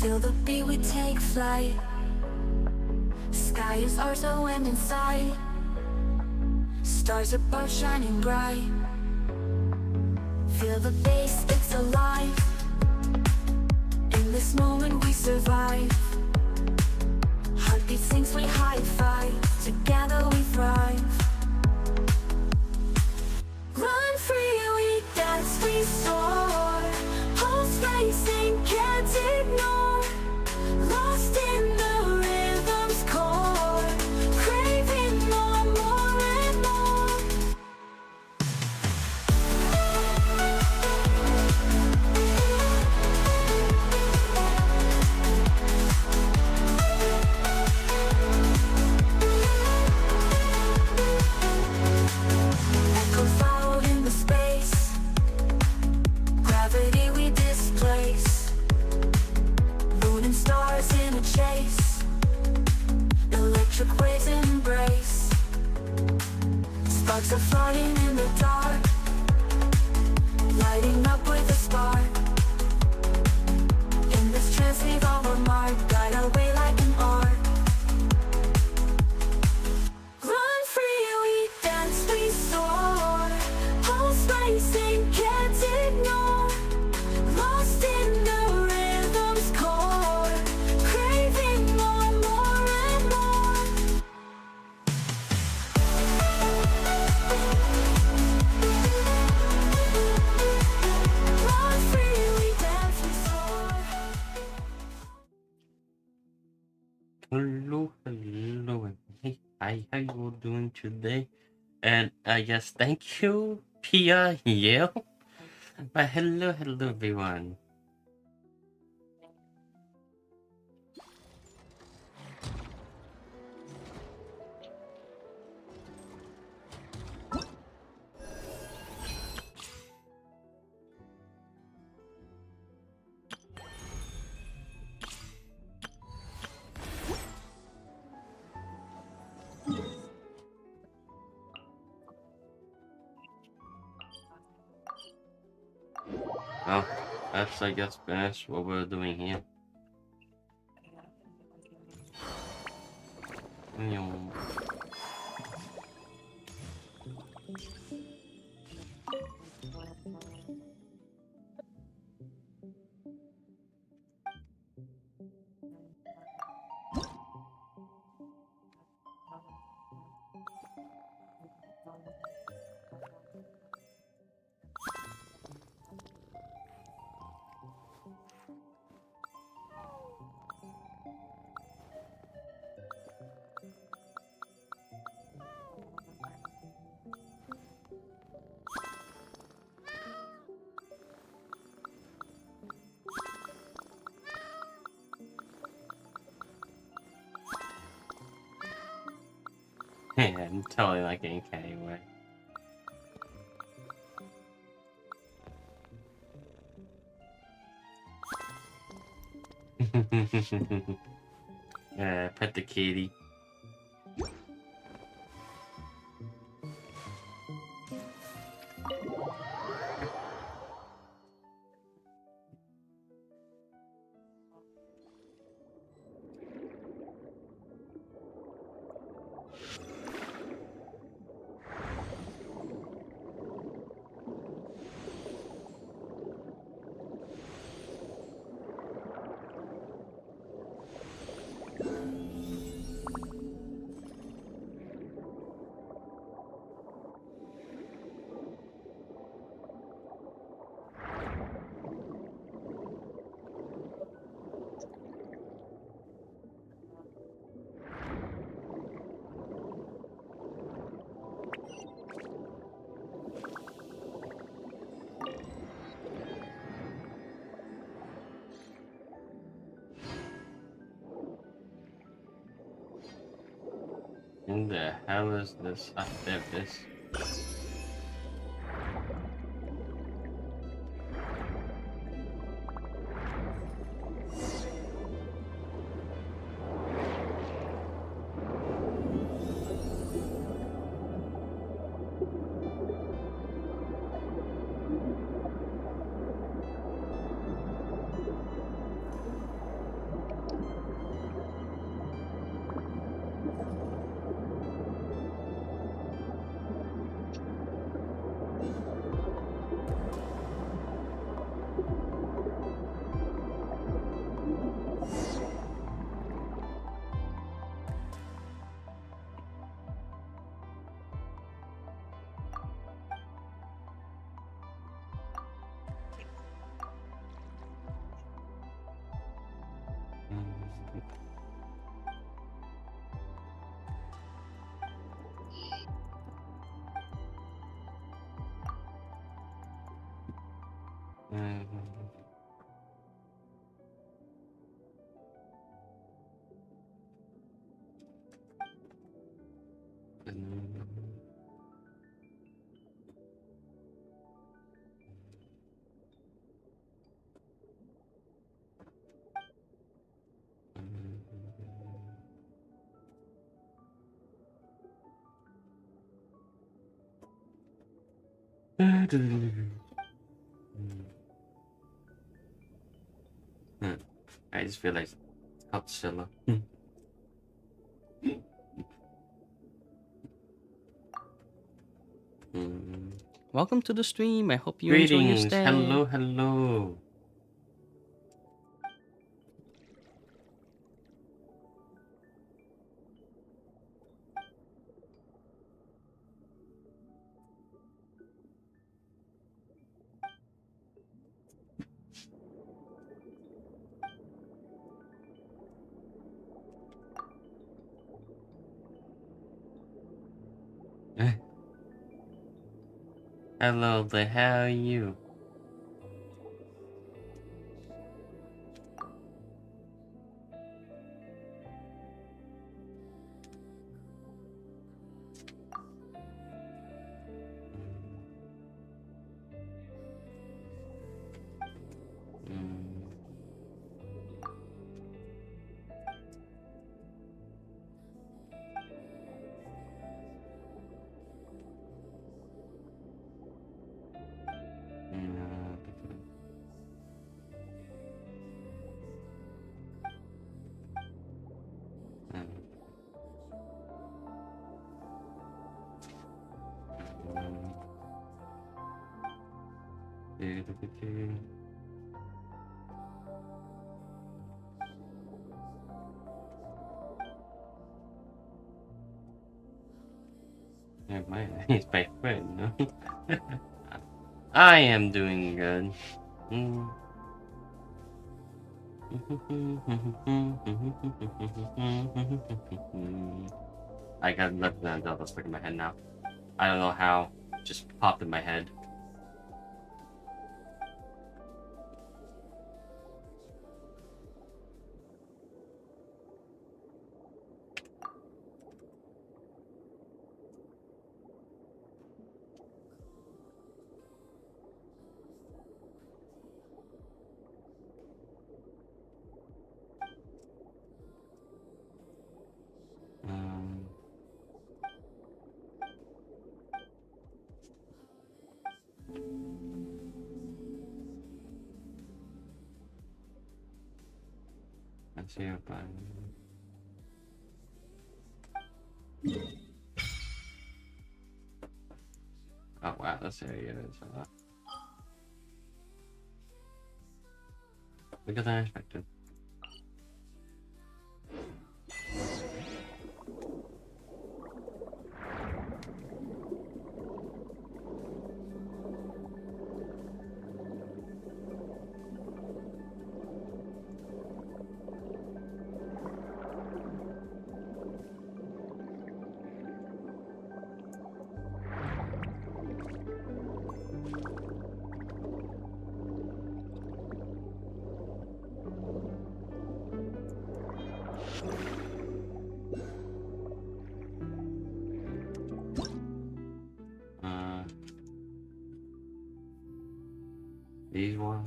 Feel the beat, we take flight. Sky is ours, the wind inside. Stars above shining bright. Feel the bass, it's alive. In this moment we survive. Heartbeat sinks, we high five. Together we thrive. Run free, we dance, we soar. Pulse racing, can't ignore. Lost in the rhythm's core. Craving more, more and more. Echoes loud in the space. Gravity we displace. Moon and stars in a chase. Electric waves embrace. Sparks are flying in the dark. Lighting up with a spark. In this trance leave our mark. Guide our way like an arc. Run free, we dance, we soar. Pulse racing, can't ignore. Lost in the rhythm's core. Craving more, more and more. Run free, we dance, we soar. Hello, and hey, hi, how you all doing today? And yes, thank you, Pia Yale. But hello, everyone. Well, that's I guess finished what we're doing here. Meow. Yeah, I'm totally not getting carried away. Yeah, pet the kitty. In the hell is this? I bet this. I just feel like Godzilla. Welcome to the stream. I hope you enjoy your Greetings. stay. Hello, hello. Hello there, how are you? He's my friend, no? I am doing good. I got nothing that's stuck in my head now. I don't know how. Just popped in my head. Let's see if I... Oh wow, this area is bigger than I expected. These ones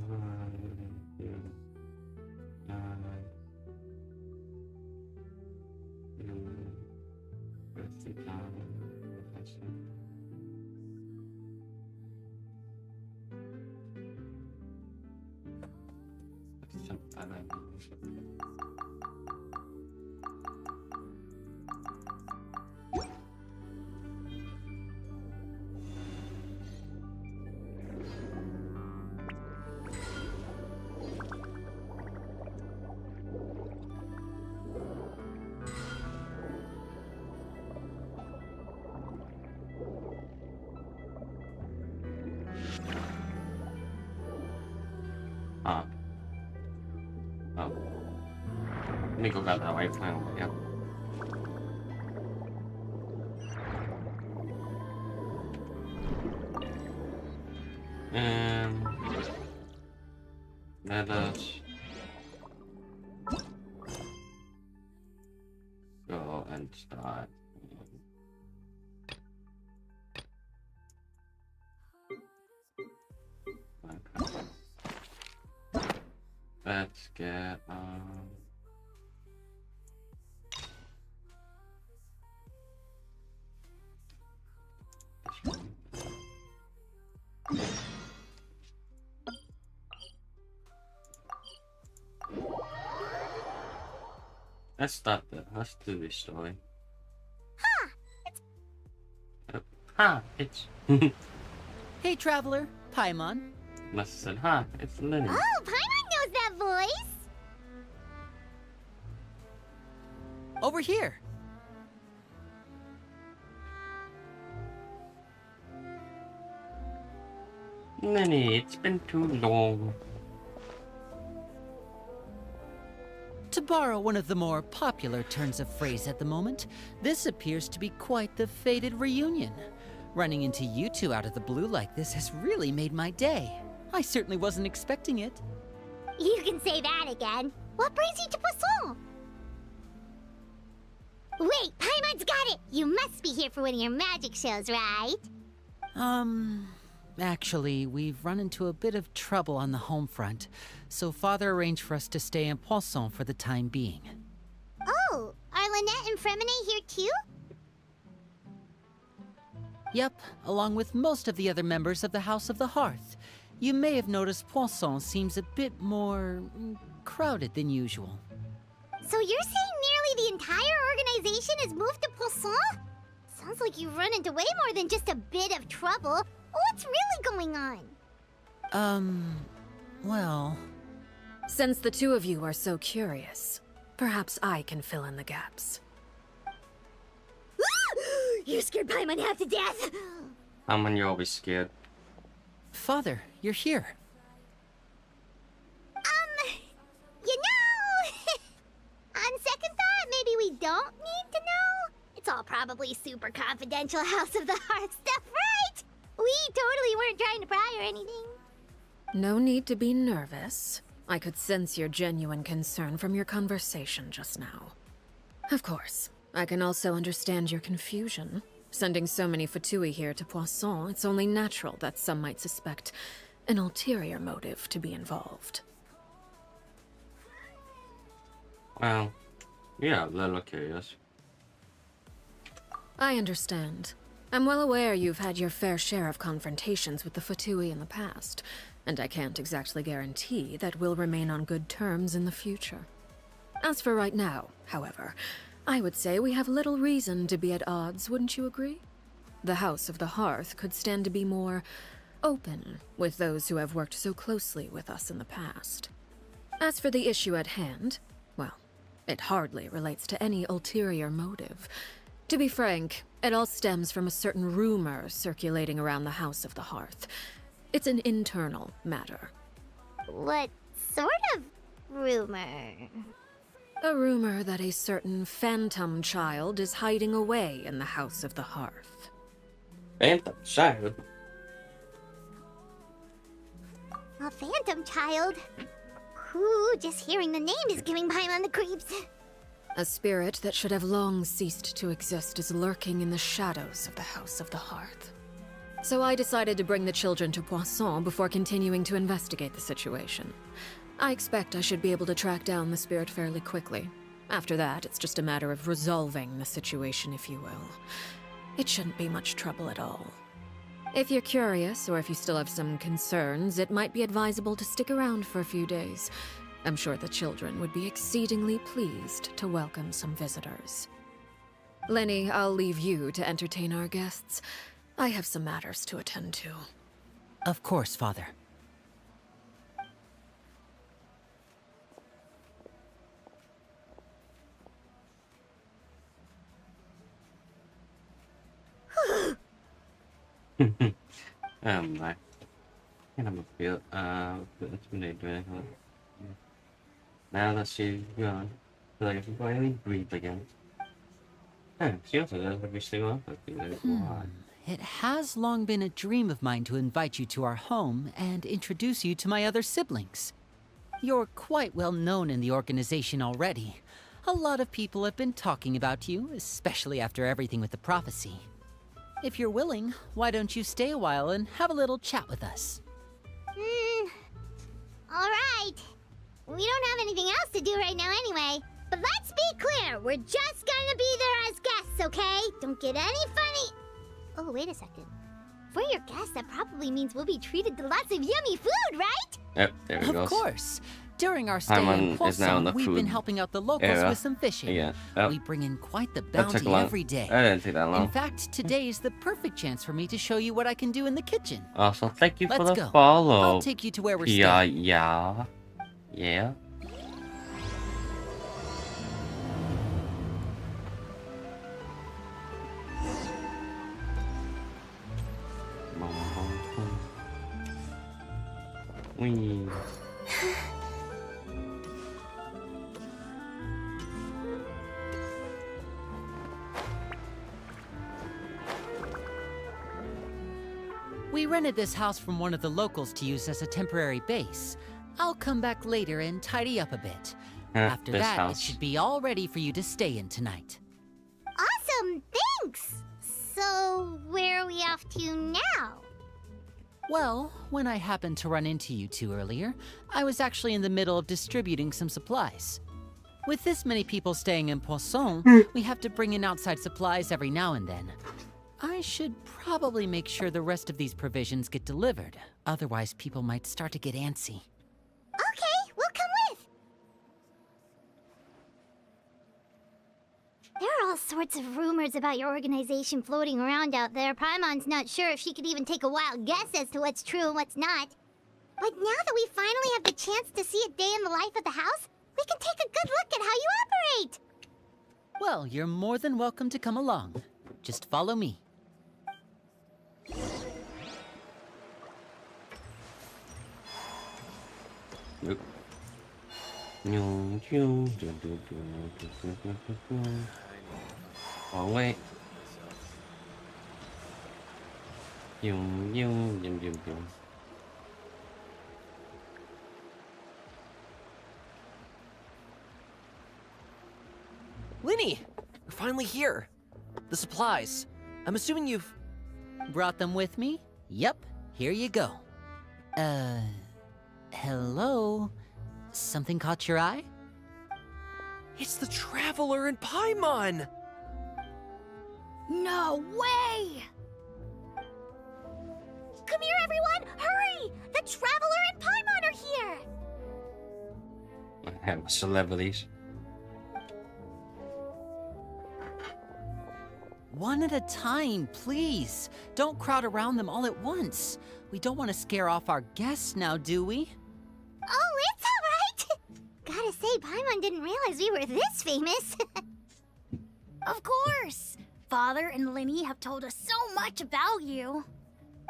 Oh. mình có gặp ở wifi không em? Let us go and start. Okay. Let's get this one. Let's do this story. It's Hey, traveler, Paimon. must have said, it's Lenny. Oh, Paimon knows that voice! Over here. Lenny, it's been too long. To borrow one of the more popular turns of phrase at the moment, this appears to be quite the fated reunion. Running into you two out of the blue like this has really made my day. I certainly wasn't expecting it. You can say that again. What brings you to Poisson? Wait, Paimon's got it! You must be here for one of your magic shows, right? Actually, we've run into a bit of trouble on the home front, so Father arranged for us to stay in Poisson for the time being. Oh, are Lynette and Fremine here too? Yep, along with most of the other members of the House of the Hearth. You may have noticed Poisson seems a bit more crowded than usual. So you're saying nearly the entire organization has moved to Poisson? Sounds like you've run into way more than just a bit of trouble. What's really going on? Well... Since the two of you are so curious, perhaps I can fill in the gaps. You scared Paimon half to death! You're always scared. Father, you're here. You know... On second thought, maybe we don't need to know? It's all probably super confidential House of the Hearth stuff, right? We totally weren't trying to pry or anything. No need to be nervous. I could sense your genuine concern from your conversation just now. Of course, I can also understand your confusion. Sending so many Fatui here to Poisson, it's only natural that some might suspect an ulterior motive to be involved. Well, yeah, a little curious. I understand. I'm well aware you've had your fair share of confrontations with the Fatui in the past, and I can't exactly guarantee that we'll remain on good terms in the future. As for right now, however, I would say we have little reason to be at odds, wouldn't you agree? The House of the Hearth could stand to be more open with those who have worked so closely with us in the past. As for the issue at hand, well, it hardly relates to any ulterior motive. To be frank, it all stems from a certain rumor circulating around the House of the Hearth. It's an internal matter. What sort of rumor? A rumor that a certain phantom child is hiding away in the House of the Hearth. Phantom child? A phantom child? Ooh, just hearing the name is giving Paimon the creeps. A spirit that should have long ceased to exist is lurking in the shadows of the House of the Hearth. So I decided to bring the children to Poisson before continuing to investigate the situation. I expect I should be able to track down the spirit fairly quickly. After that, it's just a matter of resolving the situation, if you will. It shouldn't be much trouble at all. If you're curious, or if you still have some concerns, it might be advisable to stick around for a few days. I'm sure the children would be exceedingly pleased to welcome some visitors. Lenny, I'll leave you to entertain our guests. I have some matters to attend to. Of course, Father. Này cái là một việc vấn đề về now let's see Like, if you finally breathe again. Seriously, that's what we still up with. Why? It has long been a dream of mine to invite you to our home and introduce you to my other siblings. You're quite well known in the organization already. A lot of people have been talking about you, especially after everything with the prophecy. If you're willing, why don't you stay a while and have a little chat with us? Alright. We don't have anything else to do right now anyway. But let's be clear, we're just gonna be there as guests, okay? Don't get any funny... Oh, wait a second. For your guests, that probably means we'll be treated to lots of yummy food, right? Yep, there we go. Of course. During our stay in Paimon is now in the Poisson, we've been food helping out the locals era. with some fishing. Yeah. Oh, We bring in quite the that took bounty long. every day. That didn't take that long. In fact, today is the perfect chance for me to show you what I can do in the kitchen. Also, thank you for Let's the go. follow. I'll take you to where we're Yeah, staying. yeah. Yeah. Wee. We rented this house from one of the locals to use as a temporary base. I'll come back later and tidy up a bit. After This that, house. it should be all ready for you to stay in tonight. Awesome, thanks! So, where are we off to now? Well, when I happened to run into you two earlier, I was actually in the middle of distributing some supplies. With this many people staying in Poisson, we have to bring in outside supplies every now and then. I should probably make sure the rest of these provisions get delivered. Otherwise, people might start to get antsy. Okay, we'll come with! There are all sorts of rumors about your organization floating around out there. Paimon's not sure if she could even take a wild guess as to what's true and what's not. But now that we finally have the chance to see a day in the life of the house, we can take a good look at how you operate! Well, you're more than welcome to come along. Just follow me. Nope. Oh wait. Linny! We're finally here. The supplies. I'm assuming you've... Brought them with me? Yep, here you go. Hello? Something caught your eye? It's the Traveler and Paimon! No way! Come here, everyone! Hurry! The Traveler and Paimon are here! I have celebrities. One at a time, please. Don't crowd around them all at once. We don't want to scare off our guests now, do we? Oh, it's alright! Gotta say, Paimon didn't realize we were this famous. Of course! Father and Linny have told us so much about you.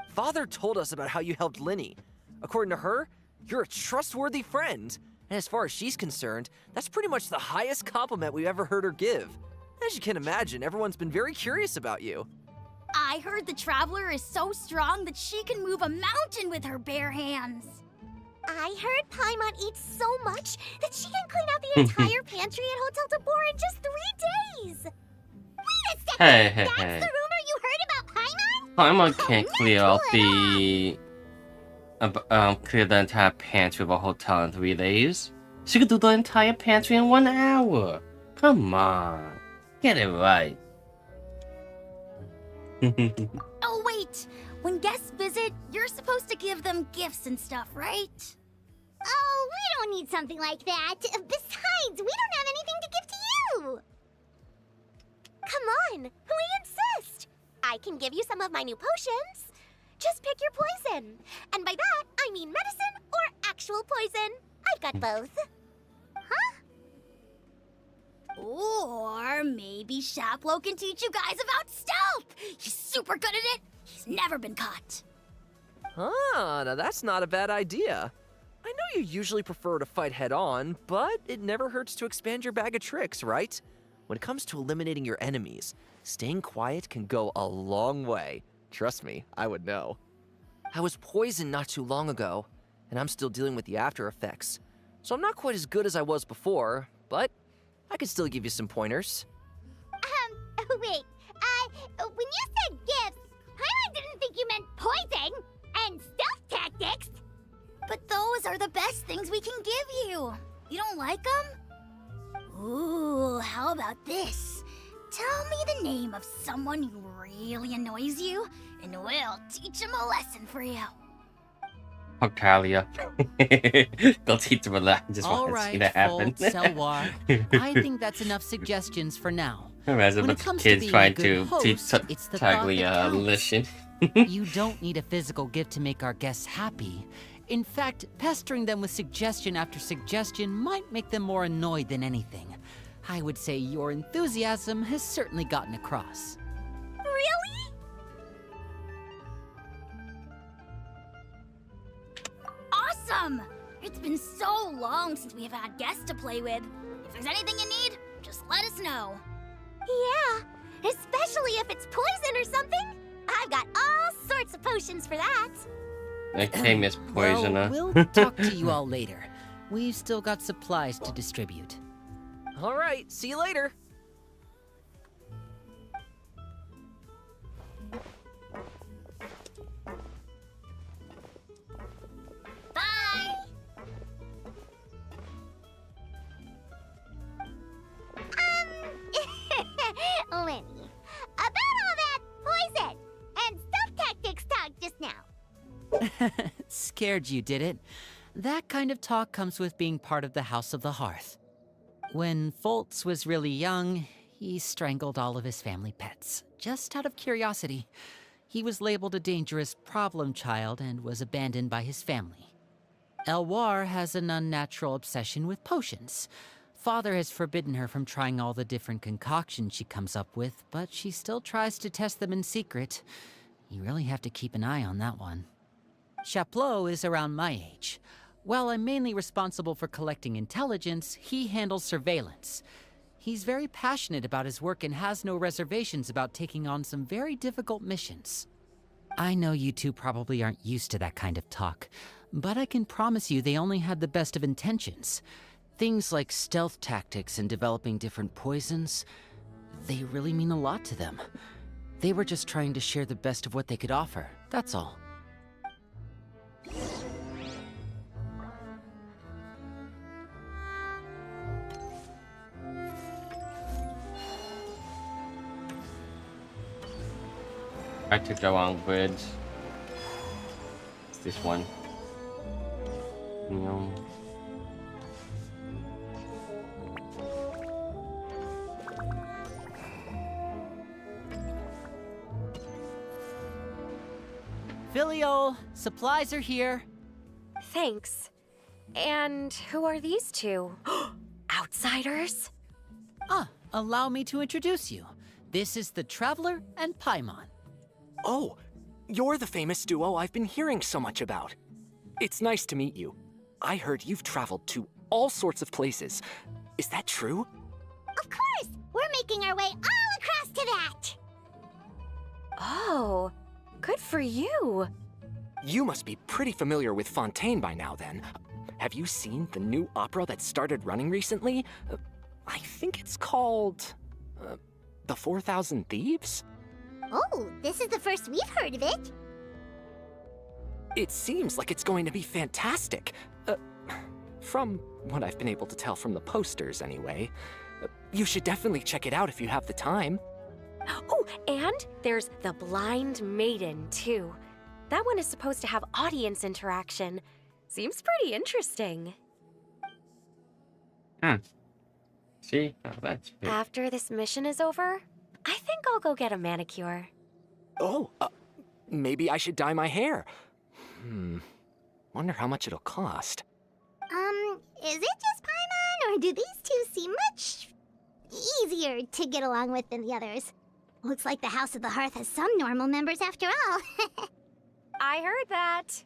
Father told us about how you helped Linny. According to her, you're a trustworthy friend. And as far as she's concerned, that's pretty much the highest compliment we've ever heard her give. As you can imagine, everyone's been very curious about you. I heard the Traveler is so strong that she can move a mountain with her bare hands. I heard Paimon eats so much that she can clean out the entire pantry at Hotel Tabor in just 3 days! Wait a second! Hey. That's the rumor you heard about Paimon? Paimon can't clear out the clear the entire pantry of a hotel in 3 days. She could do the entire pantry in 1 hour. Come on, get it right. Oh, wait! When guests visit, you're supposed to give them gifts and stuff, right? Oh, we don't need something like that. Besides, we don't have anything to give to you! Come on, we insist! I can give you some of my new potions. Just pick your poison. And by that, I mean medicine or actual poison. I've got both. Or maybe Shaplo can teach you guys about stealth! He's super good at it! He's never been caught. Ah, now that's not a bad idea. I know you usually prefer to fight head-on, but it never hurts to expand your bag of tricks, right? When it comes to eliminating your enemies, staying quiet can go a long way. Trust me, I would know. I was poisoned not too long ago, and I'm still dealing with the after effects. So I'm not quite as good as I was before, but I can still give you some pointers. Wait, when you said gifts, Paimon didn't think you meant poison and stealth tactics. But those are the best things we can give you. You don't like them? Ooh, how about this? Tell me the name of someone who really annoys you, and we'll teach him a lesson for you. Octalia. They'll teach them a lot. I just All want to see right, that happen. Fold, Selwar. I think that's enough suggestions for now. Imagine a When it bunch of comes to kids being trying a good to teach host, it's the thought that Taglia counts. listen. You don't need a physical gift to make our guests happy. In fact, pestering them with suggestion after suggestion might make them more annoyed than anything. I would say your enthusiasm has certainly gotten across. Really? Awesome! It's been so long since we have had guests to play with. If there's anything you need, just let us know. Yeah, especially if it's poison or something. I've got all sorts of potions for that. Okay, Miss Poisoner. Well, we'll talk to you all later. We've still got supplies to distribute. All right, see you later. Bye! Lenny, about all that poison and stealth tactics talk just now. Scared you, did it? That kind of talk comes with being part of the House of the Hearth. When Foltz was really young, he strangled all of his family pets, just out of curiosity. He was labeled a dangerous problem child and was abandoned by his family. Elwar has an unnatural obsession with potions. Father has forbidden her from trying all the different concoctions she comes up with, but she still tries to test them in secret. You really have to keep an eye on that one. Chaplot is around my age. While I'm mainly responsible for collecting intelligence, he handles surveillance. He's very passionate about his work and has no reservations about taking on some very difficult missions. I know you two probably aren't used to that kind of talk, but I can promise you they only had the best of intentions. Things like stealth tactics and developing different poisons, they really mean a lot to them. They were just trying to share the best of what they could offer, that's all. I took the wrong bridge. It's this one. No. Filial, supplies are here. Thanks. And who are these two? Outsiders? Allow me to introduce you. This is the Traveler and Paimon. Oh, you're the famous duo I've been hearing so much about. It's nice to meet you. I heard you've traveled to all sorts of places. Is that true? Of course, we're making our way all across to that. Oh, good for you. You must be pretty familiar with Fontaine by now, then. Have you seen the new opera that started running recently? I think it's called... The 4,000 Thieves? Oh, this is the first we've heard of it. It seems like it's going to be fantastic. From what I've been able to tell from the posters, anyway. You should definitely check it out if you have the time. Oh, and there's the Blind Maiden, too. That one is supposed to have audience interaction. Seems pretty interesting. See? Oh, that's big. After this mission is over, I think I'll go get a manicure. Oh, maybe I should dye my hair. Wonder how much it'll cost. Is it just Paimon, or do these two seem much easier to get along with than the others? Looks like the House of the Hearth has some normal members after all. I heard that.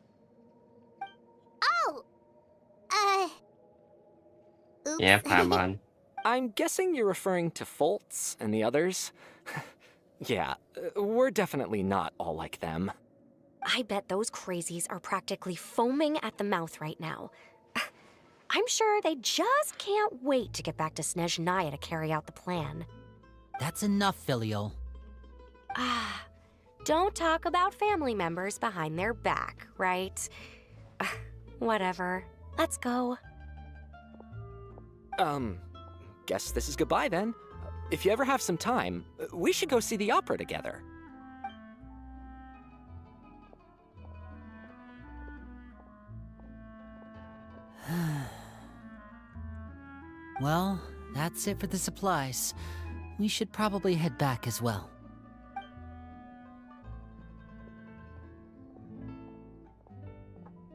Oh, Oops. Yeah, Paimon. I'm guessing you're referring to Foltz and the others? Yeah, we're definitely not all like them. I bet those crazies are practically foaming at the mouth right now. I'm sure they just can't wait to get back to Snezhnaya to carry out the plan. That's enough, Filial. Ah, don't talk about family members behind their back, right? Whatever. Let's go. Guess this is goodbye then. If you ever have some time, we should go see the opera together. Well, that's it for the supplies. We should probably head back as well.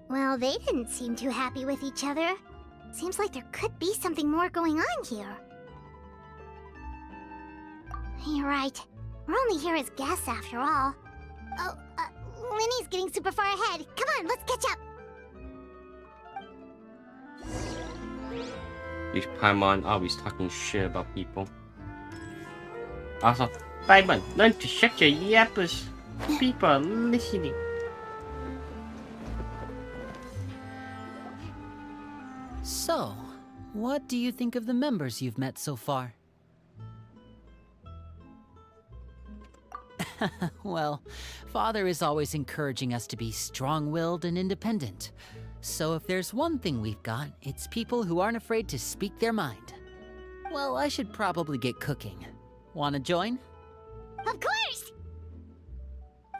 Well, they didn't seem too happy with each other. Seems like there could be something more going on here. You're right. We're only here as guests after all. Oh, Linny's getting super far ahead. Come on, let's catch up. These Paimon always talking shit about people. Also, Paimon, learn to shut your yappers. People are listening. So, what do you think of the members you've met so far? Well, Father is always encouraging us to be strong-willed and independent. So if there's one thing we've got, it's people who aren't afraid to speak their mind. Well, I should probably get cooking. Wanna join? Of course!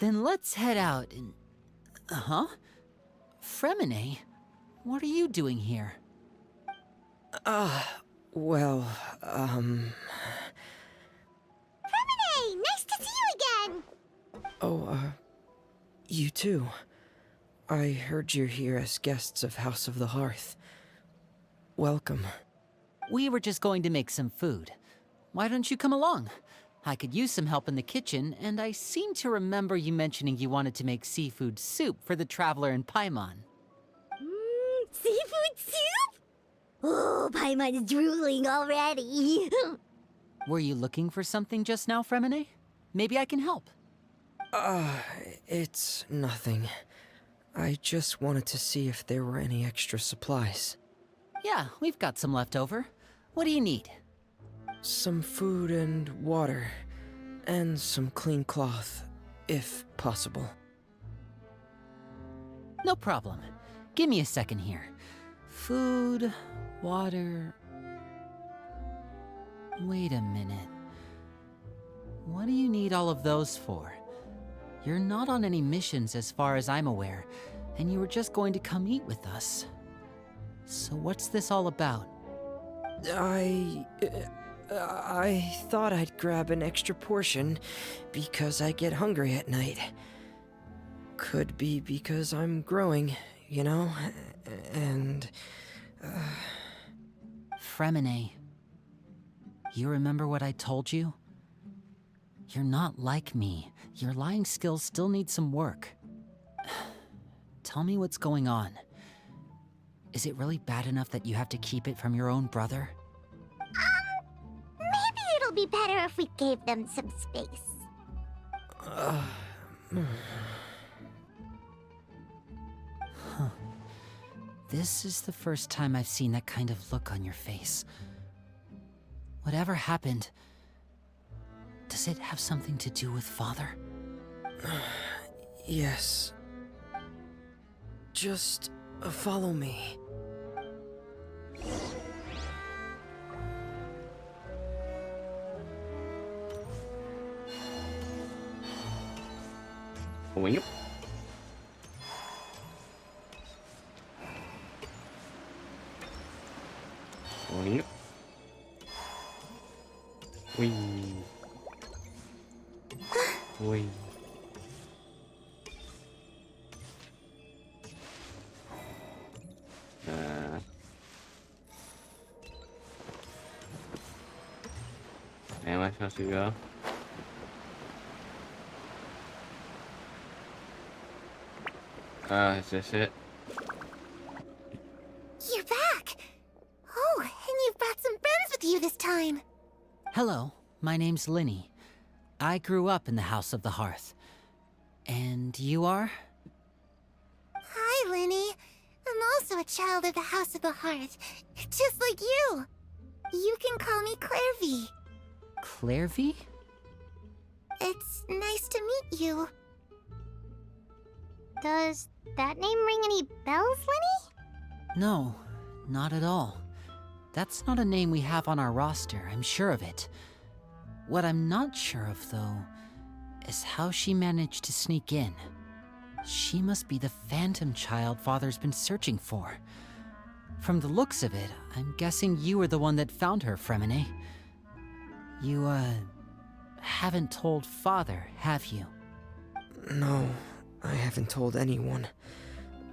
Then let's head out and... Huh? Fremine? What are you doing here? Well, Fremine! Nice to see you again! Oh, you too. I heard you're here as guests of House of the Hearth. Welcome. We were just going to make some food. Why don't you come along? I could use some help in the kitchen, and I seem to remember you mentioning you wanted to make seafood soup for the traveler in Paimon. Seafood soup? Oh, Paimon's drooling already. Were you looking for something just now, Fremine? Maybe I can help. It's nothing. I just wanted to see if there were any extra supplies. Yeah, we've got some left over. What do you need? Some food and water, and some clean cloth, if possible. No problem. Give me a second here. Food, water... Wait a minute. What do you need all of those for? You're not on any missions as far as I'm aware, and you were just going to come eat with us. So what's this all about? I thought I'd grab an extra portion because I get hungry at night. Could be because I'm growing, you know, and... Fremine, you remember what I told you? You're not like me. Your lying skills still need some work. Tell me what's going on. Is it really bad enough that you have to keep it from your own brother? Maybe it'll be better if we gave them some space. This is the first time I've seen that kind of look on your face. Whatever happened, does it have something to do with Father? Yes. Just follow me. Wing. Wing. Wing. Wing. Am I supposed to go? You're Is this it? back! time. Hello, my name's Linny. I grew up in the House of the Hearth. And you are? Hi, Linny. I'm also a child of the House of the Hearth, just like you. You can call me Clairvy. Clairvy? It's nice to meet you. Does that name ring any bells, Linny? No, not at all. That's not a name we have on our roster, I'm sure of it. What I'm not sure of, though, is how she managed to sneak in. She must be the phantom child Father's been searching for. From the looks of it, I'm guessing you were the one that found her, Fremine. You, haven't told Father, have you? No, I haven't told anyone.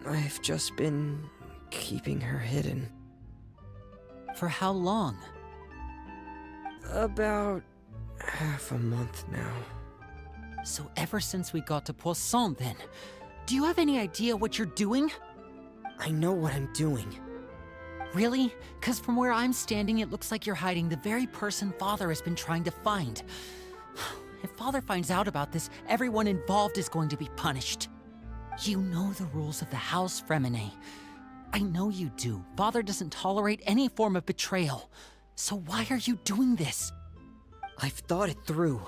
I've just been keeping her hidden. For how long? About half a month now. So ever since we got to Poisson, then, do you have any idea what you're doing? I know what I'm doing. Really? 'Cause from where I'm standing, it looks like you're hiding the very person Father has been trying to find. If Father finds out about this, everyone involved is going to be punished. You know the rules of the house, Fremine. I know you do. Father doesn't tolerate any form of betrayal. So why are you doing this? I've thought it through.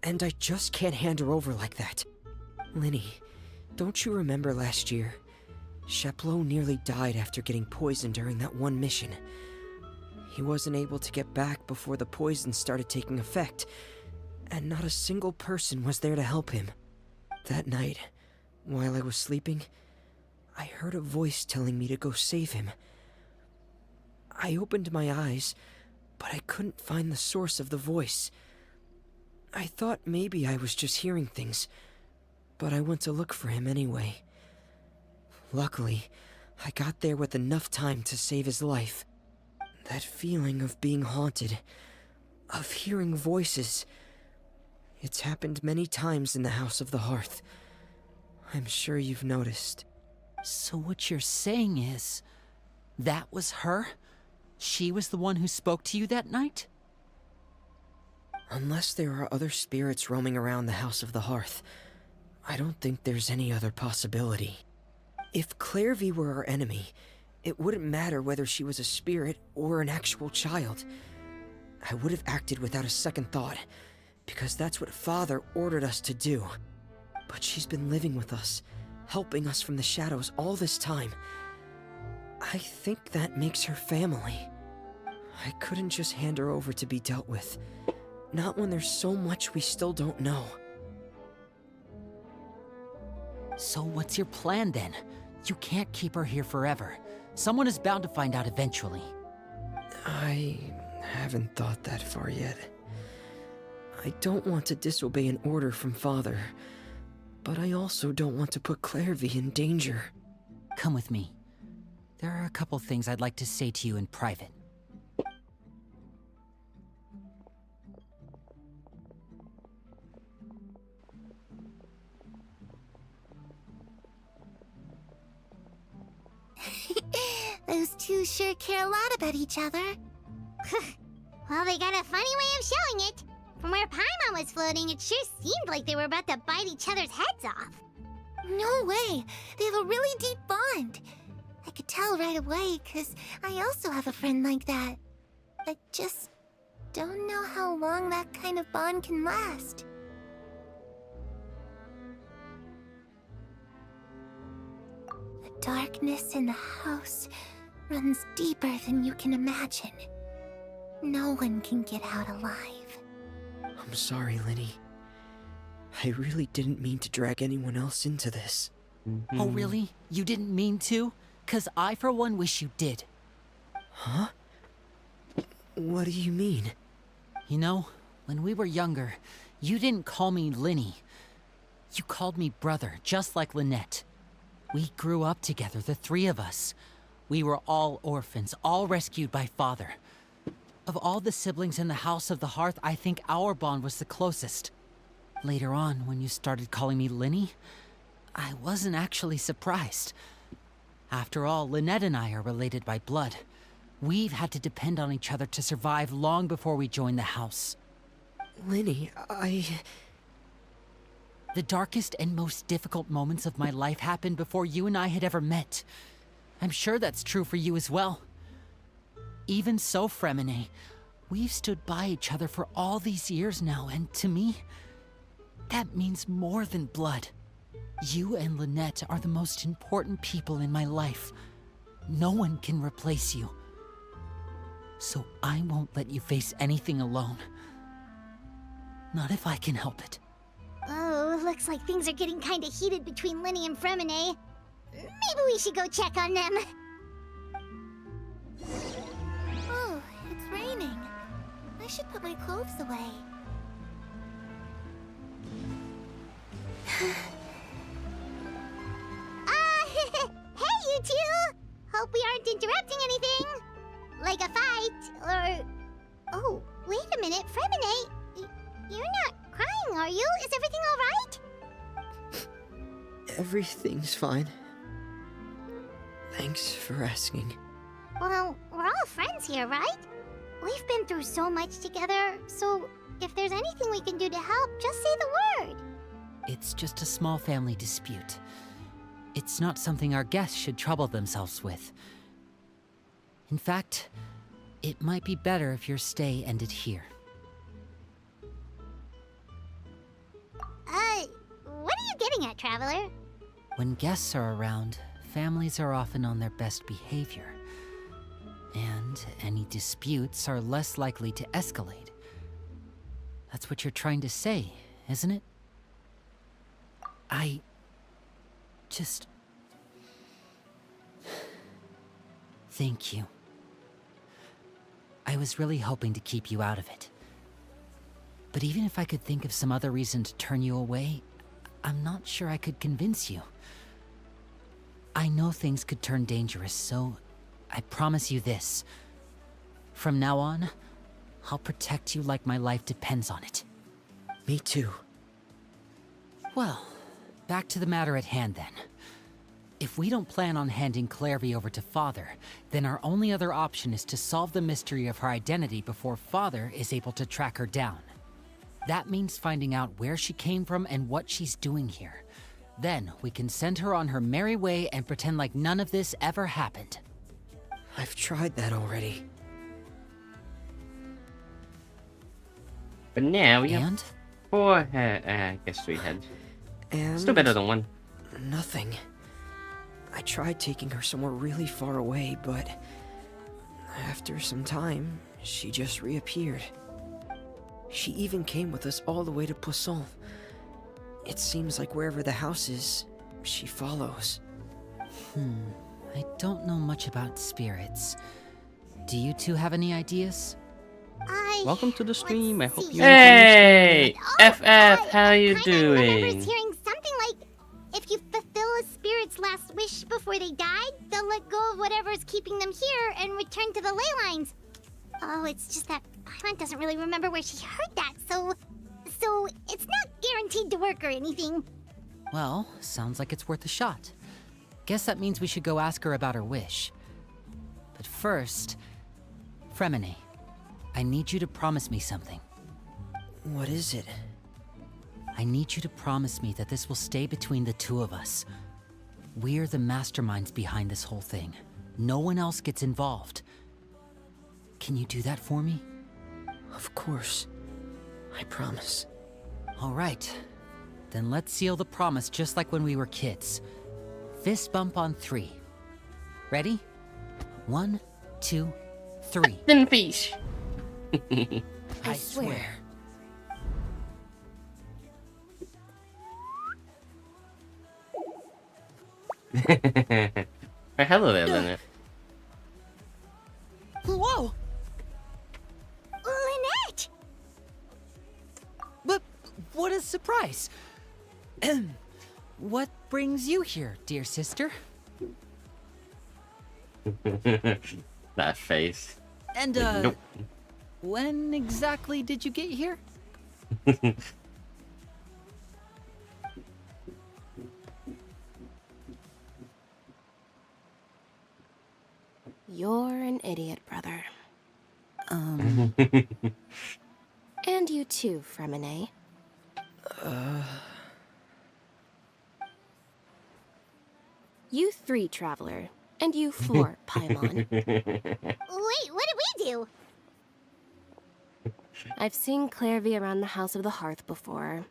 And I just can't hand her over like that. Linny, don't you remember last year? Chaplot nearly died after getting poisoned during that one mission. He wasn't able to get back before the poison started taking effect, and not a single person was there to help him. That night, while I was sleeping, I heard a voice telling me to go save him. I opened my eyes, but I couldn't find the source of the voice. I thought maybe I was just hearing things, but I went to look for him anyway. Luckily, I got there with enough time to save his life. That feeling of being haunted, of hearing voices, it's happened many times in the House of the Hearth. I'm sure you've noticed. So what you're saying is, that was her? She was the one who spoke to you that night? Unless there are other spirits roaming around the House of the Hearth, I don't think there's any other possibility. If Clairvy were our enemy, it wouldn't matter whether she was a spirit or an actual child. I would have acted without a second thought, because that's what Father ordered us to do. But she's been living with us, helping us from the shadows all this time. I think that makes her family. I couldn't just hand her over to be dealt with. Not when there's so much we still don't know. So what's your plan then? You can't keep her here forever. Someone is bound to find out eventually. I haven't thought that far yet. I don't want to disobey an order from Father, but I also don't want to put Clairvy in danger. Come with me. There are a couple things I'd like to say to you in private. Those two sure care a lot about each other. Well, they got a funny way of showing it. From where Paimon was floating, it sure seemed like they were about to bite each other's heads off. No way! They have a really deep bond. I could tell right away, because I also have a friend like that. I just don't know how long that kind of bond can last. The darkness in the house runs deeper than you can imagine. No one can get out alive. I'm sorry, Linny. I really didn't mean to drag anyone else into this. Oh really? You didn't mean to? 'Cause I for one wish you did. Huh? What do you mean? You know, when we were younger, you didn't call me Linny. You called me brother, just like Lynette. We grew up together, the three of us. We were all orphans, all rescued by Father. Of all the siblings in the House of the Hearth, I think our bond was the closest. Later on, when you started calling me Linny, I wasn't actually surprised. After all, Lynette and I are related by blood. We've had to depend on each other to survive long before we joined the house. Linny, The darkest and most difficult moments of my life happened before you and I had ever met. I'm sure that's true for you as well. Even so, Fremine, we've stood by each other for all these years now, and to me, that means more than blood. You and Lynette are the most important people in my life. No one can replace you. So I won't let you face anything alone. Not if I can help it. Oh, looks like things are getting kinda heated between Linny and Fremine. Maybe we should go check on them. Oh, it's raining. I should put my clothes away. Hey, you two! Hope we aren't interrupting anything. Like a fight, or... Oh, wait a minute, Fremine. You're not crying, are you? Is everything alright? everything's fine. Thanks for asking. Well, we're all friends here, right? We've been through so much together, so if there's anything we can do to help, just say the word. It's just a small family dispute. It's not something our guests should trouble themselves with. In fact, it might be better if your stay ended here. What are you getting at, Traveler? When guests are around, families are often on their best behavior. And any disputes are less likely to escalate. That's what you're trying to say, isn't it? I just... Thank you. I was really hoping to keep you out of it. But even if I could think of some other reason to turn you away, I'm not sure I could convince you. I know things could turn dangerous, so I promise you this. From now on, I'll protect you like my life depends on it. Me too. Well, back to the matter at hand then. If we don't plan on handing Clairvy over to Father, then our only other option is to solve the mystery of her identity before Father is able to track her down. That means finding out where she came from and what she's doing here. Then we can send her on her merry way and pretend like none of this ever happened. I've tried that already. But now we have And? 4 heads. I guess 3 heads. And Still better than 1. nothing. I tried taking her somewhere really far away, but after some time, she just reappeared. She even came with us all the way to Poisson. It seems like wherever the house is, she follows. I don't know much about spirits. Do you two have any ideas? Welcome to the stream. I hope you Hey! FF, how you I doing? remember hearing something like, if you fulfill a spirit's last wish before they died, they'll let go of whatever's keeping them here and return to the ley lines. Oh, it's just that Paimon doesn't really remember where she heard that, so it's not guaranteed to work or anything. Well, sounds like it's worth a shot. Guess that means we should go ask her about her wish. But first, Fremine, I need you to promise me something. What is it? I need you to promise me that this will stay between the two of us. We're the masterminds behind this whole thing. No one else gets involved. Can you do that for me? Of course. I promise. All right. Then let's seal the promise just like when we were kids. Fist bump on 3. Ready? 1, 2, 3. Then fish. I swear. Hello there, Lynette. Whoa! Lynette! But what a surprise! What brings you here, dear sister? That face. And, Nope. when exactly did you get here? You're an idiot, brother. And you too, Fremine. You 3, Traveler. And you 4, Paimon. Wait, what did we do? I've seen Clairvy around the House of the Hearth before.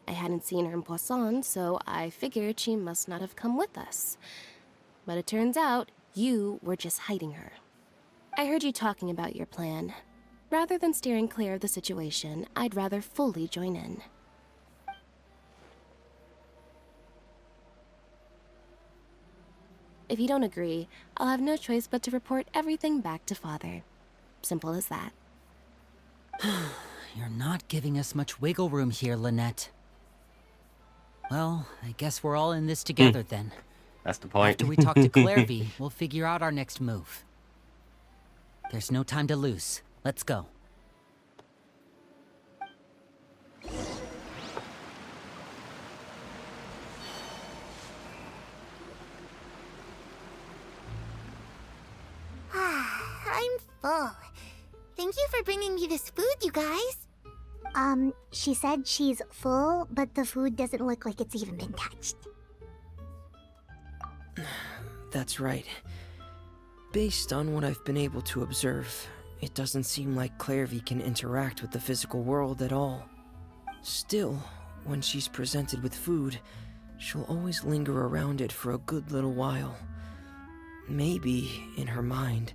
I hadn't seen her in Poisson, so I figured she must not have come with us. But it turns out you were just hiding her. I heard you talking about your plan. Rather than steering clear of the situation, I'd rather fully join in. If you don't agree, I'll have no choice but to report everything back to Father. Simple as that. You're not giving us much wiggle room here, Lynette. Well, I guess we're all in this together then. That's the point. After we talk to Clairvy, we'll figure out our next move. There's no time to lose. Let's go. I'm full. Thank you for bringing me this food, you guys. She said she's full, but the food doesn't look like it's even been touched. That's right. Based on what I've been able to observe, it doesn't seem like Clairvy can interact with the physical world at all. Still, when she's presented with food, she'll always linger around it for a good little while. Maybe, in her mind,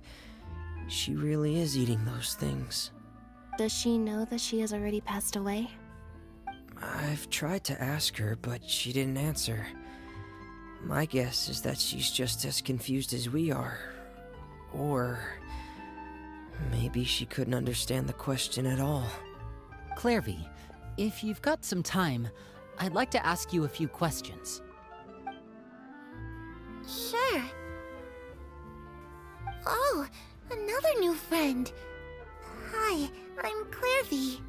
she really is eating those things. Does she know that she has already passed away? I've tried to ask her, but she didn't answer. My guess is that she's just as confused as we are. Or maybe she couldn't understand the question at all. Clairvy, if you've got some time, I'd like to ask you a few questions. Sure. Oh, another new friend. Hi, I'm Clairvy.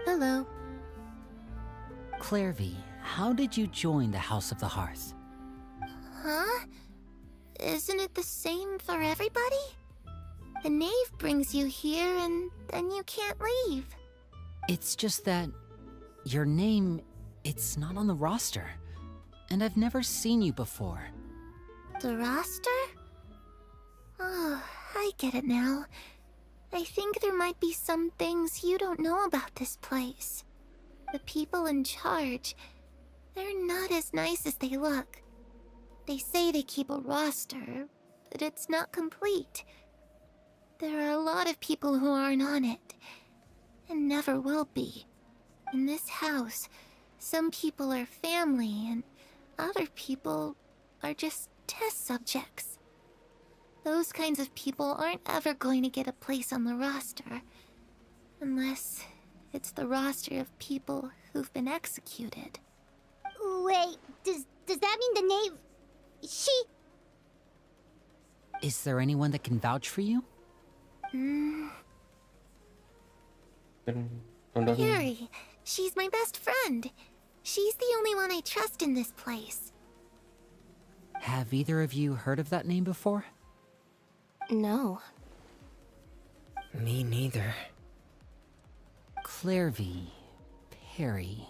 Hello. Clairvy, how did you join the House of the Hearth? Huh? Isn't it the same for everybody? The knave brings you here and then you can't leave. It's just that your name, it's not on the roster. And I've never seen you before. The roster? Oh, I get it now. I think there might be some things you don't know about this place. The people in charge, they're not as nice as they look. They say they keep a roster, but it's not complete. There are a lot of people who aren't on it, and never will be. In this house, some people are family, and other people are just test subjects. Those kinds of people aren't ever going to get a place on the roster, unless it's the roster of people who've been executed. Wait, does that mean the knave... She... Is there anyone that can vouch for you? Yuri, she's my best friend. She's the only one I trust in this place. Have either of you heard of that name before? No. Me neither. Clairvy, Perry.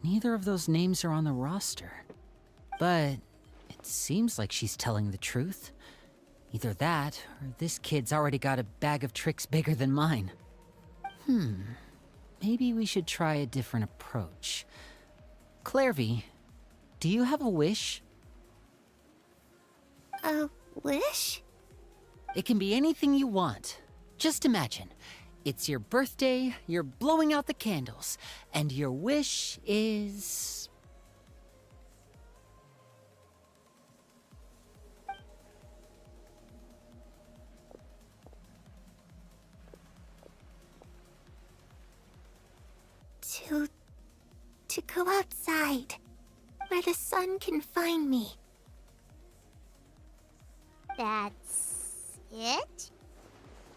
Neither of those names are on the roster. But it seems like she's telling the truth. Either that, or this kid's already got a bag of tricks bigger than mine. Maybe we should try a different approach. Clairvy, do you have a wish? A wish? It can be anything you want. Just imagine. It's your birthday, you're blowing out the candles, and your wish is... To go outside, where the sun can find me. That's it?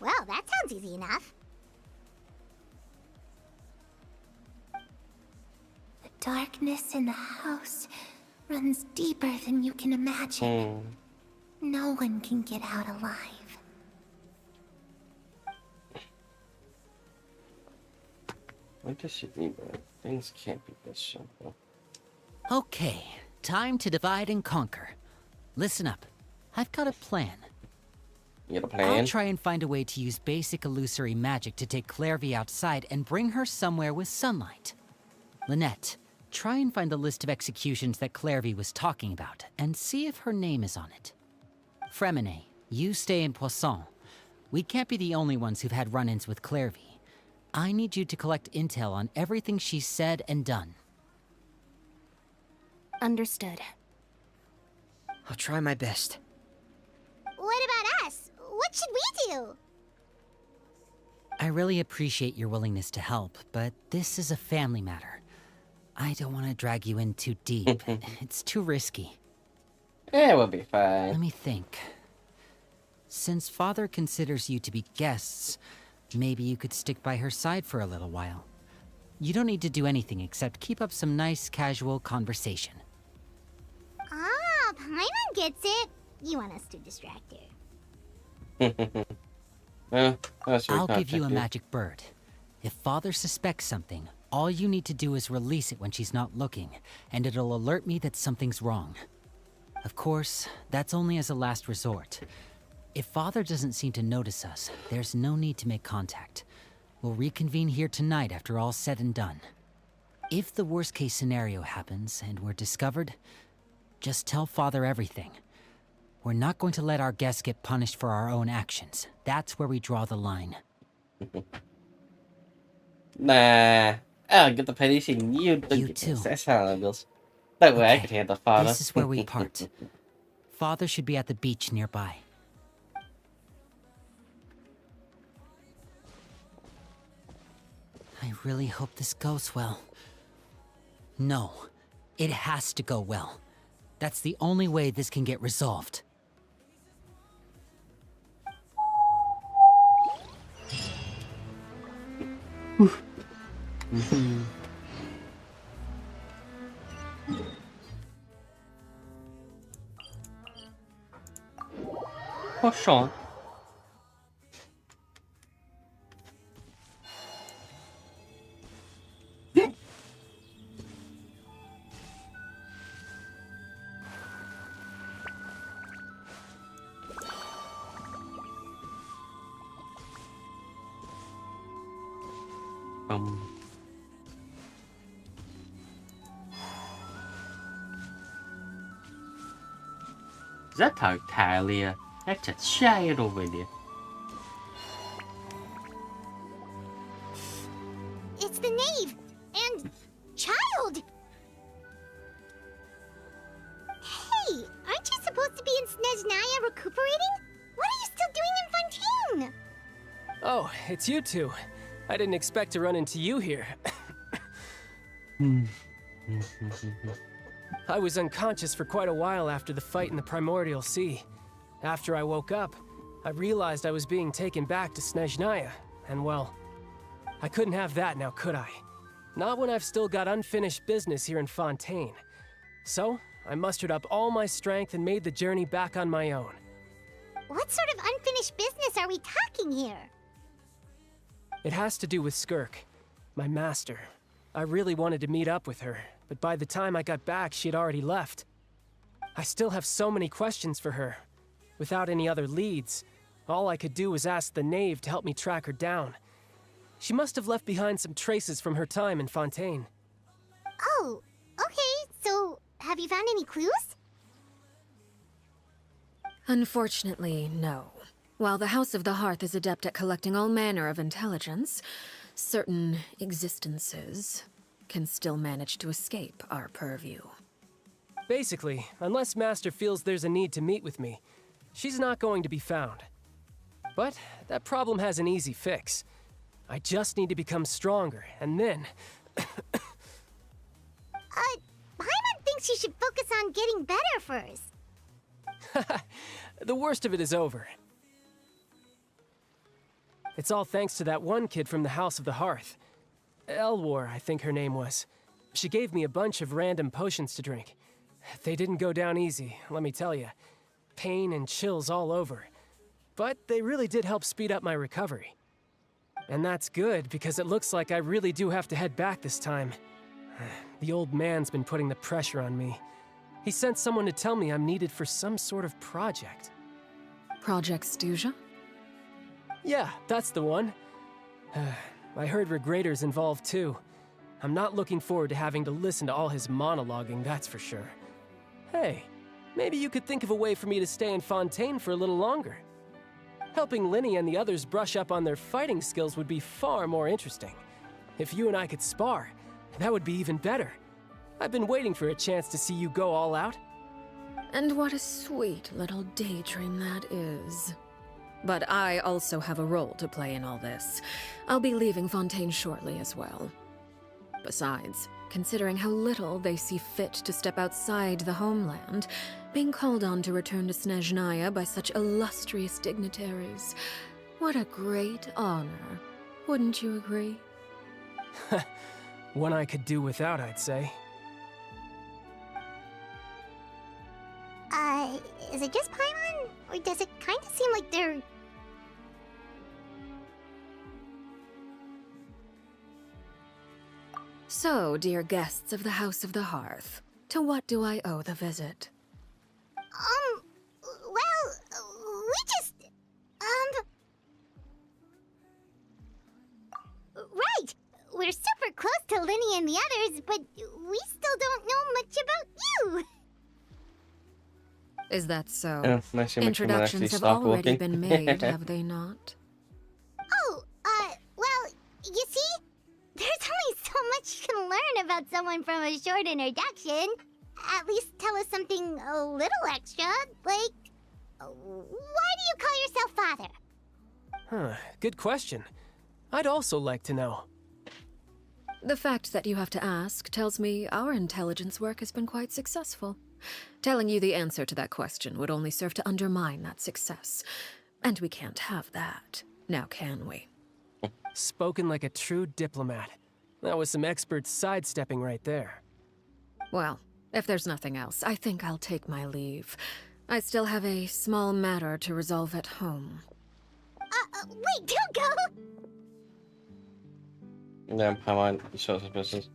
Well, that sounds easy enough. The darkness in the house runs deeper than you can imagine. No one can get out alive. What does she mean? Things can't be this simple. Okay, time to divide and conquer. Listen up. I've got a plan. You got a I'll plan? try and find a way to use basic illusory magic to take Clairvy outside and bring her somewhere with sunlight. Lynette, try and find the list of executions that Clairvy was talking about, and see if her name is on it. Fremine, you stay in Poisson. We can't be the only ones who've had run-ins with Clairvy. I need you to collect intel on everything she's said and done. Understood. I'll try my best. What about us? What should we do? I really appreciate your willingness to help, but this is a family matter. I don't want to drag you in too deep. It's too risky. Yeah, we'll be Let fine. me think. Since Father considers you to be guests, maybe you could stick by her side for a little while. You don't need to do anything except keep up some nice, casual conversation. Ah, Paimon gets it. You want us to distract her. I'll give you a magic bird. If Father suspects something, all you need to do is release it when she's not looking, and it'll alert me that something's wrong. Of course, that's only as a last resort. If Father doesn't seem to notice us, there's no need to make contact. We'll reconvene here tonight after all's said and done. If the worst case scenario happens and we're discovered, just tell Father everything. We're not going to let our guests get punished for our own actions. That's where we draw the line. Nah. I'll get the punishing. You don't You get too. That's how it goes. That way I Okay, can handle Father. This is where we part. Father should be at the beach nearby. I really hope this goes well. No, it has to go well. That's the only way this can get resolved. Oh, Sean. Is that Tartaglia? That's a child over there. It's the knave and child. Hey, aren't you supposed to be in Snezhnaya recuperating? What are you still doing in Fontaine? Oh, it's you two. I didn't expect to run into you here. I was unconscious for quite a while after the fight in the Primordial Sea. After I woke up, I realized I was being taken back to Snezhnaya, and well, I couldn't have that now, could I? Not when I've still got unfinished business here in Fontaine. So, I mustered up all my strength and made the journey back on my own. What sort of unfinished business are we talking here? It has to do with Skirk, my master. I really wanted to meet up with her, but by the time I got back, she had already left. I still have so many questions for her. Without any other leads, all I could do was ask the knave to help me track her down. She must have left behind some traces from her time in Fontaine. Oh, okay, so have you found any clues? Unfortunately, no. While the House of the Hearth is adept at collecting all manner of intelligence, certain existences can still manage to escape our purview. Basically, unless Master feels there's a need to meet with me, she's not going to be found. But that problem has an easy fix. I just need to become stronger, and then... Paimon thinks you should focus on getting better first. The worst of it is over. It's all thanks to that one kid from the House of the Hearth. Elwar, I think her name was. She gave me a bunch of random potions to drink. They didn't go down easy, let me tell you. pain and chills all over. But they really did help speed up my recovery. And that's good, because it looks like I really do have to head back this time. The old man's been putting the pressure on me. He sent someone to tell me I'm needed for some sort of project. Project Stuja? Yeah, that's the one. I heard Regrader's involved too. I'm not looking forward to having to listen to all his monologuing, that's for sure. Hey, maybe you could think of a way for me to stay in Fontaine for a little longer. Helping Linny and the others brush up on their fighting skills would be far more interesting. If you and I could spar, that would be even better. I've been waiting for a chance to see you go all out. And what a sweet little daydream that is. But I also have a role to play in all this. I'll be leaving Fontaine shortly as well. Besides, considering how little they see fit to step outside the homeland, being called on to return to Snezhnaya by such illustrious dignitaries, what a great honor. Wouldn't you agree? One I could do without, I'd say. Is it just Paimon? Or does it kind of seem like they're... So, dear guests of the House of the Hearth, to what do I owe the visit? Well, we just... Right! We're super close to Linny and the others, but we still don't know much about you! Is that so? Yeah, nice to meet you when I actually Introductions have stop already walking. been made, have they not? Oh, well, you see? There's only so much you can learn about someone from a short introduction. At least tell us something a little extra, like... Why do you call yourself father? Huh, good question. I'd also like to know. The fact that you have to ask tells me our intelligence work has been quite successful. Telling you the answer to that question would only serve to undermine that success. And we can't have that, now can we? Spoken like a true diplomat. That was some expert sidestepping right there. Well, if there's nothing else, I think I'll take my leave. I still have a small matter to resolve at home. Wait, don't go! Yeah, Paimon shows his business.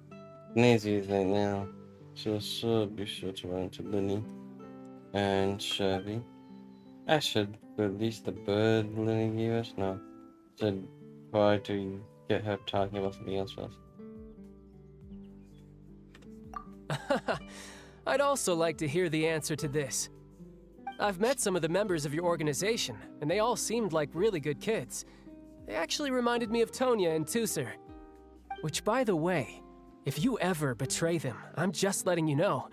Nancy right now. So should be sure to run into Linny and Chevy. I should release the bird Linny gave us. No, should try to get her talking about something else first. I'd also like to hear the answer to this. I've met some of the members of your organization, and they all seemed like really good kids. They actually reminded me of Tonya and Tusser. Which, by the way, if you ever betray them, I'm just letting you know,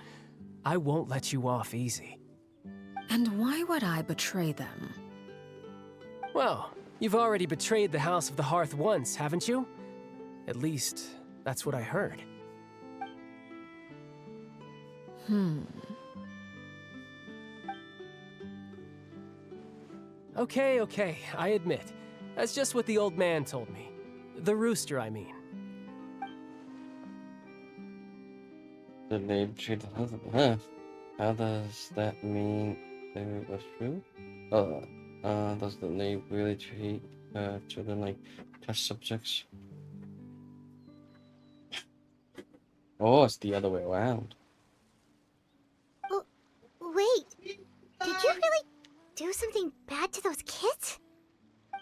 I won't let you off easy. And why would I betray them? Well, you've already betrayed the House of the Hearth once, haven't you? At least, that's what I heard. Okay, I admit. That's just what the old man told me. The rooster, I mean. Did they betray the House of the Hearth? How does that mean they was true? Does the name really treat children like test subjects? Oh, it's the other way around. Wait, did you really do something bad to those kids?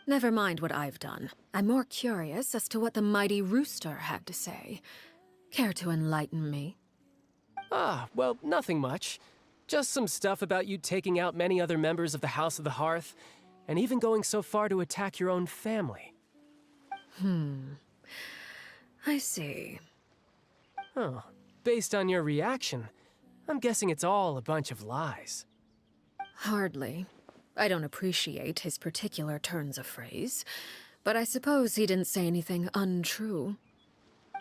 Never mind what I've done. I'm more curious as to what the mighty rooster had to say. Care to enlighten me? Well, nothing much. Just some stuff about you taking out many other members of the House of the Hearth, and even going so far to attack your own family. I see. Oh, based on your reaction, I'm guessing it's all a bunch of lies. Hardly. I don't appreciate his particular turns of phrase, but I suppose he didn't say anything untrue.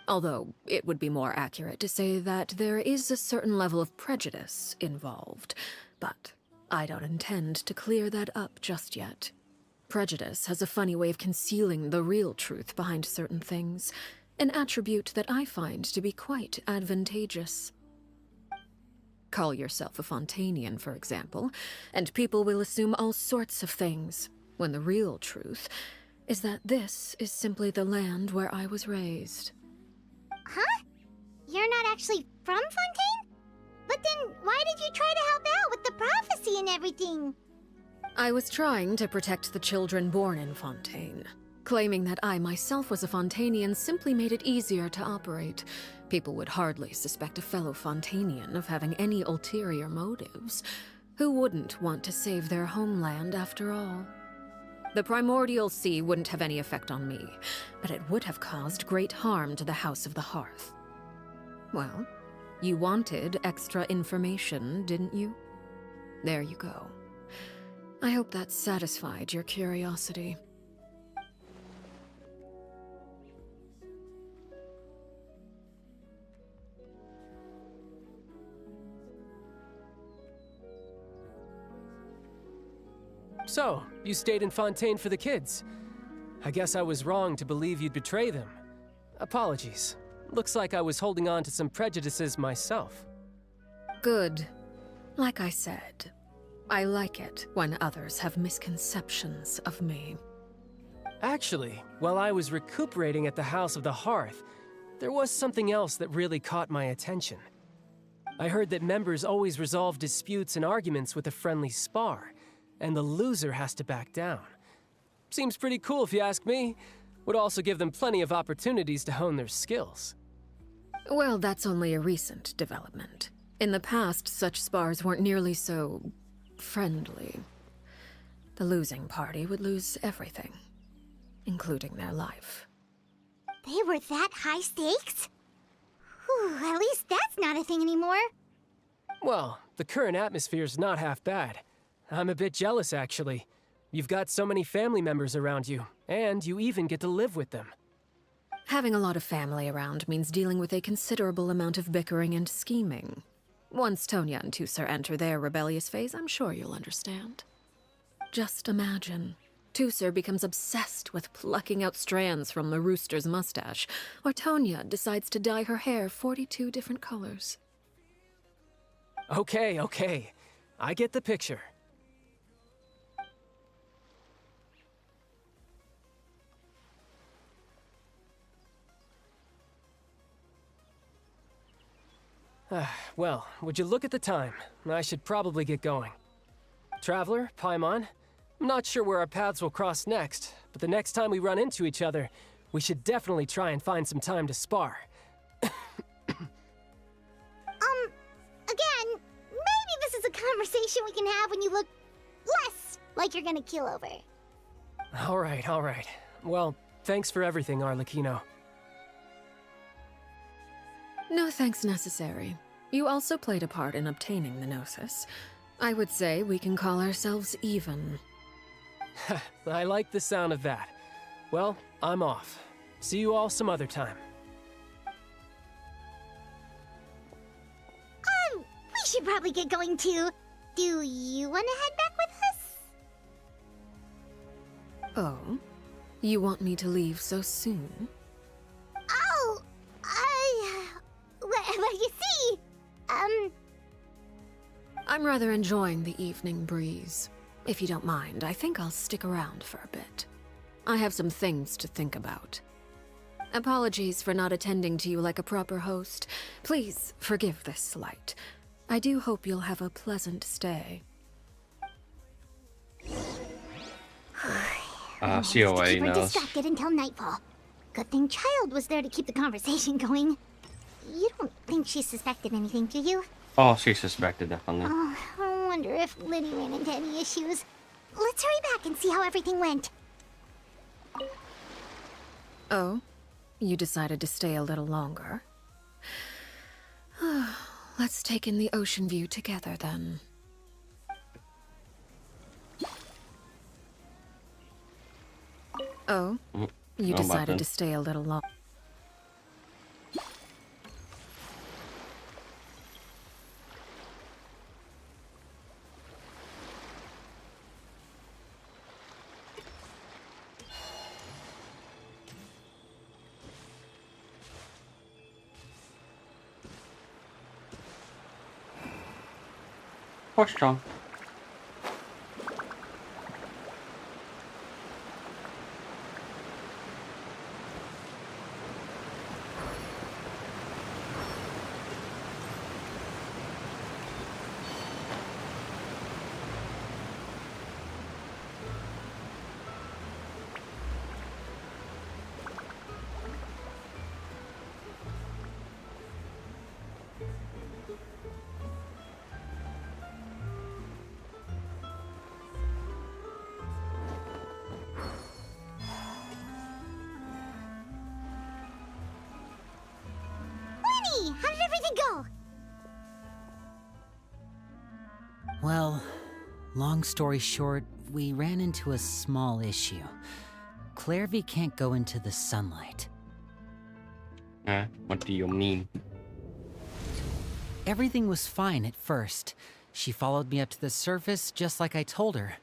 Although, it would be more accurate to say that there is a certain level of prejudice involved, but I don't intend to clear that up just yet. Prejudice has a funny way of concealing the real truth behind certain things, an attribute that I find to be quite advantageous. Call yourself a Fontanian, for example, and people will assume all sorts of things, when the real truth is that this is simply the land where I was raised. Huh? You're not actually from Fontaine? But then why did you try to help out with the prophecy and everything? I was trying to protect the children born in Fontaine. Claiming that I myself was a Fontanian simply made it easier to operate. People would hardly suspect a fellow Fontanian of having any ulterior motives. Who wouldn't want to save their homeland after all? The primordial sea wouldn't have any effect on me, but it would have caused great harm to the House of the Hearth. Well, you wanted extra information, didn't you? There you go. I hope that satisfied your curiosity. So, you stayed in Fontaine for the kids. I guess I was wrong to believe you'd betray them. Apologies. Looks like I was holding on to some prejudices myself. Good. Like I said, I like it when others have misconceptions of me. Actually, while I was recuperating at the House of the Hearth, there was something else that really caught my attention. I heard that members always resolve disputes and arguments with a friendly spar, and the loser has to back down. Seems pretty cool if you ask me. Would also give them plenty of opportunities to hone their skills. Well, that's only a recent development. In the past, such spars weren't nearly so friendly. The losing party would lose everything, including their life. They were that high stakes? Whew, at least that's not a thing anymore. Well, the current atmosphere's not half bad. I'm a bit jealous, actually. You've got so many family members around you, and you even get to live with them. Having a lot of family around means dealing with a considerable amount of bickering and scheming. Once Tonya and Tusser enter their rebellious phase, I'm sure you'll understand. Just imagine. Tusser becomes obsessed with plucking out strands from the rooster's mustache, or Tonya decides to dye her hair 42 different colors. Okay. I get the picture. Well, would you look at the time? I should probably get going. Traveler, Paimon, I'm not sure where our paths will cross next, but the next time we run into each other, we should definitely try and find some time to spar. Again, maybe this is a conversation we can have when you look less like you're gonna keel over. All right. Well, thanks for everything, Arlecchino. No thanks necessary. You also played a part in obtaining the Gnosis. I would say we can call ourselves even. I like the sound of that. Well, I'm off. See you all some other time. We should probably get going too. Do you want to head back with us? Oh? You want me to leave so soon? Oh, well, you see, I'm rather enjoying the evening breeze. If you don't mind, I think I'll stick around for a bit. I have some things to think about. Apologies for not attending to you like a proper host. Please forgive this slight. I do hope you'll have a pleasant stay. She already keep her knows. distracted until nightfall. Good thing Child was there to keep the conversation going. You don't think she suspected anything, do you? Oh, she suspected definitely. Oh, I wonder if Liddy ran into any issues. Let's hurry back and see how everything went. Oh? You decided to stay a little longer? Let's take in the ocean view together, then. Oh? You decided to stay a little longer. Horse strong. Lenny, how did everything go? Well, long story short, we ran into a small issue. Clairvy can't go into the sunlight. What do you mean? Everything was fine at first. She followed me up to the surface just like I told her.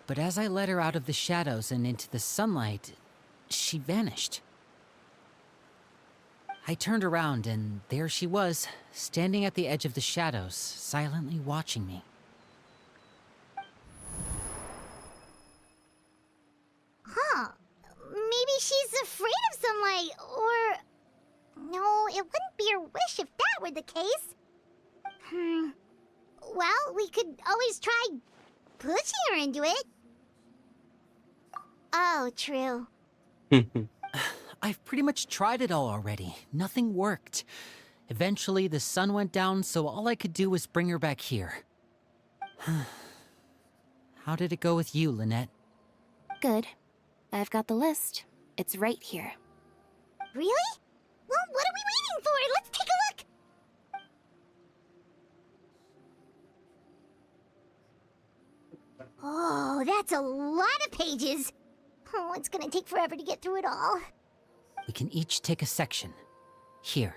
But as I led her out of the shadows and into the sunlight, she vanished. I turned around and there she was, standing at the edge of the shadows, silently watching me. Huh. Maybe she's afraid of sunlight, or... No, it wouldn't be her wish if that were the case. Well, we could always try pushing her into it. Oh, true. I've pretty much tried it all already. Nothing worked. Eventually, the sun went down, so all I could do was bring her back here. How did it go with you, Lynette? Good. I've got the list. It's right here. Really? Well, what are we waiting for? Let's take a look! Oh, that's a lot of pages. Oh, it's gonna take forever to get through it all. We can each take a section. Here.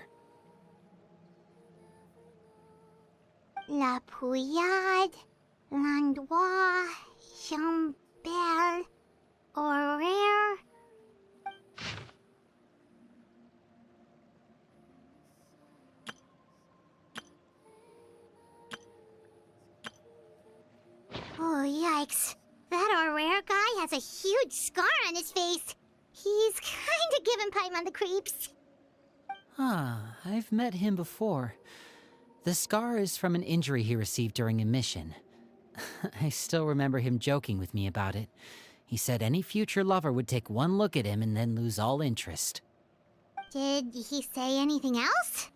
La Pouillade, L'Endroit, Chambel, Horaire. Oh, yikes. That Horaire guy has a huge scar on his face. He's kinda giving Paimon the creeps. I've met him before. The scar is from an injury he received during a mission. I still remember him joking with me about it. He said any future lover would take one look at him and then lose all interest. Did he say anything else?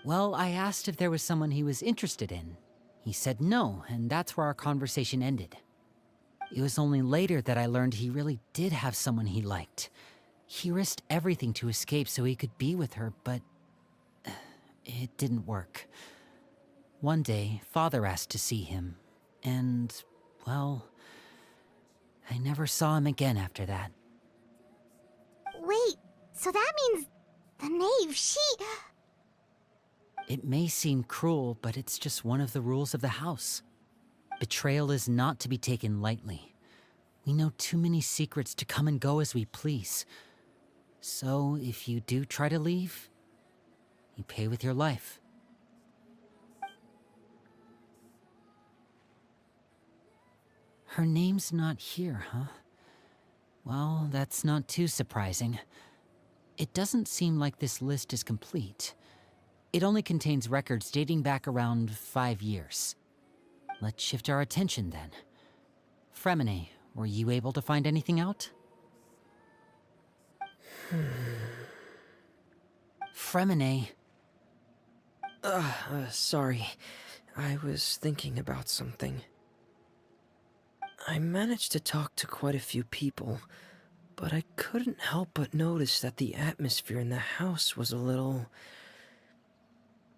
Well, I asked if there was someone he was interested in. He said no, and that's where our conversation ended. It was only later that I learned he really did have someone he liked. He risked everything to escape so he could be with her, but it didn't work. One day, Father asked to see him, and, well, I never saw him again after that. Wait, so that means the knave, she... It may seem cruel, but it's just one of the rules of the house. Betrayal is not to be taken lightly. We know too many secrets to come and go as we please. So, if you do try to leave, you pay with your life. Her name's not here, huh? Well, that's not too surprising. It doesn't seem like this list is complete. It only contains records dating back around 5 years. Let's shift our attention then. Fremine, were you able to find anything out? Fremine. Sorry. I was thinking about something. I managed to talk to quite a few people, but I couldn't help but notice that the atmosphere in the house was a little...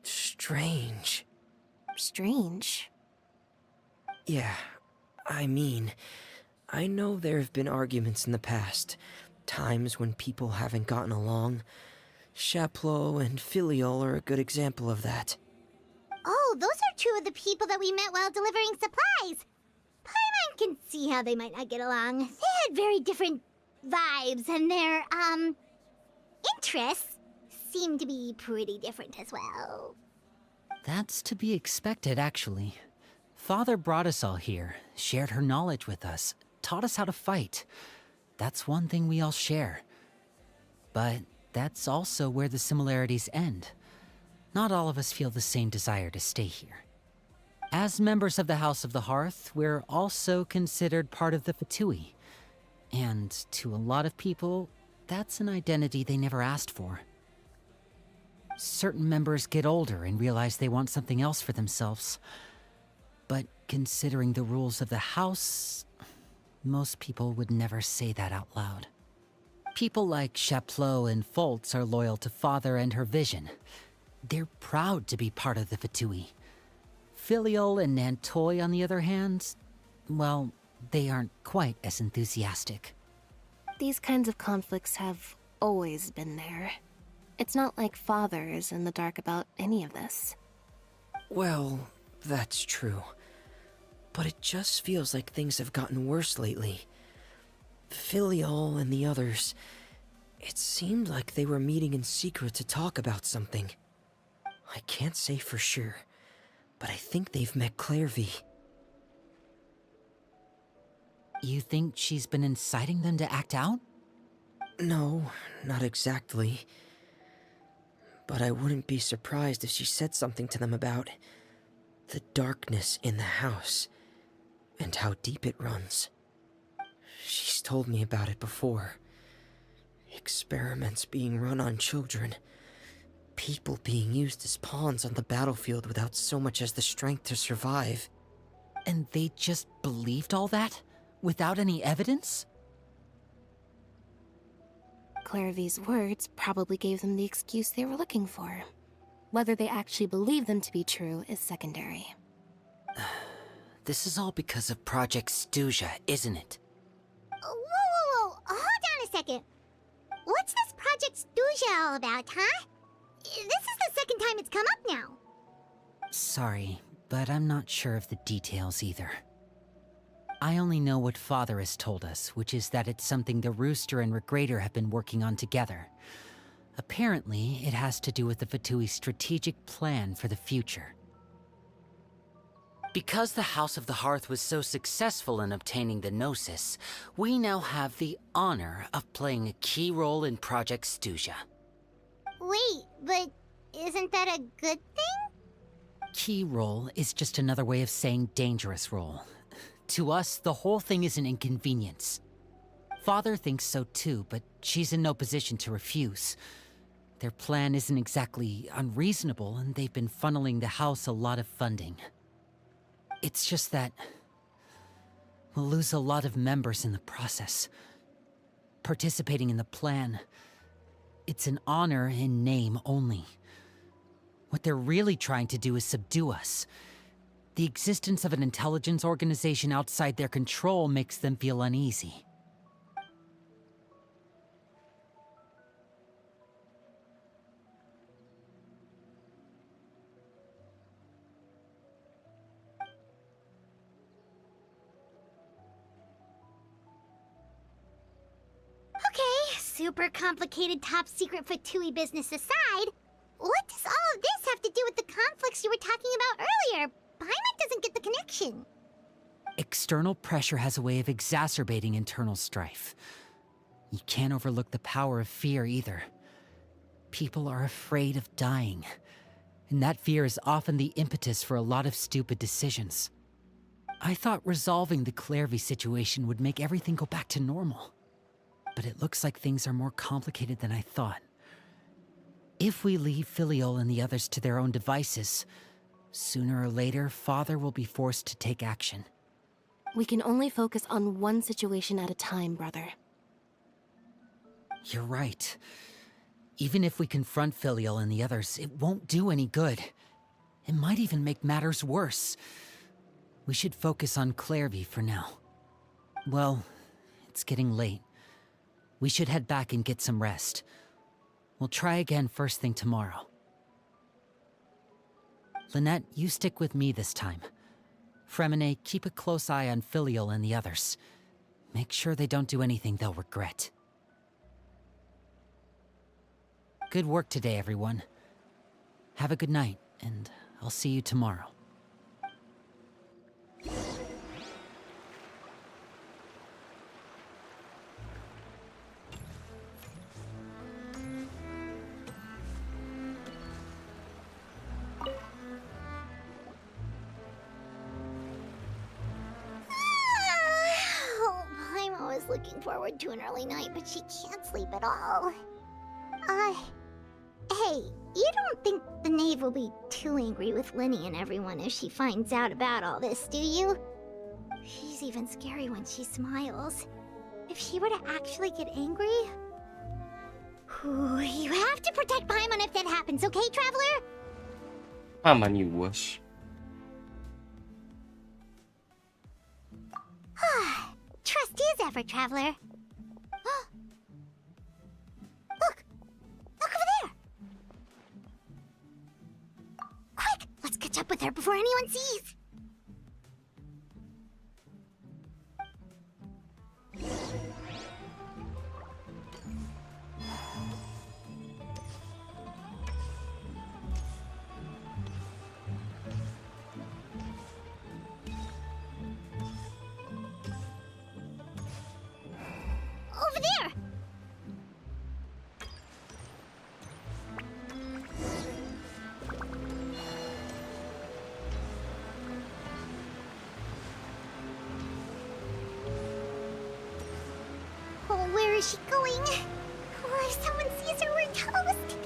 strange. Strange? Yeah, I mean, I know there have been arguments in the past, times when people haven't gotten along. Chaplot and Filial are a good example of that. Oh, those are two of the people that we met while delivering supplies. Paimon can see how they might not get along. They had very different vibes and their, interests seem to be pretty different as well. That's to be expected, actually. Father brought us all here, shared her knowledge with us, taught us how to fight. That's one thing we all share. But that's also where the similarities end. Not all of us feel the same desire to stay here. As members of the House of the Hearth, we're also considered part of the Fatui. And to a lot of people, that's an identity they never asked for. Certain members get older and realize they want something else for themselves. But considering the rules of the house, most people would never say that out loud. People like Chaplot and Foltz are loyal to Father and her vision. They're proud to be part of the Fatui. Filial and Nantoy, on the other hand, well, they aren't quite as enthusiastic. These kinds of conflicts have always been there. It's not like Father is in the dark about any of this. Well, that's true. But it just feels like things have gotten worse lately. Filial and the others, it seemed like they were meeting in secret to talk about something. I can't say for sure, but I think they've met Clairvy. You think she's been inciting them to act out? No, not exactly. But I wouldn't be surprised if she said something to them about the darkness in the house and how deep it runs. She's told me about it before. Experiments being run on children. People being used as pawns on the battlefield without so much as the strength to survive. And they just believed all that? Without any evidence? Clairvy's words probably gave them the excuse they were looking for. Whether they actually believe them to be true is secondary. This is all because of Project Stuja, isn't it? Whoa. Hold on a second. What's this Project Stuja all about, huh? This is the second time it's come up now. Sorry, but I'm not sure of the details either. I only know what Father has told us, which is that it's something the Rooster and Regrader have been working on together. Apparently, it has to do with the Fatui's strategic plan for the future. Because the House of the Hearth was so successful in obtaining the Gnosis, we now have the honor of playing a key role in Project Stuja. Wait, but isn't that a good thing? Key role is just another way of saying dangerous role. To us, the whole thing is an inconvenience. Father thinks so too, but she's in no position to refuse. Their plan isn't exactly unreasonable, and they've been funneling the house a lot of funding. It's just that we'll lose a lot of members in the process. Participating in the plan, it's an honor in name only. What they're really trying to do is subdue us. The existence of an intelligence organization outside their control makes them feel uneasy. Okay, super complicated top secret Fatui business aside, what does all of this have to do with the conflicts you were talking about earlier? Paimon doesn't get the connection. External pressure has a way of exacerbating internal strife. You can't overlook the power of fear either. People are afraid of dying, and that fear is often the impetus for a lot of stupid decisions. I thought resolving the Clairvy situation would make everything go back to normal. But it looks like things are more complicated than I thought. If we leave Filial and the others to their own devices, sooner or later, Father will be forced to take action. We can only focus on one situation at a time, brother. You're right. Even if we confront Filial and the others, it won't do any good. It might even make matters worse. We should focus on Clairvy for now. Well, it's getting late. We should head back and get some rest. We'll try again first thing tomorrow. Lynette, you stick with me this time. Fremine, keep a close eye on Filial and the others. Make sure they don't do anything they'll regret. Good work today, everyone. Have a good night, and I'll see you tomorrow. Oh, I'm always looking forward to an early night, but she can't sleep at all. Hey, you don't think the knave will be too angry with Linny and everyone if she finds out about all this, do you? She's even scary when she smiles. If she were to actually get angry... Ooh, you have to protect Paimon if that happens, okay, Traveler? Paimon, you wish. Trust as ever, Traveler. Look! Look over there! Quick! Let's catch up with her before anyone sees! Over there! Oh, where is she going? Oh, if someone sees her, we're toast!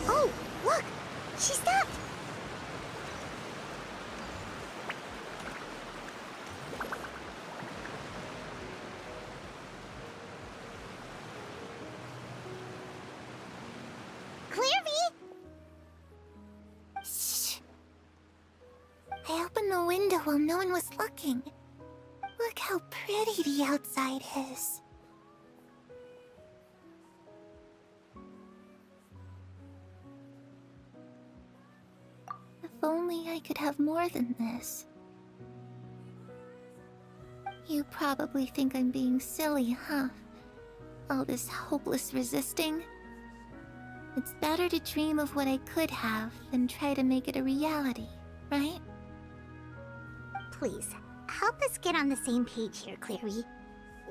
Oh, look! She stopped! Clearvy! Shh! I opened the window while no one was looking. Look how pretty the outside is. If only I could have more than this. You probably think I'm being silly, huh? All this hopeless resisting. It's better to dream of what I could have than try to make it a reality, right? Please, help us get on the same page here, Clary.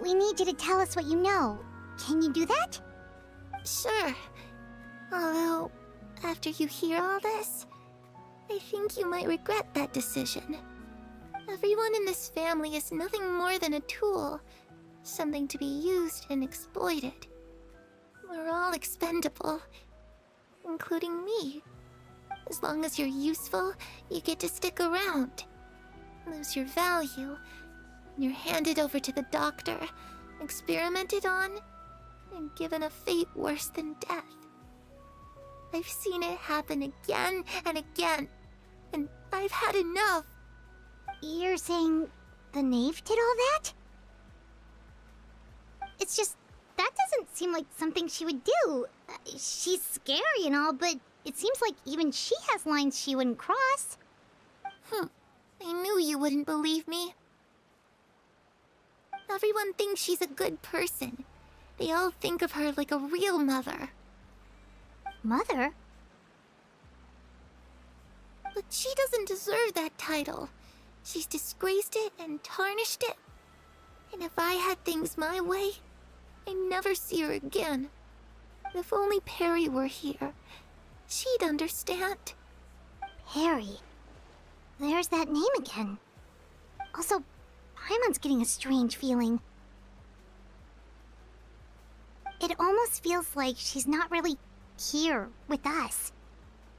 We need you to tell us what you know. Can you do that? Sure. Although, after you hear all this, I think you might regret that decision. Everyone in this family is nothing more than a tool, something to be used and exploited. We're all expendable, including me. As long as you're useful, you get to stick around. Lose your value, and you're handed over to the doctor, experimented on, and given a fate worse than death. I've seen it happen again and again, and I've had enough. You're saying the knave did all that? It's just, that doesn't seem like something she would do. She's scary and all, but it seems like even she has lines she wouldn't cross. I knew you wouldn't believe me. Everyone thinks she's a good person. They all think of her like a real mother. Mother? But she doesn't deserve that title. She's disgraced it and tarnished it. And if I had things my way, I'd never see her again. If only Perry were here, she'd understand. Perry? There's that name again. Also, Paimon's getting a strange feeling. It almost feels like she's not really here with us.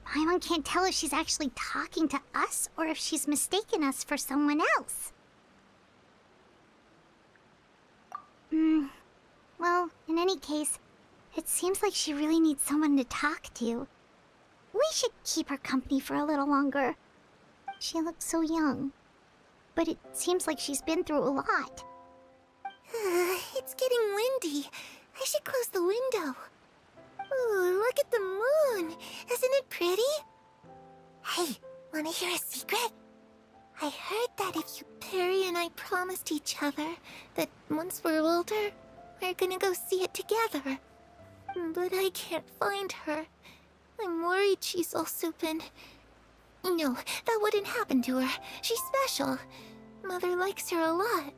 Paimon can't tell if she's actually talking to us or if she's mistaken us for someone else. Well, in any case, it seems like she really needs someone to talk to. We should keep her company for a little longer. She looks so young. But it seems like she's been through a lot. It's getting windy. I should close the window. Ooh, look at the moon. Isn't it pretty? Hey, wanna hear a secret? I heard that if you Perry and I promised each other that once we're older, we're gonna go see it together. But I can't find her. I'm worried she's also been... No, that wouldn't happen to her. She's special. Mother likes her a lot.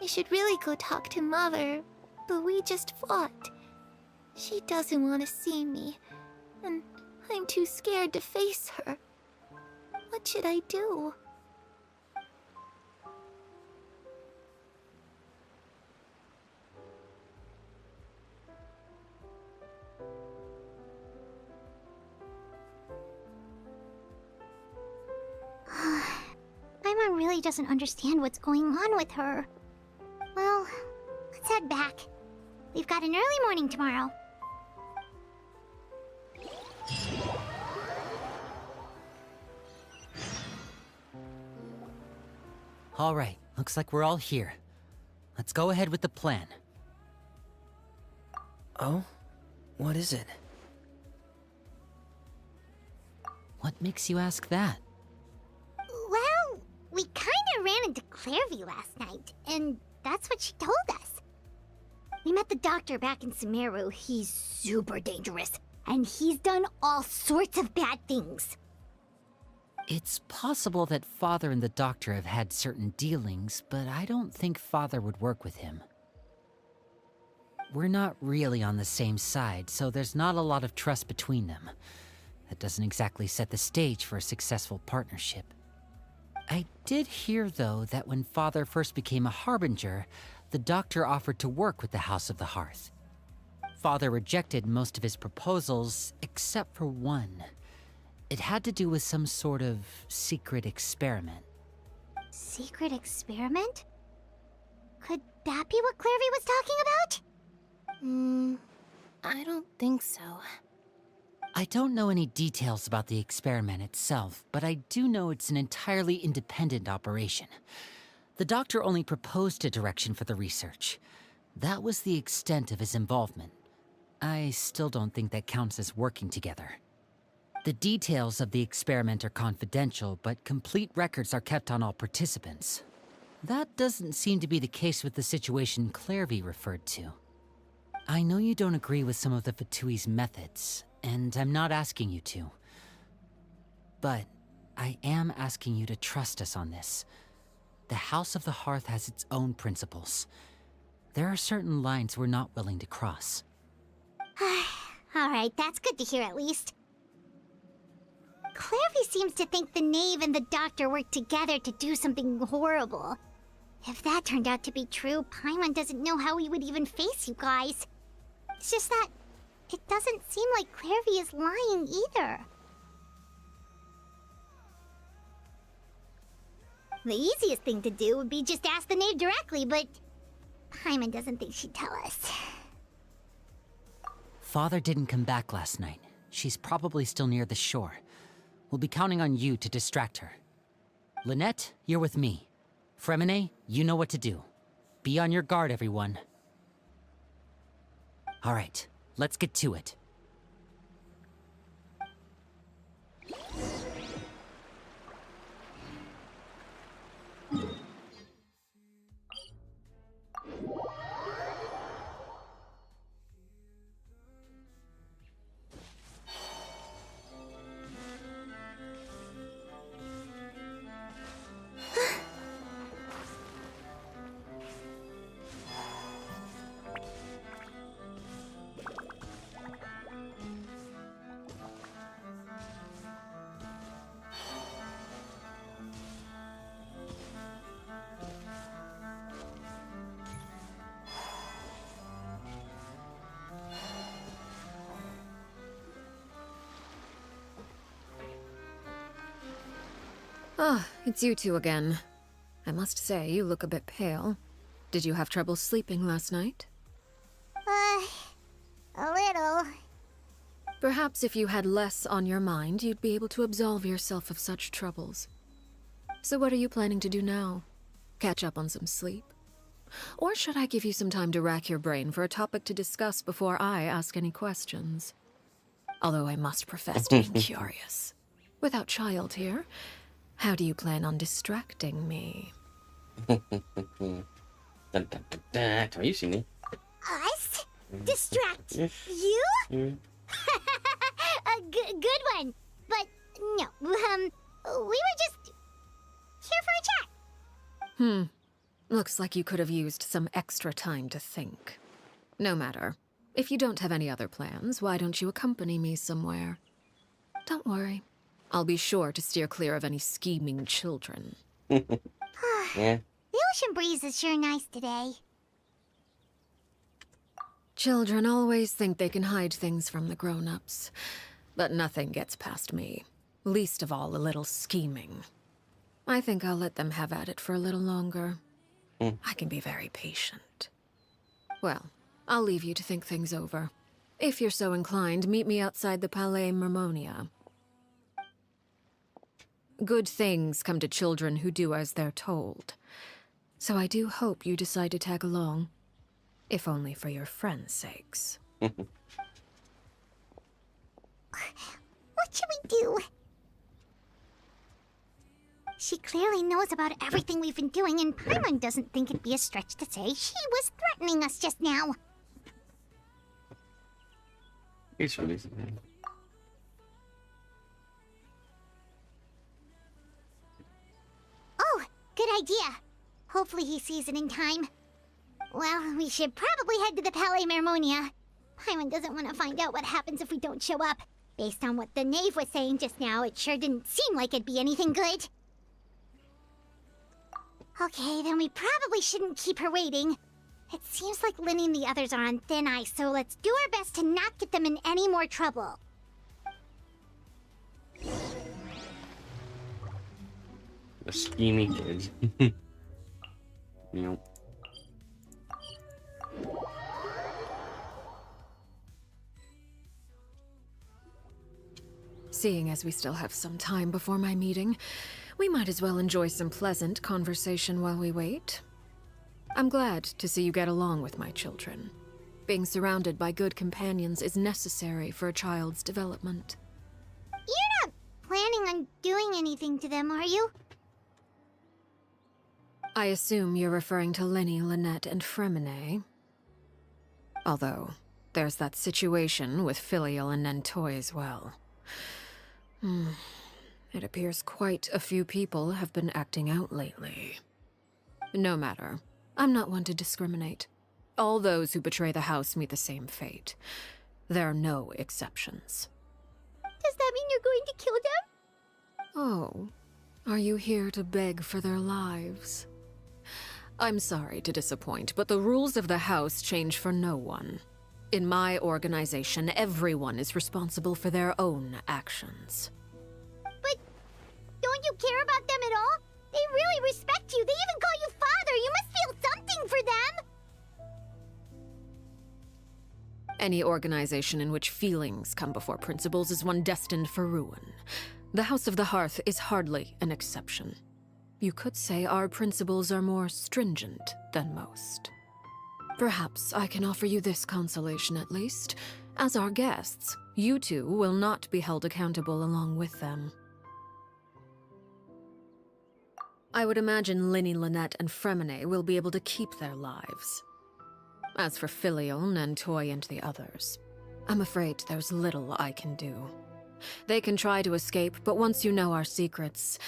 I should really go talk to Mother, but we just fought. She doesn't want to see me, and I'm too scared to face her. What should I do? Paimon really doesn't understand what's going on with her. Well, let's head back. We've got an early morning tomorrow. All right, looks like we're all here. Let's go ahead with the plan. Oh? What is it? What makes you ask that? Well, we kinda ran into Clairvy last night, and that's what she told us. We met the doctor back in Sumeru. He's super dangerous, and he's done all sorts of bad things. It's possible that Father and the Doctor have had certain dealings, but I don't think Father would work with him. We're not really on the same side, so there's not a lot of trust between them. That doesn't exactly set the stage for a successful partnership. I did hear, though, that when Father first became a Harbinger, the Doctor offered to work with the House of the Hearth. Father rejected most of his proposals, except for one. It had to do with some sort of secret experiment. Secret experiment? Could that be what Clairvy was talking about? I don't think so. I don't know any details about the experiment itself, but I do know it's an entirely independent operation. The Doctor only proposed a direction for the research. That was the extent of his involvement. I still don't think that counts as working together. The details of the experiment are confidential, but complete records are kept on all participants. That doesn't seem to be the case with the situation Clairvy referred to. I know you don't agree with some of the Fatui's methods, and I'm not asking you to. But I am asking you to trust us on this. The House of the Hearth has its own principles. There are certain lines we're not willing to cross. Alright, that's good to hear at least. Clairvy seems to think the Knave and the Doctor worked together to do something horrible. If that turned out to be true, Paimon doesn't know how we would even face you guys. It's just that it doesn't seem like Clairvy is lying either. The easiest thing to do would be just ask the Knave directly, but Paimon doesn't think she'd tell us. Father didn't come back last night. She's probably still near the shore. We'll be counting on you to distract her. Lynette, you're with me. Fremine, you know what to do. Be on your guard, everyone. All right, let's get to it. Ah, it's you two again. I must say, you look a bit pale. Did you have trouble sleeping last night? A little. Perhaps if you had less on your mind, you'd be able to absolve yourself of such troubles. So what are you planning to do now? Catch up on some sleep? Or should I give you some time to rack your brain for a topic to discuss before I ask any questions? Although I must profess to be curious. Without child here, how do you plan on distracting me? Dun, dun, dun, dun. Are you seeing me? Us? Distract you? Good one. But no, we were just here for a chat. Looks like you could have used some extra time to think. No matter. If you don't have any other plans, why don't you accompany me somewhere? Don't worry. I'll be sure to steer clear of any scheming children. Yeah. The ocean breeze is sure nice today. Children always think they can hide things from the grown-ups. But nothing gets past me. Least of all a little scheming. I think I'll let them have at it for a little longer. I can be very patient. Well, I'll leave you to think things over. If you're so inclined, meet me outside the Palais Mermonia. Good things come to children who do as they're told. So I do hope you decide to tag along. If only for your friends' sakes. What should we do? She clearly knows about everything we've been doing, and Paimon doesn't think it'd be a stretch to say she was threatening us just now. It's really. Oh, good idea. Hopefully he sees it in time. Well, we should probably head to the Palais Mermonia. Paimon doesn't want to find out what happens if we don't show up. Based on what the knave was saying just now, it sure didn't seem like it'd be anything good. Okay, then we probably shouldn't keep her waiting. It seems like Linny and the others are on thin ice, so let's do our best to not get them in any more trouble. The scheming kids. Yep. Seeing as we still have some time before my meeting, we might as well enjoy some pleasant conversation while we wait. I'm glad to see you get along with my children. Being surrounded by good companions is necessary for a child's development. You're not planning on doing anything to them, are you? I assume you're referring to Linny, Lynette, and Fremine. Although, there's that situation with Filial and Nentoy as well. It appears quite a few people have been acting out lately. No matter. I'm not one to discriminate. All those who betray the house meet the same fate. There are no exceptions. Does that mean you're going to kill them? Oh, are you here to beg for their lives? I'm sorry to disappoint, but the rules of the house change for no one. In my organization, everyone is responsible for their own actions. But don't you care about them at all? They really respect you. They even call you father. You must feel something for them. Any organization in which feelings come before principles is one destined for ruin. The House of the Hearth is hardly an exception. You could say our principles are more stringent than most. Perhaps I can offer you this consolation at least. As our guests, you two will not be held accountable along with them. I would imagine Linny, Lynette, and Fremine will be able to keep their lives. As for Filial, Nentoy, and the others, I'm afraid there's little I can do. They can try to escape, but once you know our secrets,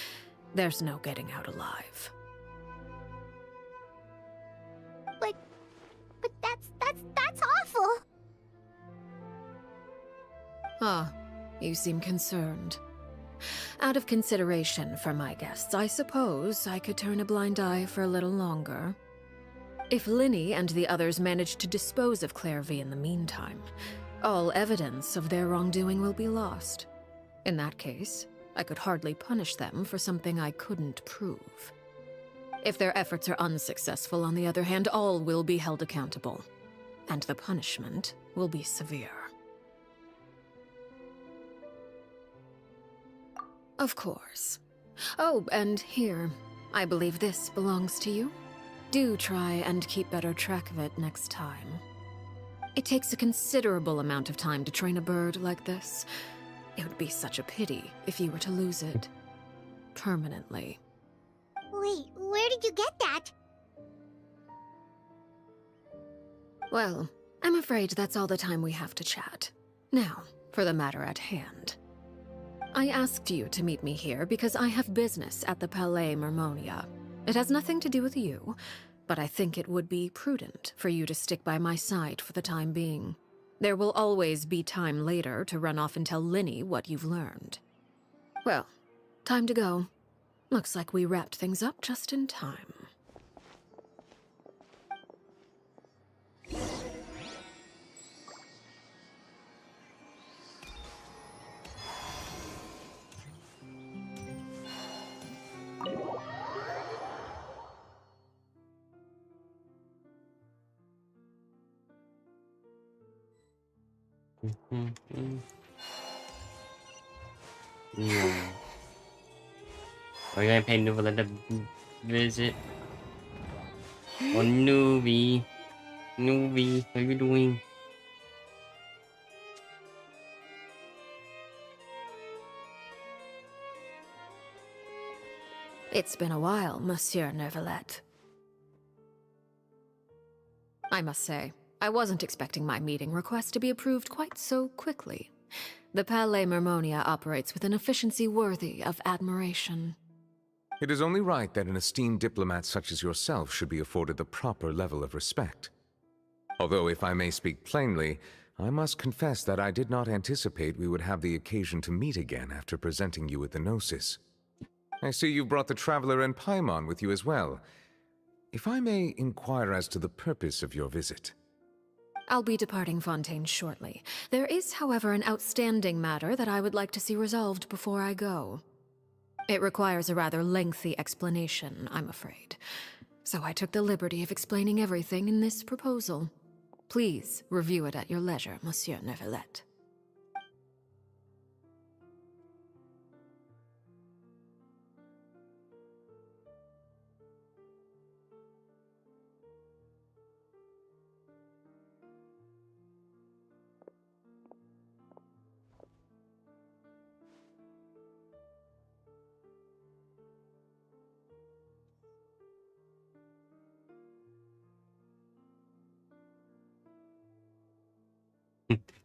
there's no getting out alive. But that's awful. Ah, you seem concerned. Out of consideration for my guests, I suppose I could turn a blind eye for a little longer. If Linny and the others manage to dispose of Clairvy in the meantime, all evidence of their wrongdoing will be lost. In that case, I could hardly punish them for something I couldn't prove. If their efforts are unsuccessful, on the other hand, all will be held accountable, and the punishment will be severe. Of course. Oh, and here, I believe this belongs to you. Do try and keep better track of it next time. It takes a considerable amount of time to train a bird like this. It would be such a pity if you were to lose it. Permanently. Wait, where did you get that? Well, I'm afraid that's all the time we have to chat. Now, for the matter at hand. I asked you to meet me here because I have business at the Palais Mermonia. It has nothing to do with you, but I think it would be prudent for you to stick by my side for the time being. There will always be time later to run off and tell Linny what you've learned. Well, time to go. Looks like we wrapped things up just in time. Yeah. Are you gonna pay Nuvalet a visit? Or Nuvi? Nuvi, how you doing? It's been a while, Monsieur Neuvillette. I must say, I wasn't expecting my meeting request to be approved quite so quickly. The Palais Mermonia operates with an efficiency worthy of admiration. It is only right that an esteemed diplomat such as yourself should be afforded the proper level of respect. Although, if I may speak plainly, I must confess that I did not anticipate we would have the occasion to meet again after presenting you with the Gnosis. I see you've brought the Traveler and Paimon with you as well. If I may inquire as to the purpose of your visit. I'll be departing Fontaine shortly. There is, however, an outstanding matter that I would like to see resolved before I go. It requires a rather lengthy explanation, I'm afraid. So I took the liberty of explaining everything in this proposal. Please review it at your leisure, Monsieur Neuvillette.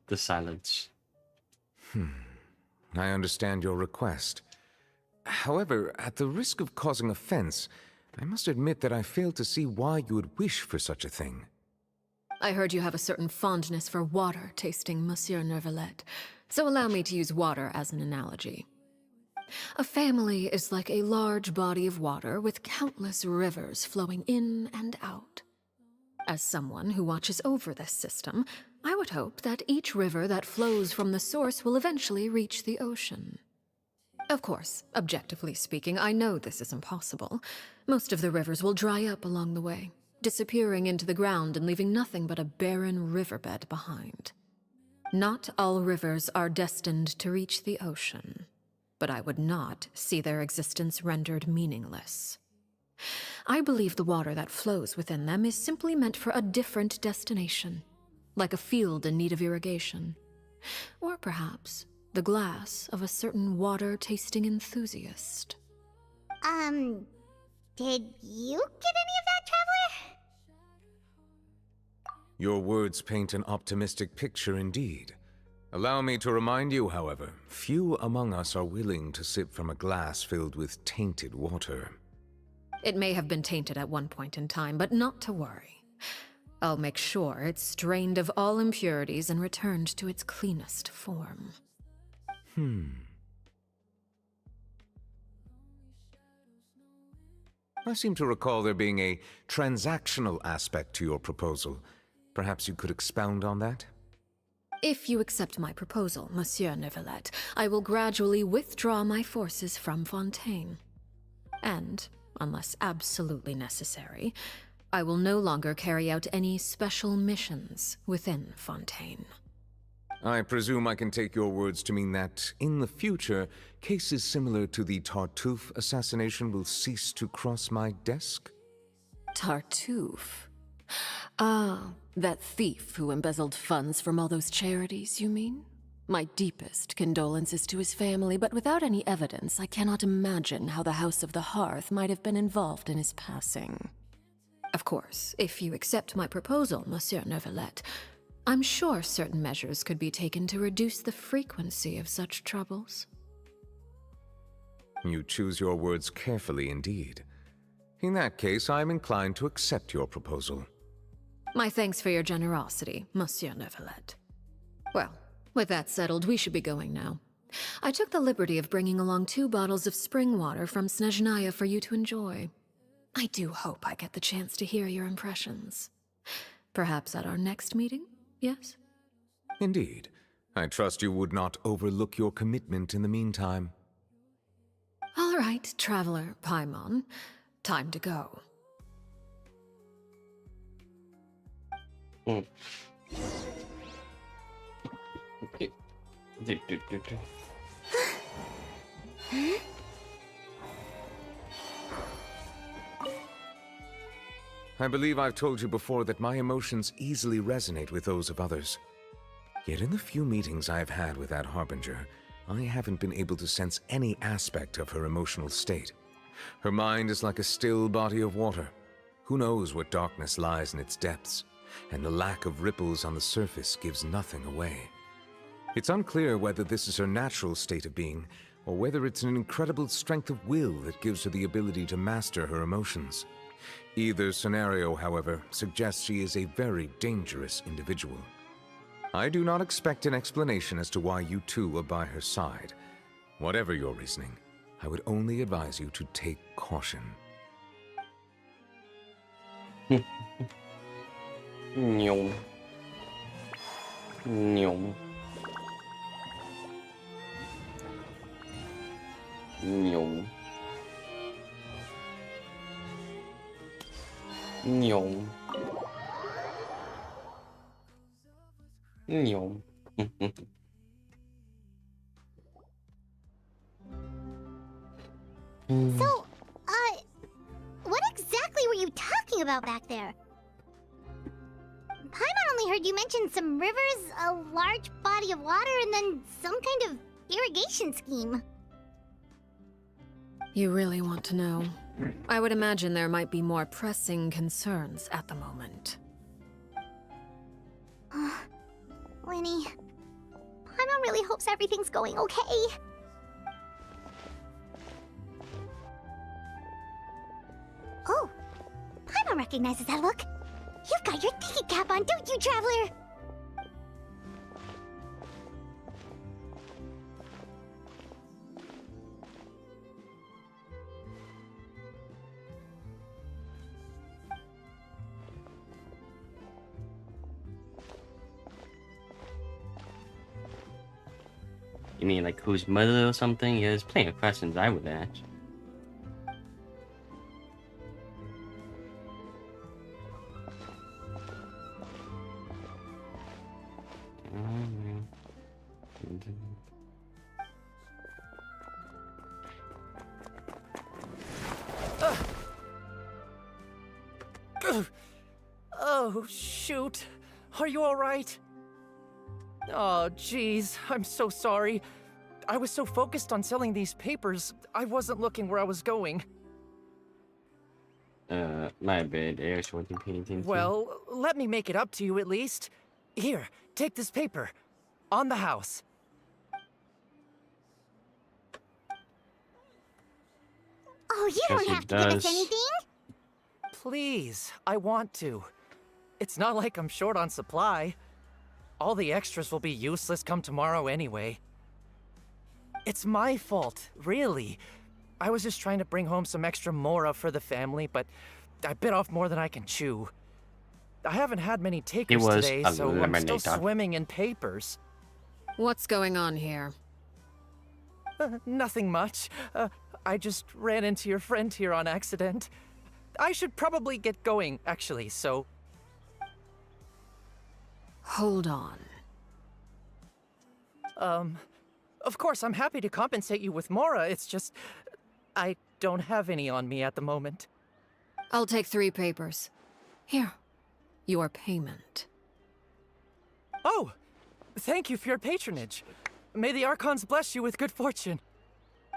The silence. I understand your request. However, at the risk of causing offense, I must admit that I fail to see why you would wish for such a thing. I heard you have a certain fondness for water tasting, Monsieur Neuvillette, so allow me to use water as an analogy. A family is like a large body of water with countless rivers flowing in and out. As someone who watches over this system, I would hope that each river that flows from the source will eventually reach the ocean. Of course, objectively speaking, I know this is impossible. Most of the rivers will dry up along the way, disappearing into the ground and leaving nothing but a barren riverbed behind. Not all rivers are destined to reach the ocean, but I would not see their existence rendered meaningless. I believe the water that flows within them is simply meant for a different destination, like a field in need of irrigation. Or perhaps the glass of a certain water-tasting enthusiast. Did you get any of that, Traveler? Your words paint an optimistic picture indeed. Allow me to remind you, however, few among us are willing to sip from a glass filled with tainted water. It may have been tainted at one point in time, but not to worry. I'll make sure it's strained of all impurities and returned to its cleanest form. I seem to recall there being a transactional aspect to your proposal. Perhaps you could expound on that? If you accept my proposal, Monsieur Neuvillette, I will gradually withdraw my forces from Fontaine. And, unless absolutely necessary, I will no longer carry out any special missions within Fontaine. I presume I can take your words to mean that, in the future, cases similar to the Tartuffe assassination will cease to cross my desk? Tartuffe? Ah, that thief who embezzled funds from all those charities, you mean? My deepest condolences to his family, but without any evidence, I cannot imagine how the House of the Hearth might have been involved in his passing. Of course, if you accept my proposal, Monsieur Neuvillette, I'm sure certain measures could be taken to reduce the frequency of such troubles. You choose your words carefully indeed. In that case, I am inclined to accept your proposal. My thanks for your generosity, Monsieur Neuvillette. Well, with that settled, we should be going now. I took the liberty of bringing along 2 bottles of spring water from Snezhnaya for you to enjoy. I do hope I get the chance to hear your impressions. Perhaps at our next meeting, yes? Indeed. I trust you would not overlook your commitment in the meantime. All right, Traveler Paimon. Time to go. Okay. I believe I've told you before that my emotions easily resonate with those of others. Yet in the few meetings I've had with that Harbinger, I haven't been able to sense any aspect of her emotional state. Her mind is like a still body of water. Who knows what darkness lies in its depths, and the lack of ripples on the surface gives nothing away. It's unclear whether this is her natural state of being, or whether it's an incredible strength of will that gives her the ability to master her emotions. Either scenario, however, suggests she is a very dangerous individual. I do not expect an explanation as to why you two are by her side. Whatever your reasoning, I would only advise you to take caution. Nhung. Nhung. Nhung. Nhung. Nhung. So, what exactly were you talking about back there? Paimon only heard you mention some rivers, a large body of water, and then some kind of irrigation scheme. You really want to know? I would imagine there might be more pressing concerns at the moment. Winnie, Paimon really hopes everything's going okay. Oh, Paimon recognizes that look. You've got your thinking cap on, don't you, Traveler? You mean like whose mother or something? Yeah, there's plenty of questions I would ask. Oh, shoot. Are you alright? Oh, jeez. I'm so sorry. I was so focused on selling these papers, I wasn't looking where I was going. My bad. I actually wasn't paying attention. Well, let me make it up to you at least. Here, take this paper. On the house. Oh, you don't have to give us anything. Please, I want to. It's not like I'm short on supply. All the extras will be useless come tomorrow anyway. It's my fault, really. I was just trying to bring home some extra mora for the family, but I bit off more than I can chew. I haven't had many takers today, so I'm still swimming in papers. What's going on here? Nothing much. I just ran into your friend here on accident. I should probably get going, actually, so... Hold on. Of course, I'm happy to compensate you with Mora, it's just... I don't have any on me at the moment. I'll take 3 papers. Here. Your payment. Oh! Thank you for your patronage. May the Archons bless you with good fortune.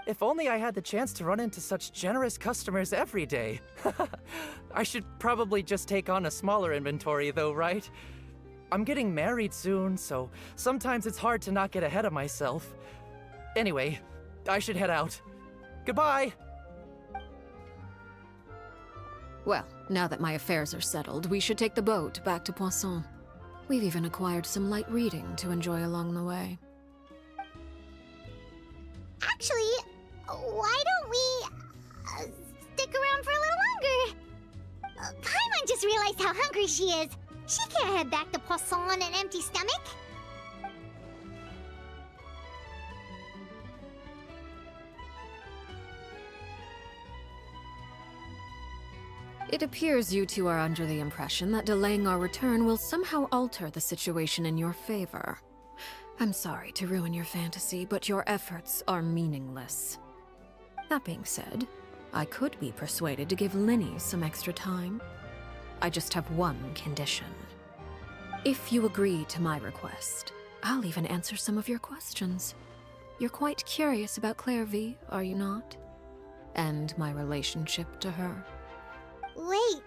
If only I had the chance to run into such generous customers every day. I should probably just take on a smaller inventory though, right? I'm getting married soon, so sometimes it's hard to not get ahead of myself. Anyway, I should head out. Goodbye! Well, now that my affairs are settled, we should take the boat back to Poisson. We've even acquired some light reading to enjoy along the way. Actually, why don't we stick around for a little longer? Paimon just realized how hungry she is. She can't head back to Poisson on an empty stomach. It appears you two are under the impression that delaying our return will somehow alter the situation in your favor. I'm sorry to ruin your fantasy, but your efforts are meaningless. That being said, I could be persuaded to give Linny some extra time. I just have one condition. If you agree to my request, I'll even answer some of your questions. You're quite curious about Claire V, are you not? And my relationship to her. Wait,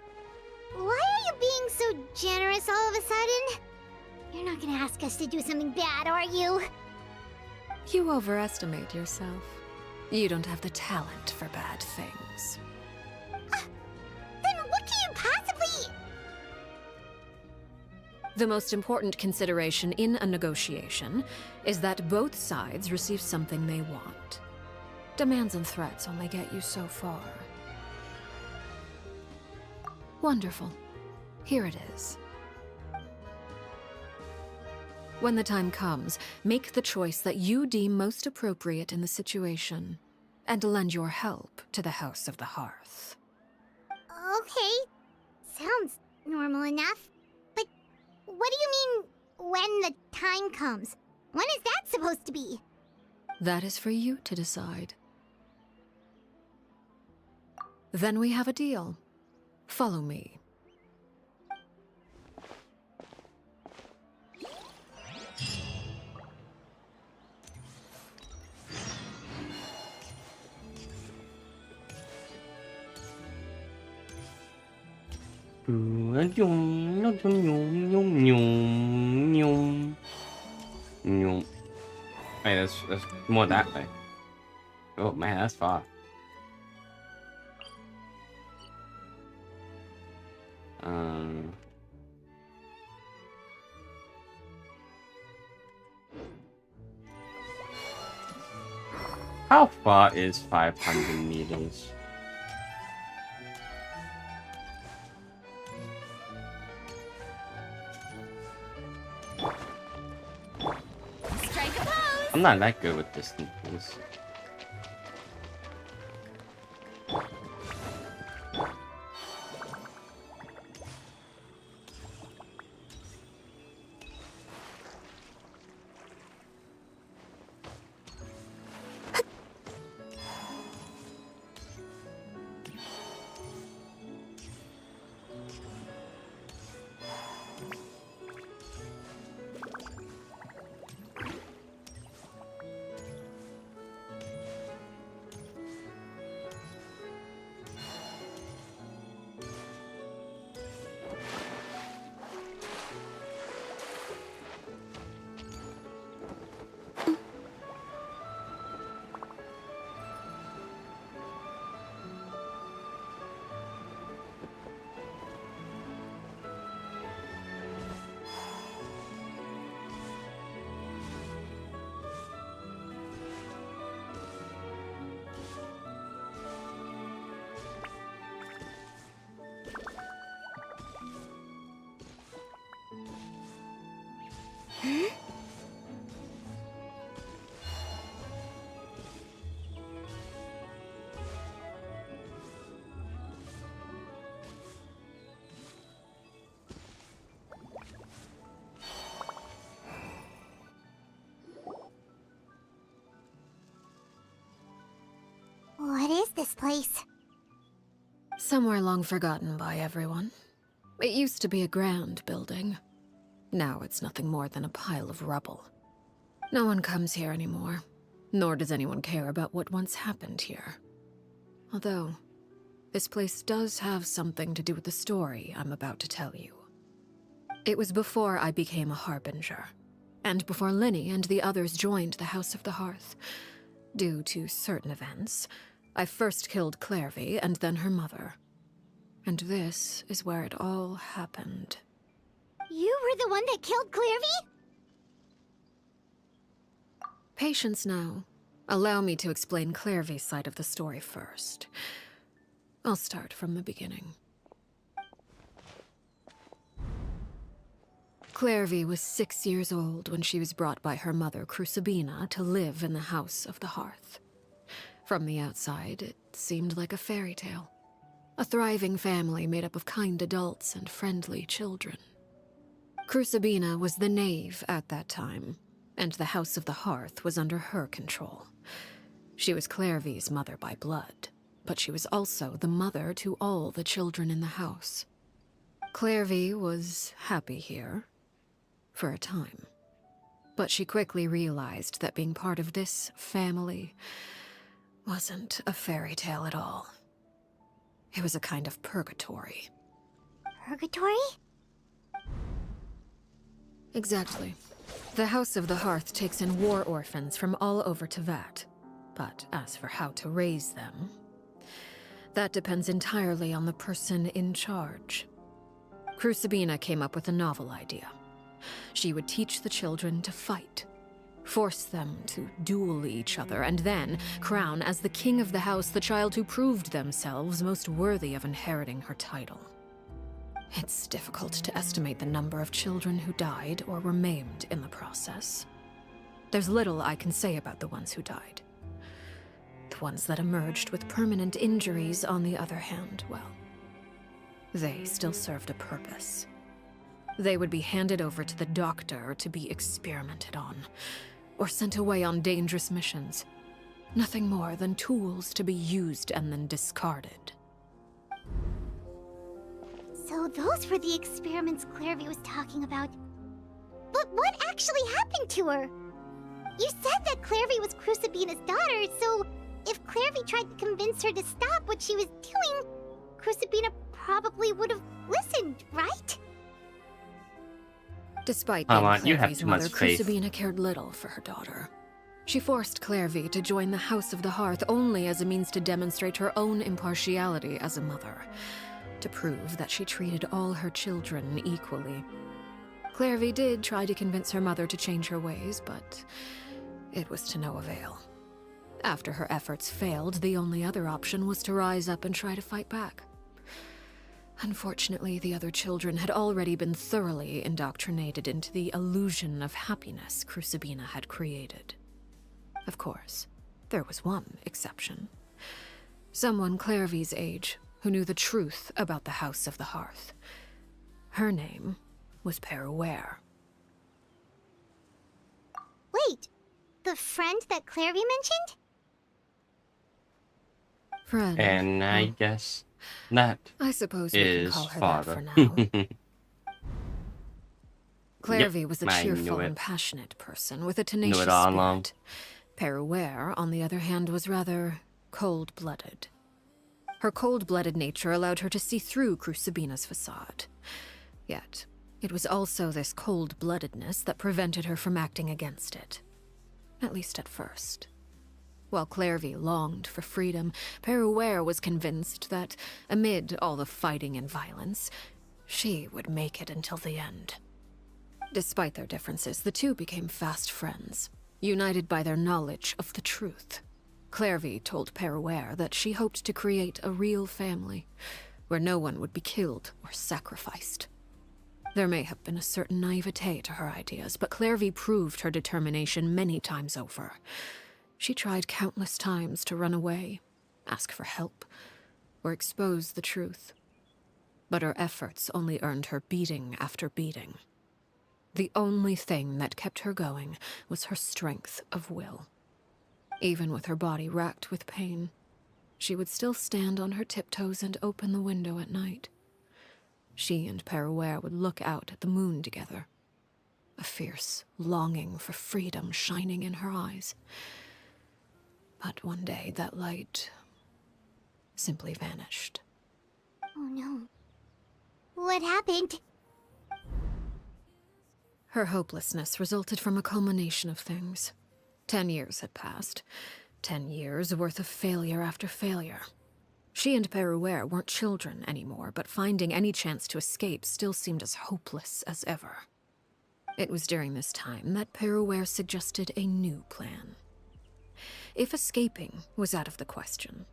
why are you being so generous all of a sudden? You're not gonna ask us to do something bad, are you? You overestimate yourself. You don't have the talent for bad things. Then what can you possibly... The most important consideration in a negotiation is that both sides receive something they want. Demands and threats only get you so far. Wonderful. Here it is. When the time comes, make the choice that you deem most appropriate in the situation, and lend your help to the House of the Hearth. Okay, sounds normal enough. But what do you mean, when the time comes? When is that supposed to be? That is for you to decide. Then we have a deal. Follow me. Hey, that's more that way. Oh man, that's far. How far is 500 meters? Strike a pose! I'm not that good with distances. this place? Somewhere long forgotten by everyone. It used to be a grand building. Now it's nothing more than a pile of rubble. No one comes here anymore, nor does anyone care about what once happened here. Although, this place does have something to do with the story I'm about to tell you. It was before I became a Harbinger, and before Linny and the others joined the House of the Hearth. Due to certain events, I first killed Clairvy and then her mother. And this is where it all happened. You were the one that killed Clairvy? Patience now. Allow me to explain Clairvy's side of the story first. I'll start from the beginning. Clairvy was 6 years old when she was brought by her mother, Crucibina, to live in the House of the Hearth. From the outside, it seemed like a fairy tale. A thriving family made up of kind adults and friendly children. Crucibina was the knave at that time, and the House of the Hearth was under her control. She was Clairvy's mother by blood, but she was also the mother to all the children in the house. Clairvy was happy here, for a time. But she quickly realized that being part of this family wasn't a fairy tale at all. It was a kind of purgatory. Purgatory? Exactly. The House of the Hearth takes in war orphans from all over Tevat. But as for how to raise them, that depends entirely on the person in charge. Crucibina came up with a novel idea. She would teach the children to fight, force them to duel each other, and then crown as the king of the house the child who proved themselves most worthy of inheriting her title. It's difficult to estimate the number of children who died or were maimed in the process. There's little I can say about the ones who died. The ones that emerged with permanent injuries, on the other hand, well, they still served a purpose. They would be handed over to the doctor to be experimented on, or sent away on dangerous missions. Nothing more than tools to be used and then discarded. So those were the experiments Clairvy was talking about. But what actually happened to her? You said that Clairvy was Crucibina's daughter, so if Clairvy tried to convince her to stop what she was doing, Crucibina probably would have listened, right? Despite being you have Clairvy's too much mother, faith. Crucibina cared little for her daughter. She forced Clairvy to join the House of the Hearth only as a means to demonstrate her own impartiality as a mother, to prove that she treated all her children equally. Clairvy did try to convince her mother to change her ways, but it was to no avail. After her efforts failed, the only other option was to rise up and try to fight back. Unfortunately, the other children had already been thoroughly indoctrinated into the illusion of happiness Crucibina had created. Of course, there was one exception. Someone Clairvy's age who knew the truth about the House of the Hearth. Her name was Peruere. Wait, the friend that Clairvy mentioned? Friend. And I guess that I suppose we can is call her father. that for now. Clairvy Yep, was a I knew cheerful it. and passionate person with a Knew tenacious it all spirit. along. Peruere, on the other hand, was rather cold-blooded. Her cold-blooded nature allowed her to see through Crucibina's facade. Yet, it was also this cold-bloodedness that prevented her from acting against it. At least at first. While Clairvy longed for freedom, Peruere was convinced that, amid all the fighting and violence, she would make it until the end. Despite their differences, the two became fast friends, united by their knowledge of the truth. Clairvy told Peruere that she hoped to create a real family, where no one would be killed or sacrificed. There may have been a certain naivete to her ideas, but Clairvy proved her determination many times over. She tried countless times to run away, ask for help, or expose the truth. But her efforts only earned her beating after beating. The only thing that kept her going was her strength of will. Even with her body racked with pain, she would still stand on her tiptoes and open the window at night. She and Perouer would look out at the moon together, a fierce longing for freedom shining in her eyes. But one day that light simply vanished. Oh no. What happened? Her hopelessness resulted from a culmination of things. 10 years had passed. 10 years worth of failure after failure. She and Perouer weren't children anymore, but finding any chance to escape still seemed as hopeless as ever. It was during this time that Perouer suggested a new plan. If escaping was out of the question,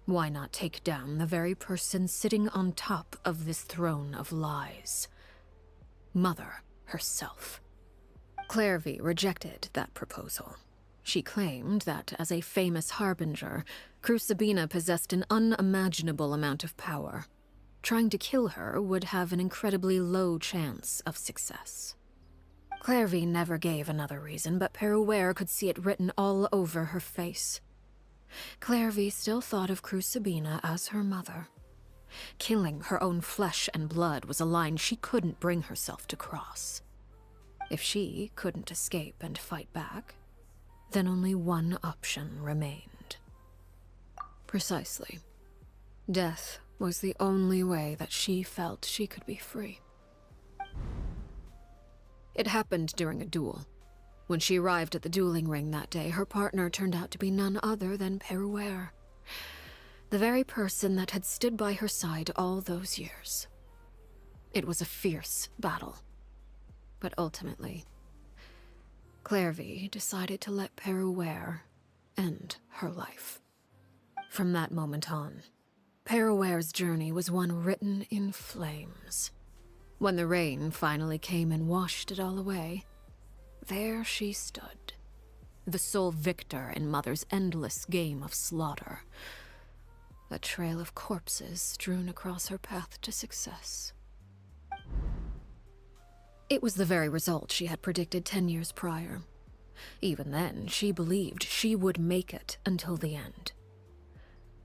why not take down the very person sitting on top of this throne of lies? Mother herself. Clairvy rejected that proposal. She claimed that, as a famous harbinger, Crucibina possessed an unimaginable amount of power. Trying to kill her would have an incredibly low chance of success. Clairvy never gave another reason, but Perouer could see it written all over her face. Clairvy still thought of Crucibina as her mother. Killing her own flesh and blood was a line she couldn't bring herself to cross. If she couldn't escape and fight back, then only one option remained. Precisely. Death was the only way that she felt she could be free. It happened during a duel. When she arrived at the dueling ring that day, her partner turned out to be none other than Perouer, the very person that had stood by her side all those years. It was a fierce battle. But ultimately, Clairvy decided to let Perouer end her life. From that moment on, Perouer's journey was one written in flames. When the rain finally came and washed it all away, there she stood, the sole victor in Mother's endless game of slaughter. A trail of corpses strewn across her path to success. It was the very result she had predicted 10 years prior. Even then, she believed she would make it until the end.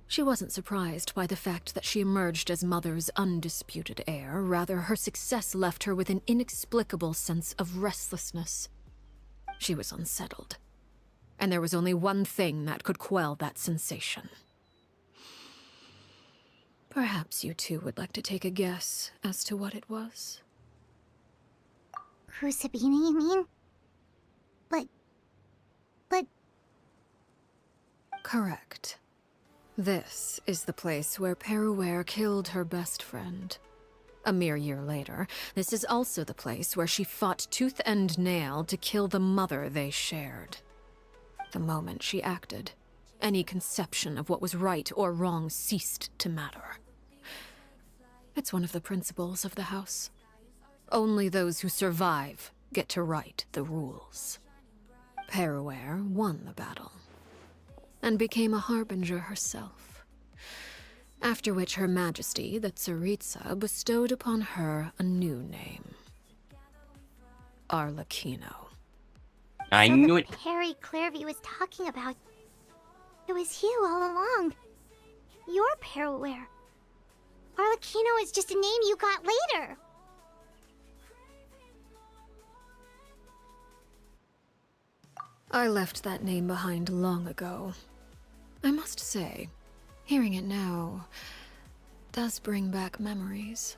She wasn't surprised by the fact that she emerged as Mother's undisputed heir. Rather, her success left her with an inexplicable sense of restlessness. She was unsettled, and there was only one thing that could quell that sensation. Perhaps you two would like to take a guess as to what it was? Crucibina, you mean? But... Correct. This is the place where Perouer killed her best friend. A mere year later, this is also the place where she fought tooth and nail to kill the mother they shared. The moment she acted, any conception of what was right or wrong ceased to matter. It's one of the principles of the house. Only those who survive get to write the rules. Perouer won the battle, and became a harbinger herself. After which Her Majesty, the Tsaritsa, bestowed upon her a new name. Arlecchino. I knew it. Harry Clairvy was talking about. It was you all along. You're Perouer. Arlecchino is just a name you got later. I left that name behind long ago. I must say, hearing it now does bring back memories.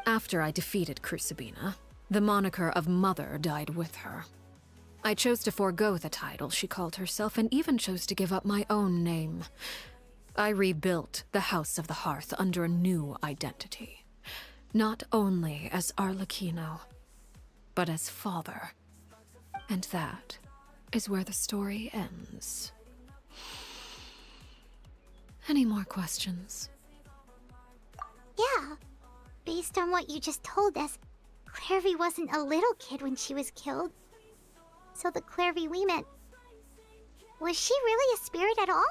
After I defeated Crucibina, the moniker of Mother died with her. I chose to forego the title she called herself, and even chose to give up my own name. I rebuilt the House of the Hearth under a new identity. Not only as Arlecchino, but as father. And that is where the story ends. Any more questions? Yeah. Based on what you just told us, Clairvy wasn't a little kid when she was killed. So the Clairvy we met... Was she really a spirit at all?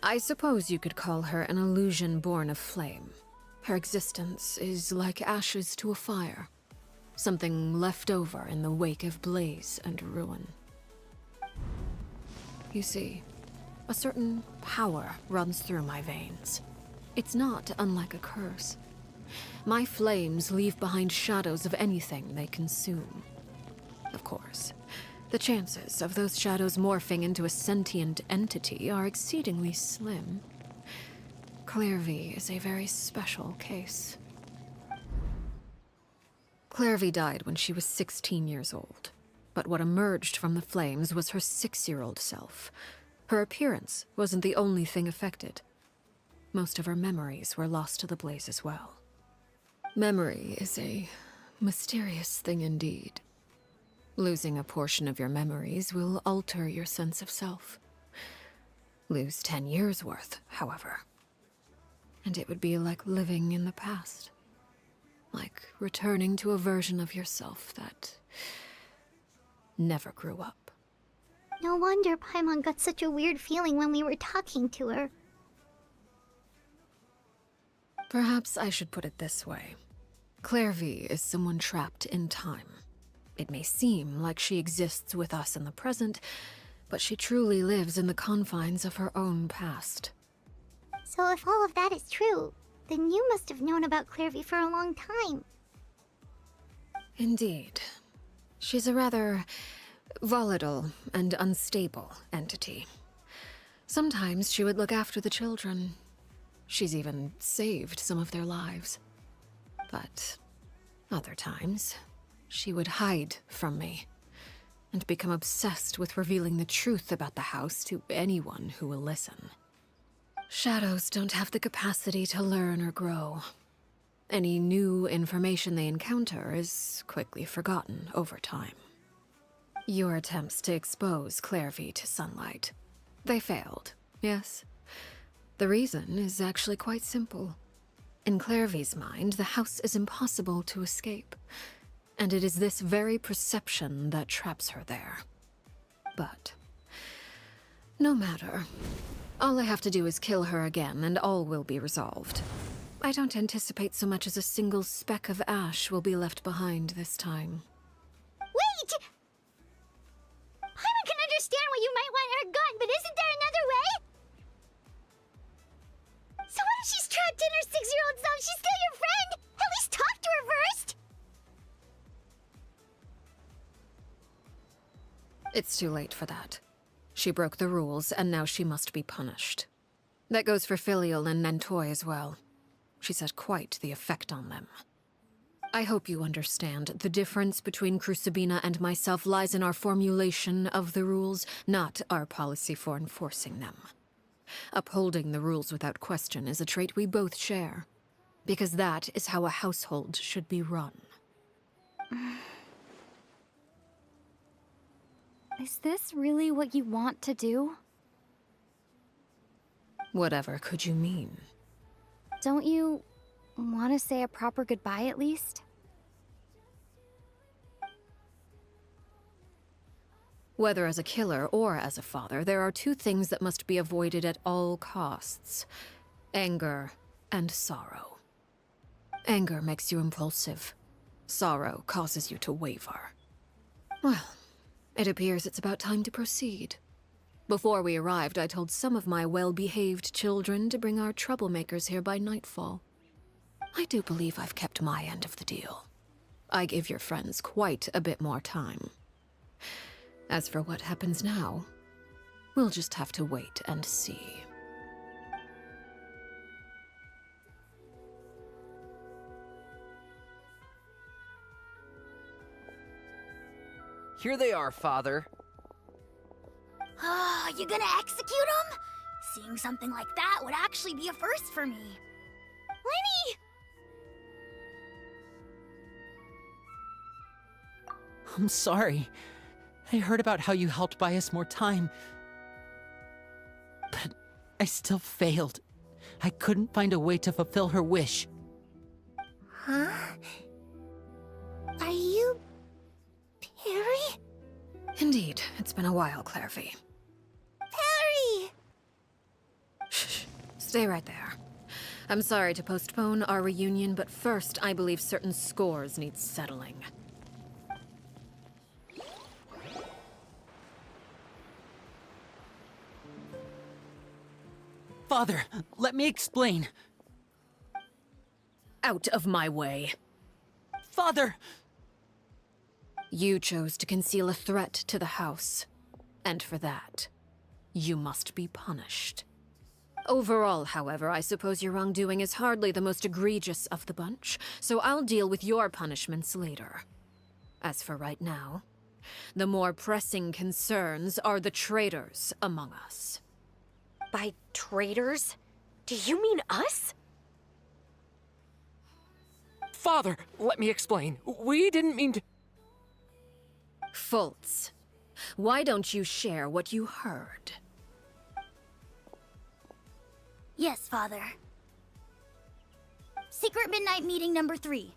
I suppose you could call her an illusion born of flame. Her existence is like ashes to a fire. Something left over in the wake of blaze and ruin. You see, A certain power runs through my veins. It's not unlike a curse. My flames leave behind shadows of anything they consume. Of course, the chances of those shadows morphing into a sentient entity are exceedingly slim. Clairvy is a very special case. Clairvy died when she was 16 years old, but what emerged from the flames was her 6-year-old self. Her appearance wasn't the only thing affected. Most of her memories were lost to the blaze as well. Memory is a mysterious thing indeed. Losing a portion of your memories will alter your sense of self. Lose 10 years' worth, however, and it would be like living in the past. Like returning to a version of yourself that never grew up. No wonder Paimon got such a weird feeling when we were talking to her. Perhaps I should put it this way. Clairvy is someone trapped in time. It may seem like she exists with us in the present, but she truly lives in the confines of her own past. So if all of that is true, then you must have known about Clairvy for a long time. Indeed. She's a rather volatile and unstable entity. Sometimes she would look after the children. She's even saved some of their lives. But other times, she would hide from me and become obsessed with revealing the truth about the house to anyone who will listen. Shadows don't have the capacity to learn or grow. Any new information they encounter is quickly forgotten over time. Your attempts to expose Clairvy to sunlight. They failed, yes. The reason is actually quite simple. In Clairvy's mind, the house is impossible to escape, and it is this very perception that traps her there. But no matter. All I have to do is kill her again, and all will be resolved. I don't anticipate so much as a single speck of ash will be left behind this time. Wait! Paimon can understand why you might want her gone, but isn't there another way? So what if she's trapped in her 6-year-old self? She's still your friend! At least talk to her first! It's too late for that. She broke the rules, and now she must be punished. That goes for Filial and Nantoy as well. She's had quite the effect on them. I hope you understand the difference between Crucibina and myself lies in our formulation of the rules, not our policy for enforcing them. Upholding the rules without question is a trait we both share, because that is how a household should be run. Is this really what you want to do? Whatever could you mean? Don't you want to say a proper goodbye at least? Whether as a killer or as a father, there are two things that must be avoided at all costs: anger and sorrow. Anger makes you impulsive. Sorrow causes you to waver. Well, it appears it's about time to proceed. Before we arrived, I told some of my well-behaved children to bring our troublemakers here by nightfall. I do believe I've kept my end of the deal. I give your friends quite a bit more time. As for what happens now, we'll just have to wait and see. Here they are, Father. Ah, you gonna execute him? Seeing something like that would actually be a first for me. Lenny! I'm sorry. I heard about how you helped buy us more time. But I still failed. I couldn't find a way to fulfill her wish. Huh? Are you... Perry? Indeed, it's been a while, Clairvy. Perry! Shh, stay right there. I'm sorry to postpone our reunion, but first I believe certain scores need settling. Father, let me explain. Out of my way. Father! You chose to conceal a threat to the house. And for that, you must be punished. Overall, however, I suppose your wrongdoing is hardly the most egregious of the bunch, so I'll deal with your punishments later. As for right now, the more pressing concerns are the traitors among us. By traitors? Do you mean us? Father, let me explain. We didn't mean to. Fultz, why don't you share what you heard? Yes, Father. Secret Midnight Meeting number 3.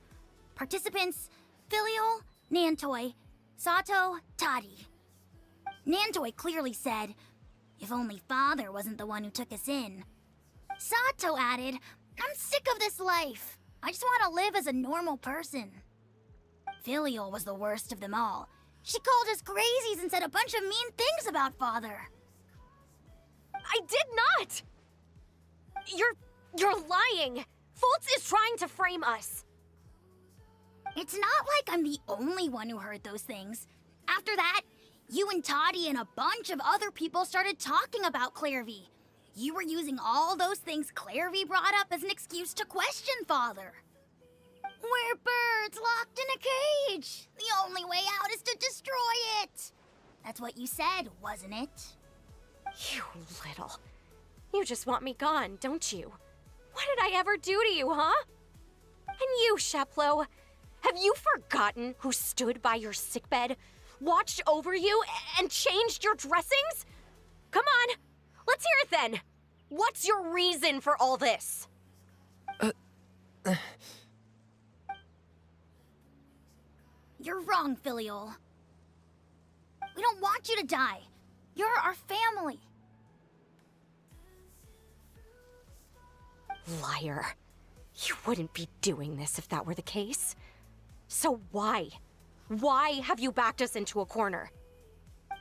Participants, Filial, Nantoi, Sato, Toddy. Nantoi clearly said, if only Father wasn't the one who took us in. Sato added, I'm sick of this life. I just want to live as a normal person. Filial was the worst of them all. She called us crazies and said a bunch of mean things about Father. I did not! You're lying! Fultz is trying to frame us! It's not like I'm the only one who heard those things. After that, you and Toddy and a bunch of other people started talking about Clairvy. You were using all those things Clairvy brought up as an excuse to question Father. We're birds locked in a cage. The only way out is to destroy it. That's what you said, wasn't it? You little... You just want me gone, don't you? What did I ever do to you, huh? And you, Sheplo, have you forgotten who stood by your sickbed, watched over you, and changed your dressings? Come on, let's hear it then. What's your reason for all this? You're wrong, Filial. We don't want you to die. You're our family. Liar. You wouldn't be doing this if that were the case. So why? Why have you backed us into a corner?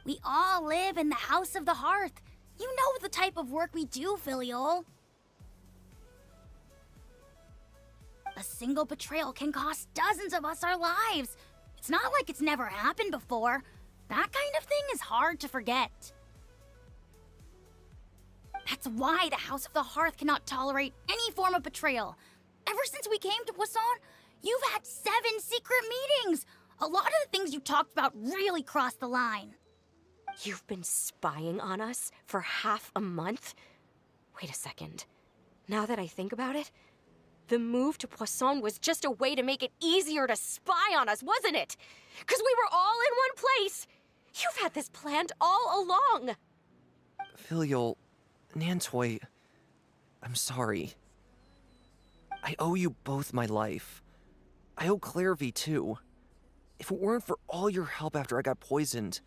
We all live in the House of the Hearth. You know the type of work we do, Filial. A single betrayal can cost dozens of us our lives. It's not like it's never happened before. That kind of thing is hard to forget. That's why the House of the Hearth cannot tolerate any form of betrayal. Ever since we came to Poisson, you've had 7 secret meetings. A lot of the things you talked about really crossed the line. You've been spying on us for half a month? Wait a second. Now that I think about it, the move to Poisson was just a way to make it easier to spy on us, wasn't it? Because we were all in one place. You've had this planned all along. Filial, Nantoi, I'm sorry. I owe you both my life. I owe Clairvy too. If it weren't for all your help after I got poisoned,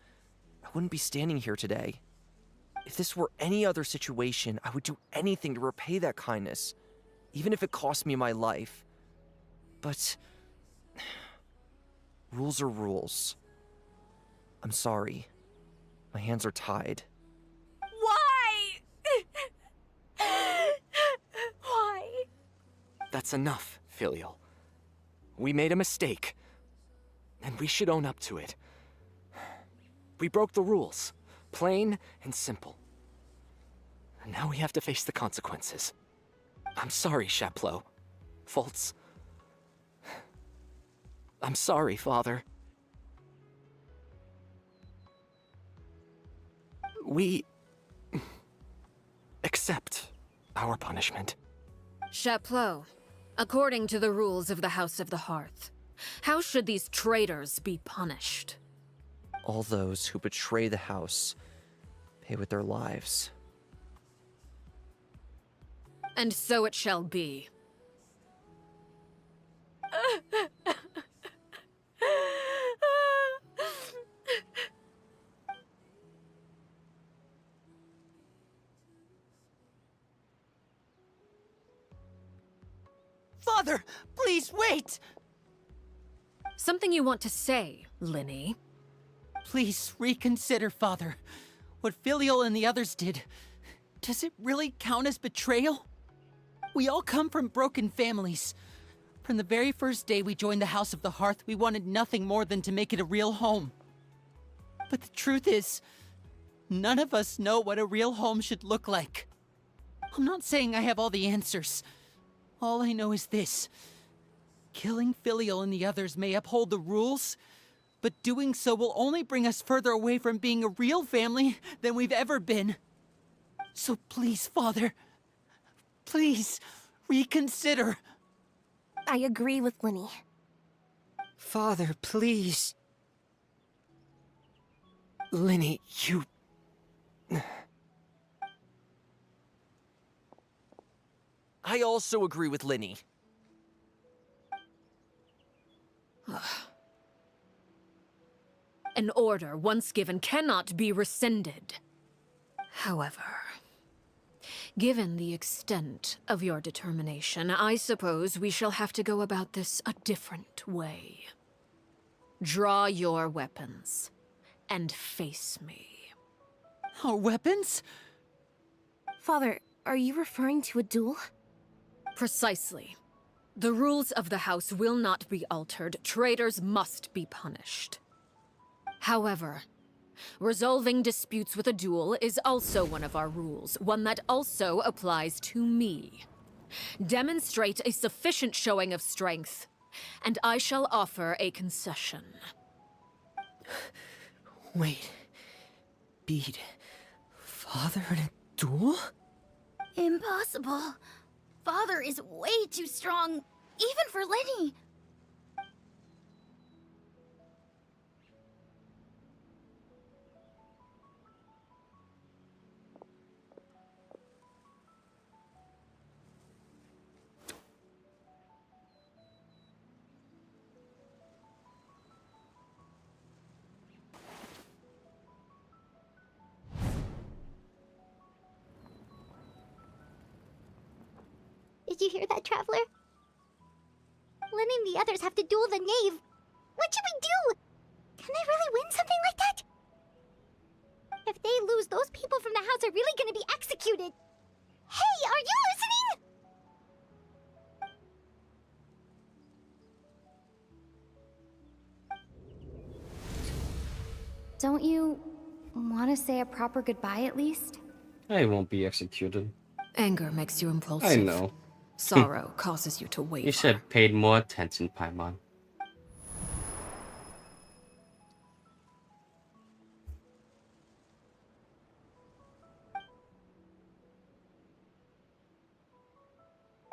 I wouldn't be standing here today. If this were any other situation, I would do anything to repay that kindness, even if it cost me my life. But rules are rules. I'm sorry. My hands are tied. Why? Why? That's enough, Filial. We made a mistake, and we should own up to it. We broke the rules, plain and simple. And now we have to face the consequences. I'm sorry, Chapleau. Fultz. I'm sorry, Father. We accept our punishment. Chapleau, according to the rules of the House of the Hearth, how should these traitors be punished? All those who betray the house pay with their lives. And so it shall be. Father, please wait! Something you want to say, Linny? Please reconsider, Father. What Filial and the others did, Does it really count as betrayal? We all come from broken families. From the very first day we joined the House of the Hearth, we wanted nothing more than to make it a real home. But the truth is, none of us know what a real home should look like. I'm not saying I have all the answers. All I know is this. Killing Filial and the others may uphold the rules, but doing so will only bring us further away from being a real family than we've ever been. So please, Father, please, reconsider. I agree with Linny. Father, please. Linny, you... I also agree with Linny. An order once given cannot be rescinded. However, given the extent of your determination, I suppose we shall have to go about this a different way. Draw your weapons and face me. Our weapons? Father, are you referring to a duel? Precisely. The rules of the house will not be altered. Traitors must be punished. However, resolving disputes with a duel is also one of our rules, one that also applies to me. Demonstrate a sufficient showing of strength, and I shall offer a concession. Wait. Beat Father in a duel? Impossible. Father is way too strong, even for Linny. Did you hear that, Traveler? Lenny and the others have to duel the knave. What should we do? Can they really win something like that? If they lose, those people from the house are really gonna be executed. Hey, are you listening? Don't you want to say a proper goodbye at least? I won't be executed. Anger makes you impulsive. I know. Sorrow causes you to waver. You should have paid more attention, Paimon.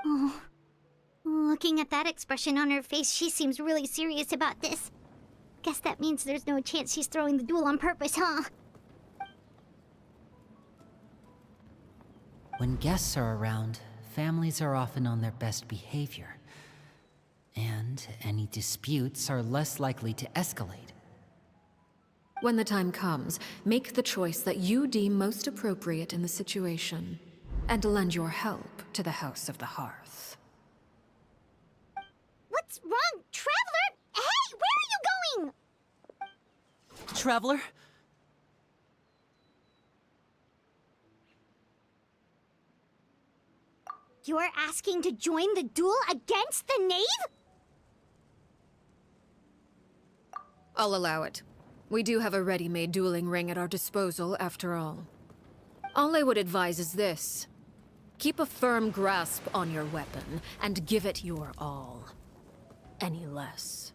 Oh, looking at that expression on her face, she seems really serious about this. Guess that means there's no chance she's throwing the duel on purpose, huh? When guests are around, families are often on their best behavior. And any disputes are less likely to escalate. When the time comes, make the choice that you deem most appropriate in the situation, and lend your help to the House of the Hearth. What's wrong, Traveler? Hey, where are you going? Traveler? You're asking to join the duel against the knave? I'll allow it. We do have a ready-made dueling ring at our disposal, after all. All I would advise is this. Keep a firm grasp on your weapon, and give it your all. Any less,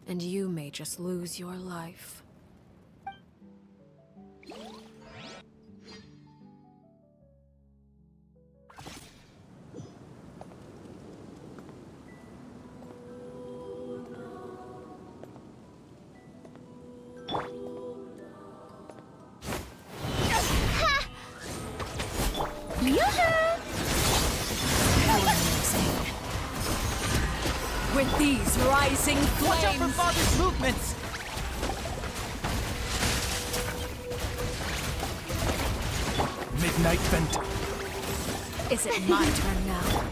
and you may just lose your life. With these rising flames... Watch out for Father's movements! Midnight Vent. Is it my turn now?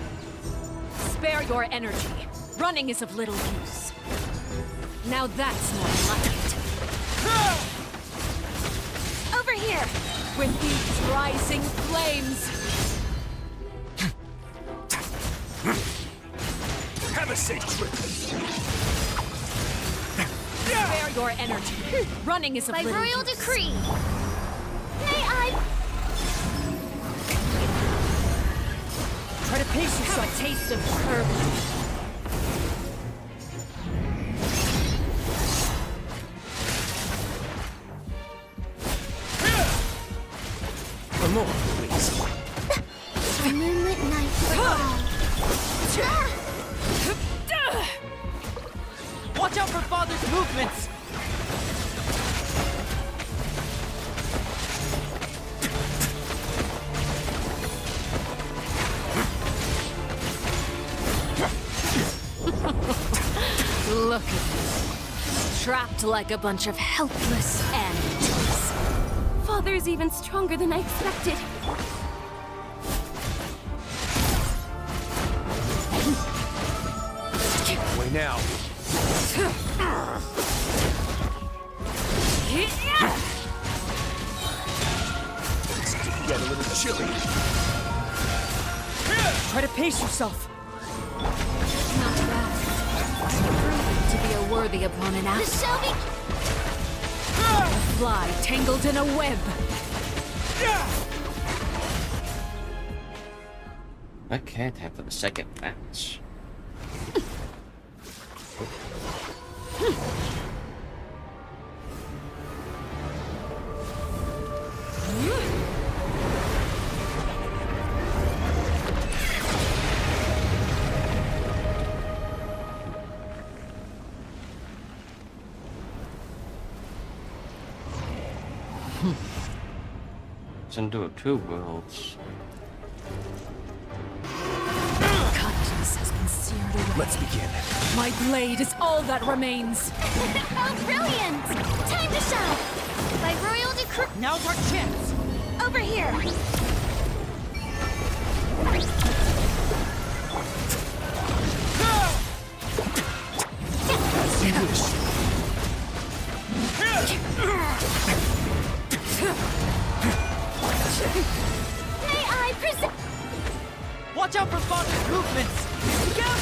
Spare your energy. Running is of little use. Now that's more like it. Over here! With these rising flames! Have a safe trip. Spare your energy. Running is of By little royal use. decree. May I Try to pace Have yourself. a taste of herb. One more, please. a moonlit night for all? Watch out for Father's movements! Look at you. Trapped like a bunch of helpless animals. Father's even stronger than I expected. Away now. It's gonna get a little chilly. Try to pace yourself. Not bad. Proven to be a worthy opponent The after. show be A fly tangled in a web. Okay, time for the second match. It's into two worlds. Kindness has been seared away. Let's begin. My blade is all that remains. oh, brilliant! Time to shine! By royal decree. Now's our chance. Over here. As you wish. May I present? Watch out for Father's movements! Look out!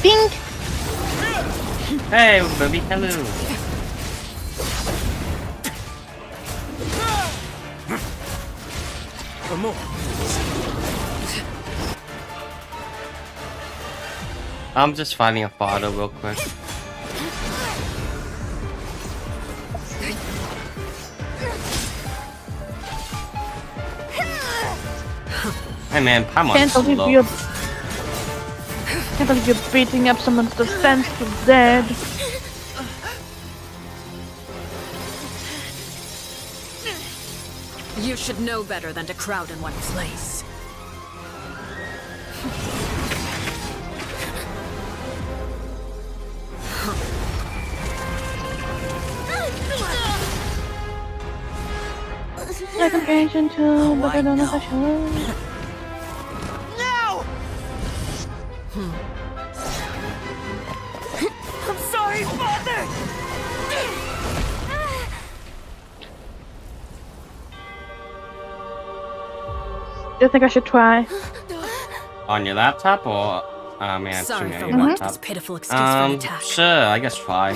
Bing! Hey, baby, hello. One more. I'm just finding a father real quick. Hey man, Paimon's Can't believe slow. you're beating up someone's defense for dead. You should know better than to crowd in one place. Like a Genshin too, but I don't know how to show. Now! I'm sorry, Father! Do you think I should try? On your laptop or man, Sorry streaming for on your what laptop? this pitiful excuse for an attack. Sure, I guess try.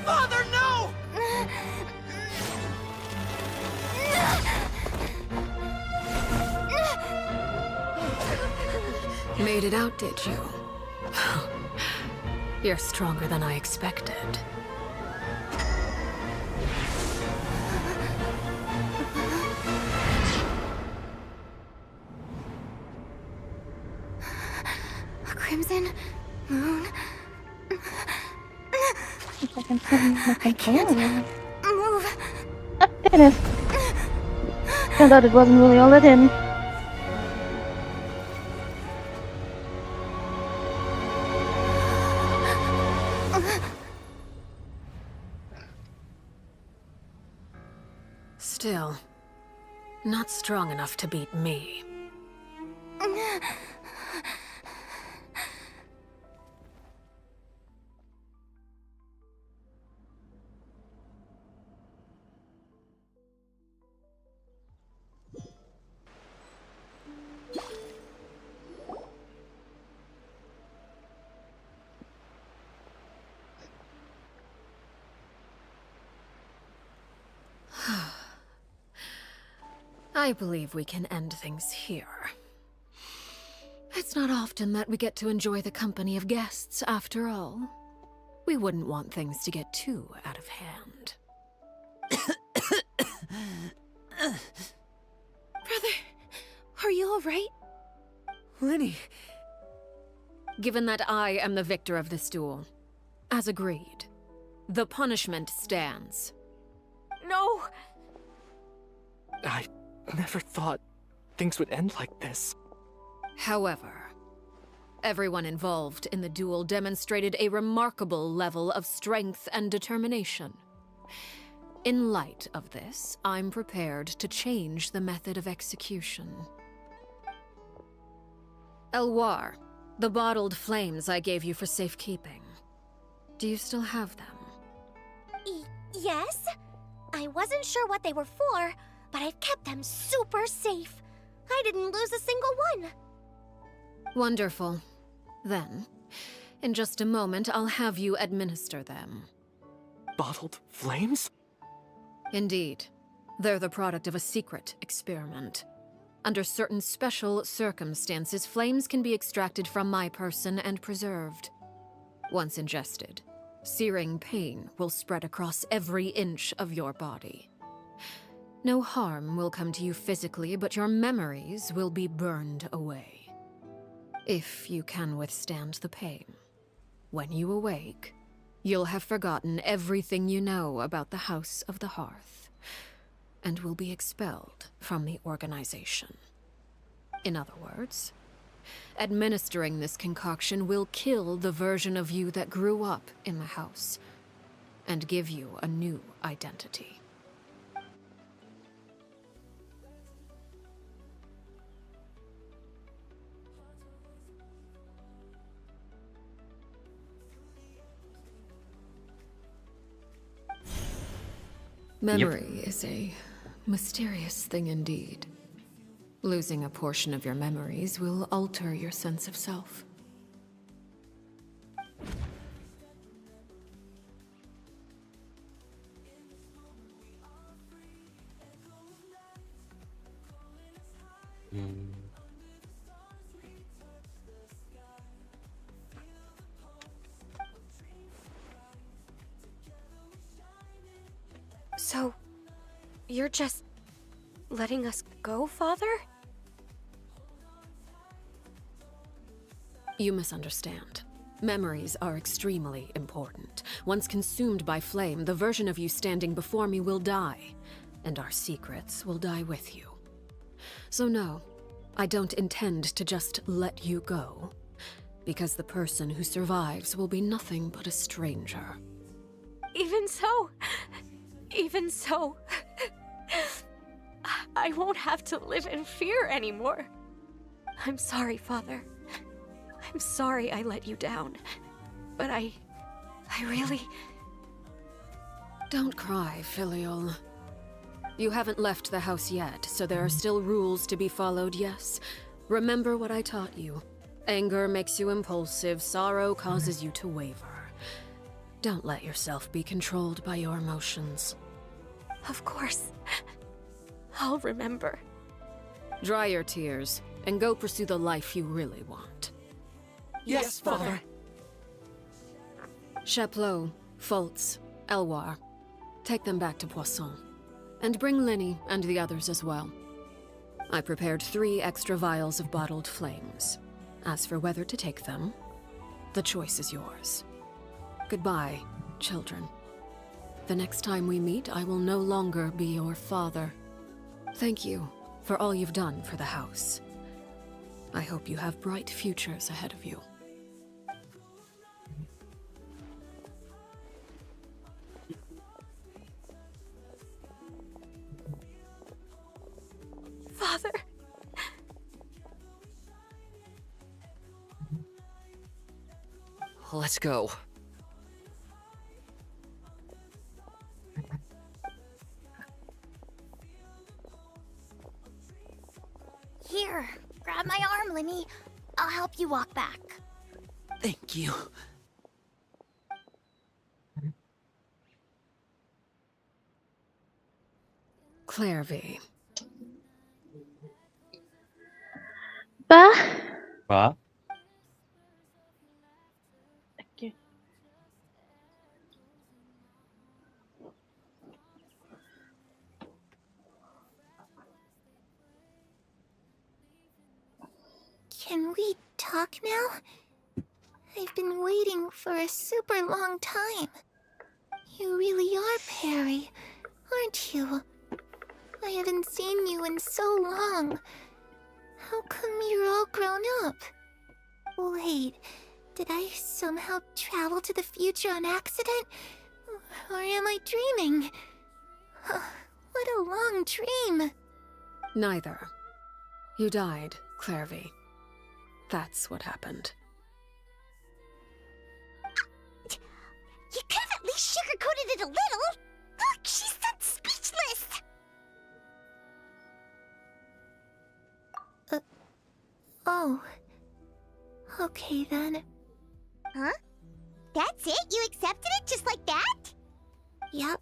Father, no! Made it out, did you? You're stronger than I expected. A crimson moon. Looks like I'm starting to make Move. Oh, goodness. Turned out it wasn't really all that hidden. Still, not strong enough to beat me. I believe we can end things here. It's not often that we get to enjoy the company of guests, after all. We wouldn't want things to get too out of hand. Brother, are you alright? Lenny! Given that I am the victor of this duel, as agreed, the punishment stands. No! I never thought things would end like this. However, everyone involved in the duel demonstrated a remarkable level of strength and determination. In light of this, I'm prepared to change the method of execution. Elwar, the bottled flames I gave you for safekeeping. Do you still have them? Yes? I wasn't sure what they were for, but I've kept them super safe. I didn't lose a single one. Wonderful. Then, in just a moment, I'll have you administer them. Bottled flames? Indeed. They're the product of a secret experiment. Under certain special circumstances, flames can be extracted from my person and preserved. Once ingested, searing pain will spread across every inch of your body. No harm will come to you physically, but your memories will be burned away. If you can withstand the pain. When you awake, you'll have forgotten everything you know about the House of the Hearth, and will be expelled from the organization. In other words, administering this concoction will kill the version of you that grew up in the house, and give you a new identity. Memory is a mysterious thing indeed. Losing a portion of your memories will alter your sense of self. So, you're just letting us go, Father? You misunderstand. Memories are extremely important. Once consumed by flame, the version of you standing before me will die, and our secrets will die with you. So no, I don't intend to just let you go, because the person who survives will be nothing but a stranger. Even so, I won't have to live in fear anymore. I'm sorry, Father. I'm sorry I let you down. But I really... Don't cry, Filial. You haven't left the house yet, so there are still rules to be followed, yes? Remember what I taught you. Anger makes you impulsive, sorrow causes you to waver. Don't let yourself be controlled by your emotions. Of course. I'll remember. Dry your tears, and go pursue the life you really want. Yes, Father. Chaplot, Fultz, Elwar, take them back to Poisson. And bring Linny and the others as well. I prepared 3 extra vials of bottled flames. As for whether to take them, the choice is yours. Goodbye, children. The next time we meet, I will no longer be your father. Thank you for all you've done for the house. I hope you have bright futures ahead of you. Father. Let's go. Here, grab my arm, Linny. I'll help you walk back. Thank you. Clairvy. What? Can we talk now? I've been waiting for a super long time. You really are Perry, aren't you? I haven't seen you in so long. How come you're all grown up? Wait, did I somehow travel to the future on accident? Or am I dreaming? What a long dream. Neither. You died, Clairvy. That's what happened. You could have at least sugarcoated it a little. Look, she's done speechless. Oh. Okay then. Huh? That's it? You accepted it just like that? Yep.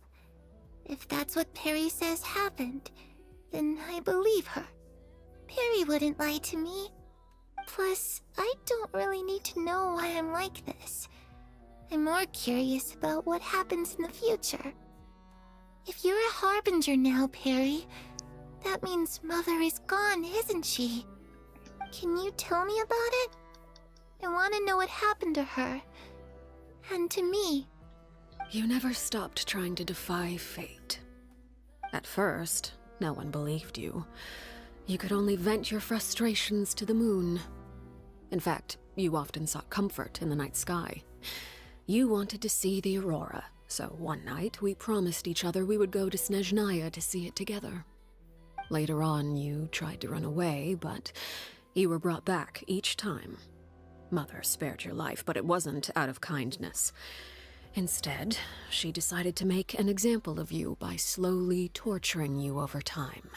If that's what Perry says happened, then I believe her. Perry wouldn't lie to me. Plus, I don't really need to know why I'm like this. I'm more curious about what happens in the future. If you're a harbinger now, Perry, that means Mother is gone, isn't she? Can you tell me about it? I want to know what happened to her. And to me. You never stopped trying to defy fate. At first, no one believed you. You could only vent your frustrations to the moon. In fact, you often sought comfort in the night sky. You wanted to see the aurora, so one night we promised each other we would go to Snezhnaya to see it together. Later on, you tried to run away, but you were brought back each time. Mother spared your life, but it wasn't out of kindness. Instead, she decided to make an example of you by slowly torturing you over time.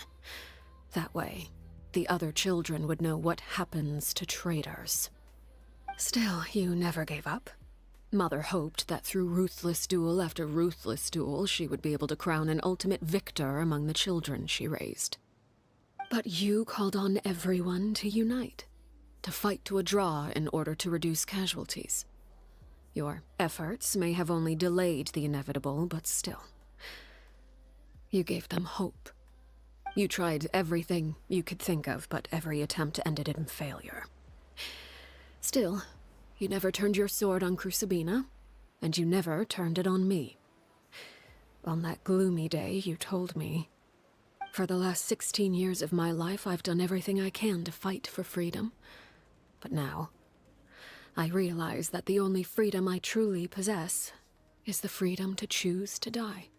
That way, the other children would know what happens to traitors. Still, you never gave up. Mother hoped that through ruthless duel after ruthless duel, she would be able to crown an ultimate victor among the children she raised. But you called on everyone to unite, to fight to a draw in order to reduce casualties. Your efforts may have only delayed the inevitable, but still. You gave them hope. You tried everything you could think of, but every attempt ended in failure. Still, you never turned your sword on Crucibina, and you never turned it on me. On that gloomy day, you told me, "For the last 16 years of my life, I've done everything I can to fight for freedom. But now, I realize that the only freedom I truly possess is the freedom to choose to die."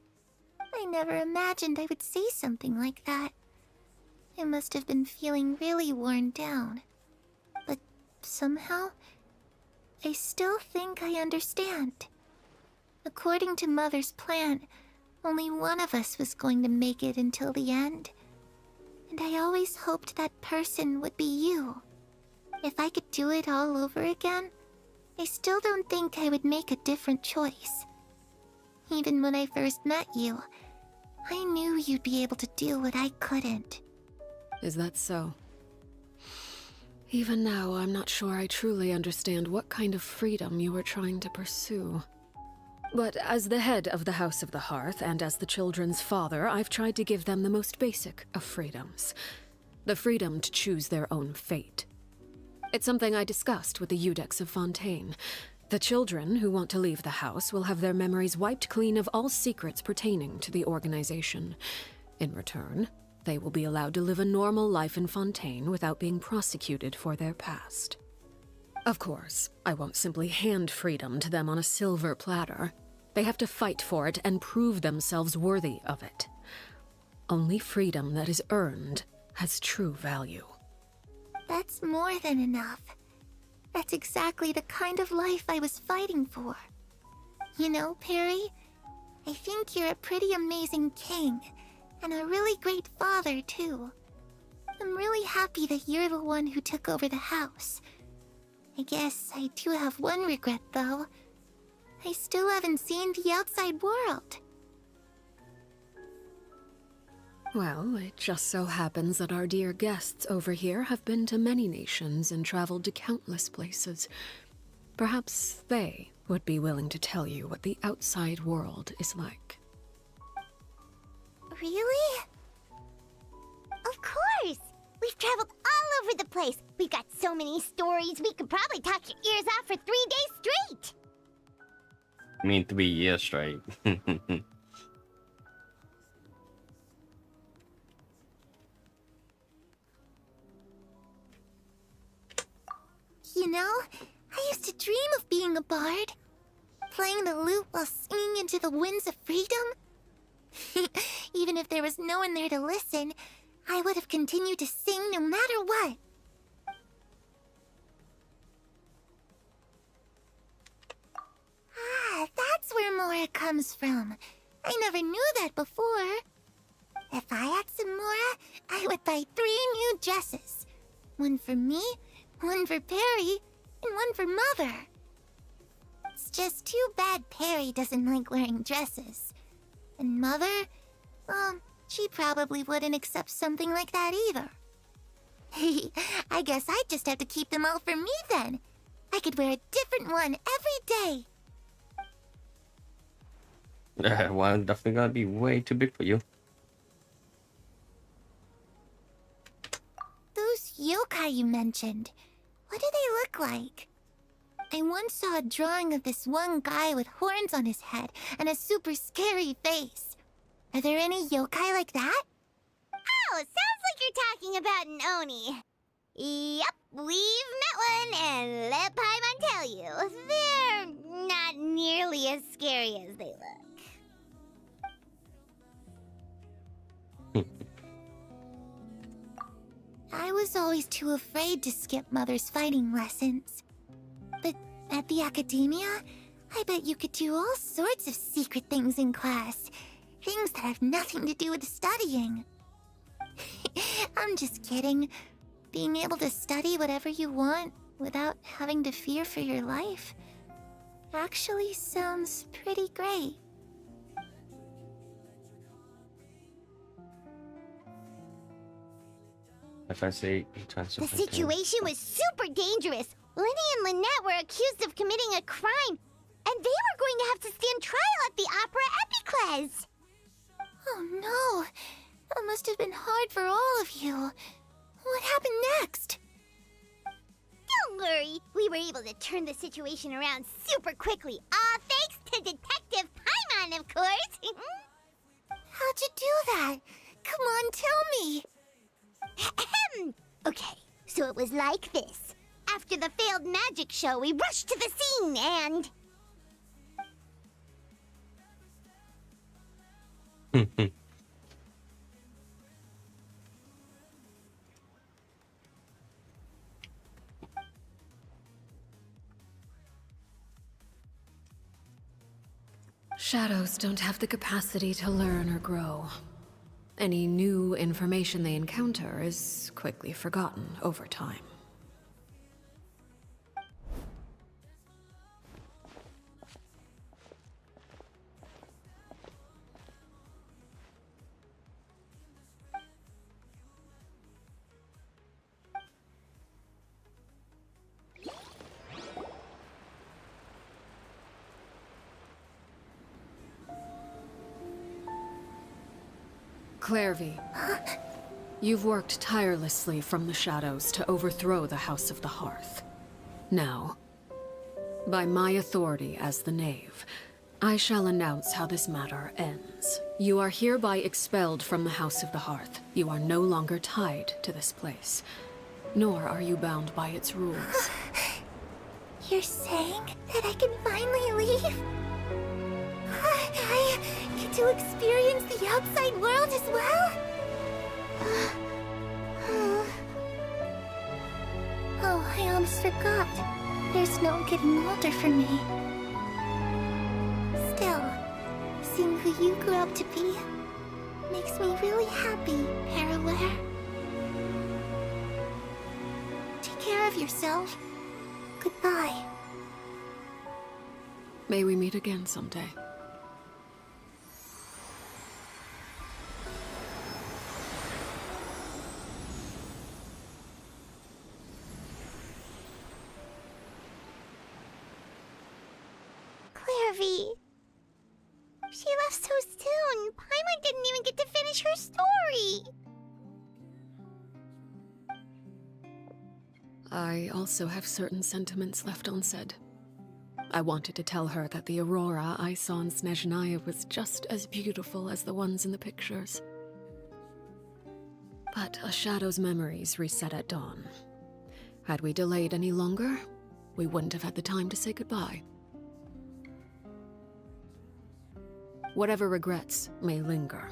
I never imagined I would say something like that. I must have been feeling really worn down. But somehow, I still think I understand. According to Mother's plan, only one of us was going to make it until the end. And I always hoped that person would be you. If I could do it all over again, I still don't think I would make a different choice. Even when I first met you, I knew you'd be able to do what I couldn't. Is that so? Even now, I'm not sure I truly understand what kind of freedom you were trying to pursue. But as the head of the House of the Hearth, and as the children's father, I've tried to give them the most basic of freedoms. The freedom to choose their own fate. It's something I discussed with the Eudex of Fontaine. The children who want to leave the house will have their memories wiped clean of all secrets pertaining to the organization. In return, they will be allowed to live a normal life in Fontaine without being prosecuted for their past. Of course, I won't simply hand freedom to them on a silver platter. They have to fight for it and prove themselves worthy of it. Only freedom that is earned has true value. That's more than enough. That's exactly the kind of life I was fighting for. You know, Perry, I think you're a pretty amazing king, and a really great father, too. I'm really happy that you're the one who took over the house. I guess I do have one regret, though. I still haven't seen the outside world. Well, it just so happens that our dear guests over here have been to many nations and traveled to countless places. Perhaps they would be willing to tell you what the outside world is like. Really? Of course! We've traveled all over the place. We've got so many stories, we could probably talk your ears off for 3 days straight! I mean 3 years straight. You know, I used to dream of being a bard. Playing the lute while singing into the winds of freedom. Even if there was no one there to listen, I would have continued to sing no matter what. Ah, that's where Mora comes from. I never knew that before. If I had some Mora, I would buy 3 new dresses. One for me, one for Perry, and one for Mother. It's just too bad Perry doesn't like wearing dresses. And Mother, well, she probably wouldn't accept something like that either. I guess I'd just have to keep them all for me then. I could wear a different one every day. One definitely gonna be way too big for you. Those yokai you mentioned, what do they look like? I once saw a drawing of this one guy with horns on his head and a super scary face. Are there any yokai like that? Oh, sounds like you're talking about an Oni. Yep, we've met one, and let Paimon tell you, they're not nearly as scary as they look. I was always too afraid to skip Mother's fighting lessons. But at the academia, I bet you could do all sorts of secret things in class. Things that have nothing to do with studying. I'm just kidding. Being able to study whatever you want without having to fear for your life actually sounds pretty great. If I say The situation was super dangerous. Lenny and Lynette were accused of committing a crime, and they were going to have to stand trial at the Opera Epicles. Oh no, that must have been hard for all of you. What happened next? Don't worry, we were able to turn the situation around super quickly, all thanks to Detective Paimon, of course. How'd you do that? Come on, tell me. Okay, so it was like this. After the failed magic show, we rushed to the scene and... Shadows don't have the capacity to learn or grow. Any new information they encounter is quickly forgotten over time. Clairvy, you've worked tirelessly from the shadows to overthrow the House of the Hearth. Now, By my authority as the knave, I shall announce how this matter ends. You are hereby expelled from the House of the Hearth. You are no longer tied to this place, nor are you bound by its rules. You're saying that I can finally leave? I get to experience the outside world as well? Oh, I almost forgot. There's no getting older for me. Still, seeing who you grew up to be makes me really happy, Parallel. Take care of yourself. Goodbye. May we meet again someday. Clairvy. She left so soon. Paimon didn't even get to finish her story. I also have certain sentiments left unsaid. I wanted to tell her that the aurora I saw in Snezhnaya was just as beautiful as the ones in the pictures. But a shadow's memories reset at dawn. Had we delayed any longer, we wouldn't have had the time to say goodbye. Whatever regrets may linger,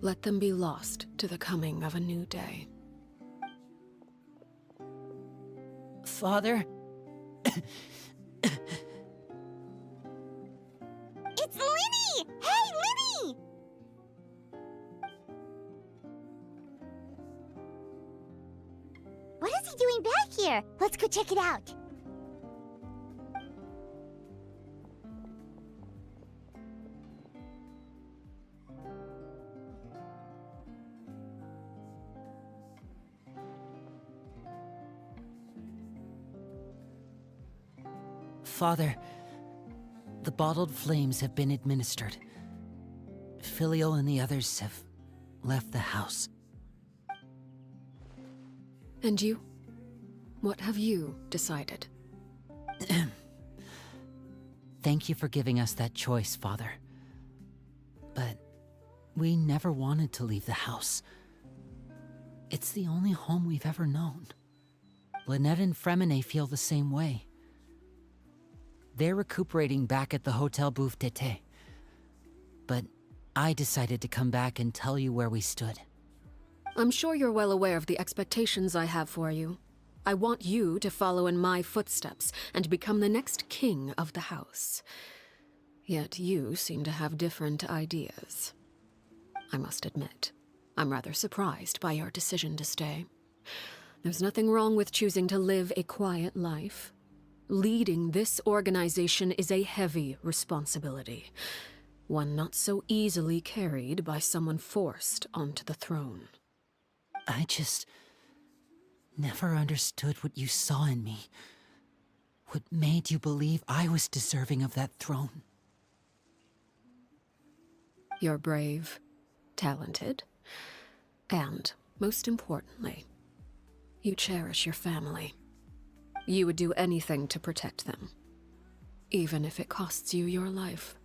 let them be lost to the coming of a new day. Father? It's Linny! Hey, Linny! What is he doing back here? Let's go check it out. Father, the bottled flames have been administered. Filio and the others have left the house. And you? What have you decided? Thank you for giving us that choice, Father. But we never wanted to leave the house. It's the only home we've ever known. Lynette and Fremine feel the same way. They're recuperating back at the Hotel Bouffe d'été. But I decided to come back and tell you where we stood. I'm sure you're well aware of the expectations I have for you. I want you to follow in my footsteps and become the next king of the house. Yet you seem to have different ideas. I must admit, I'm rather surprised by your decision to stay. There's nothing wrong with choosing to live a quiet life. Leading this organization is a heavy responsibility, one not so easily carried by someone forced onto the throne. I just never understood what you saw in me. What made you believe I was deserving of that throne? You're brave, talented, and, most importantly, you cherish your family. You would do anything to protect them, even if it costs you your life.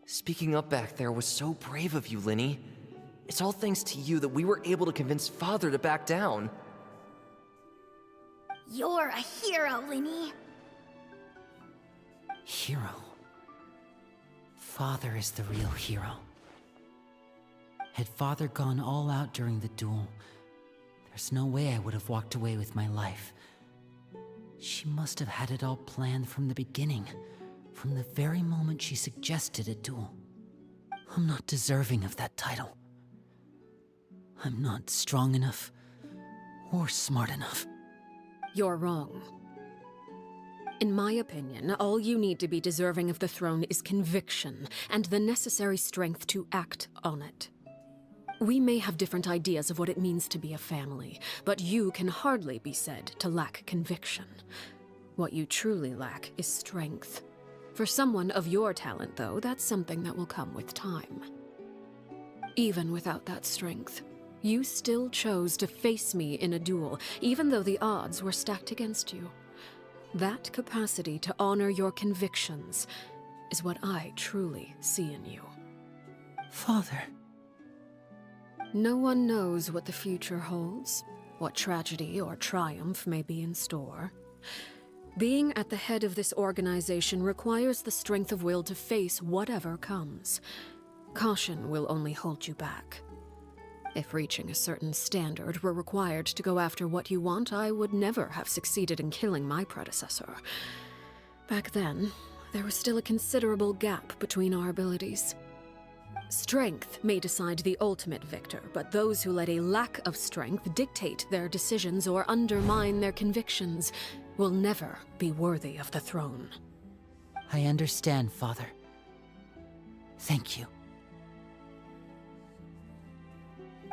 Speaking up back there was so brave of you, Linny. It's all thanks to you that we were able to convince Father to back down. You're a hero, Linny. Hero? Father is the real hero. Had Father gone all out during the duel, there's no way I would have walked away with my life. She must have had it all planned from the beginning, from the very moment she suggested a duel. I'm not deserving of that title. I'm not strong enough or smart enough. You're wrong. In my opinion, all you need to be deserving of the throne is conviction and the necessary strength to act on it. We may have different ideas of what it means to be a family, but you can hardly be said to lack conviction. What you truly lack is strength. For someone of your talent, though, that's something that will come with time. Even without that strength, you still chose to face me in a duel, even though the odds were stacked against you. That capacity to honor your convictions is what I truly see in you. Father. No one knows what the future holds, what tragedy or triumph may be in store. Being at the head of this organization requires the strength of will to face whatever comes. Caution will only hold you back. If reaching a certain standard were required to go after what you want, I would never have succeeded in killing my predecessor. Back then, there was still a considerable gap between our abilities. Strength may decide the ultimate victor, but those who let a lack of strength dictate their decisions or undermine their convictions will never be worthy of the throne. I understand, Father. Thank you.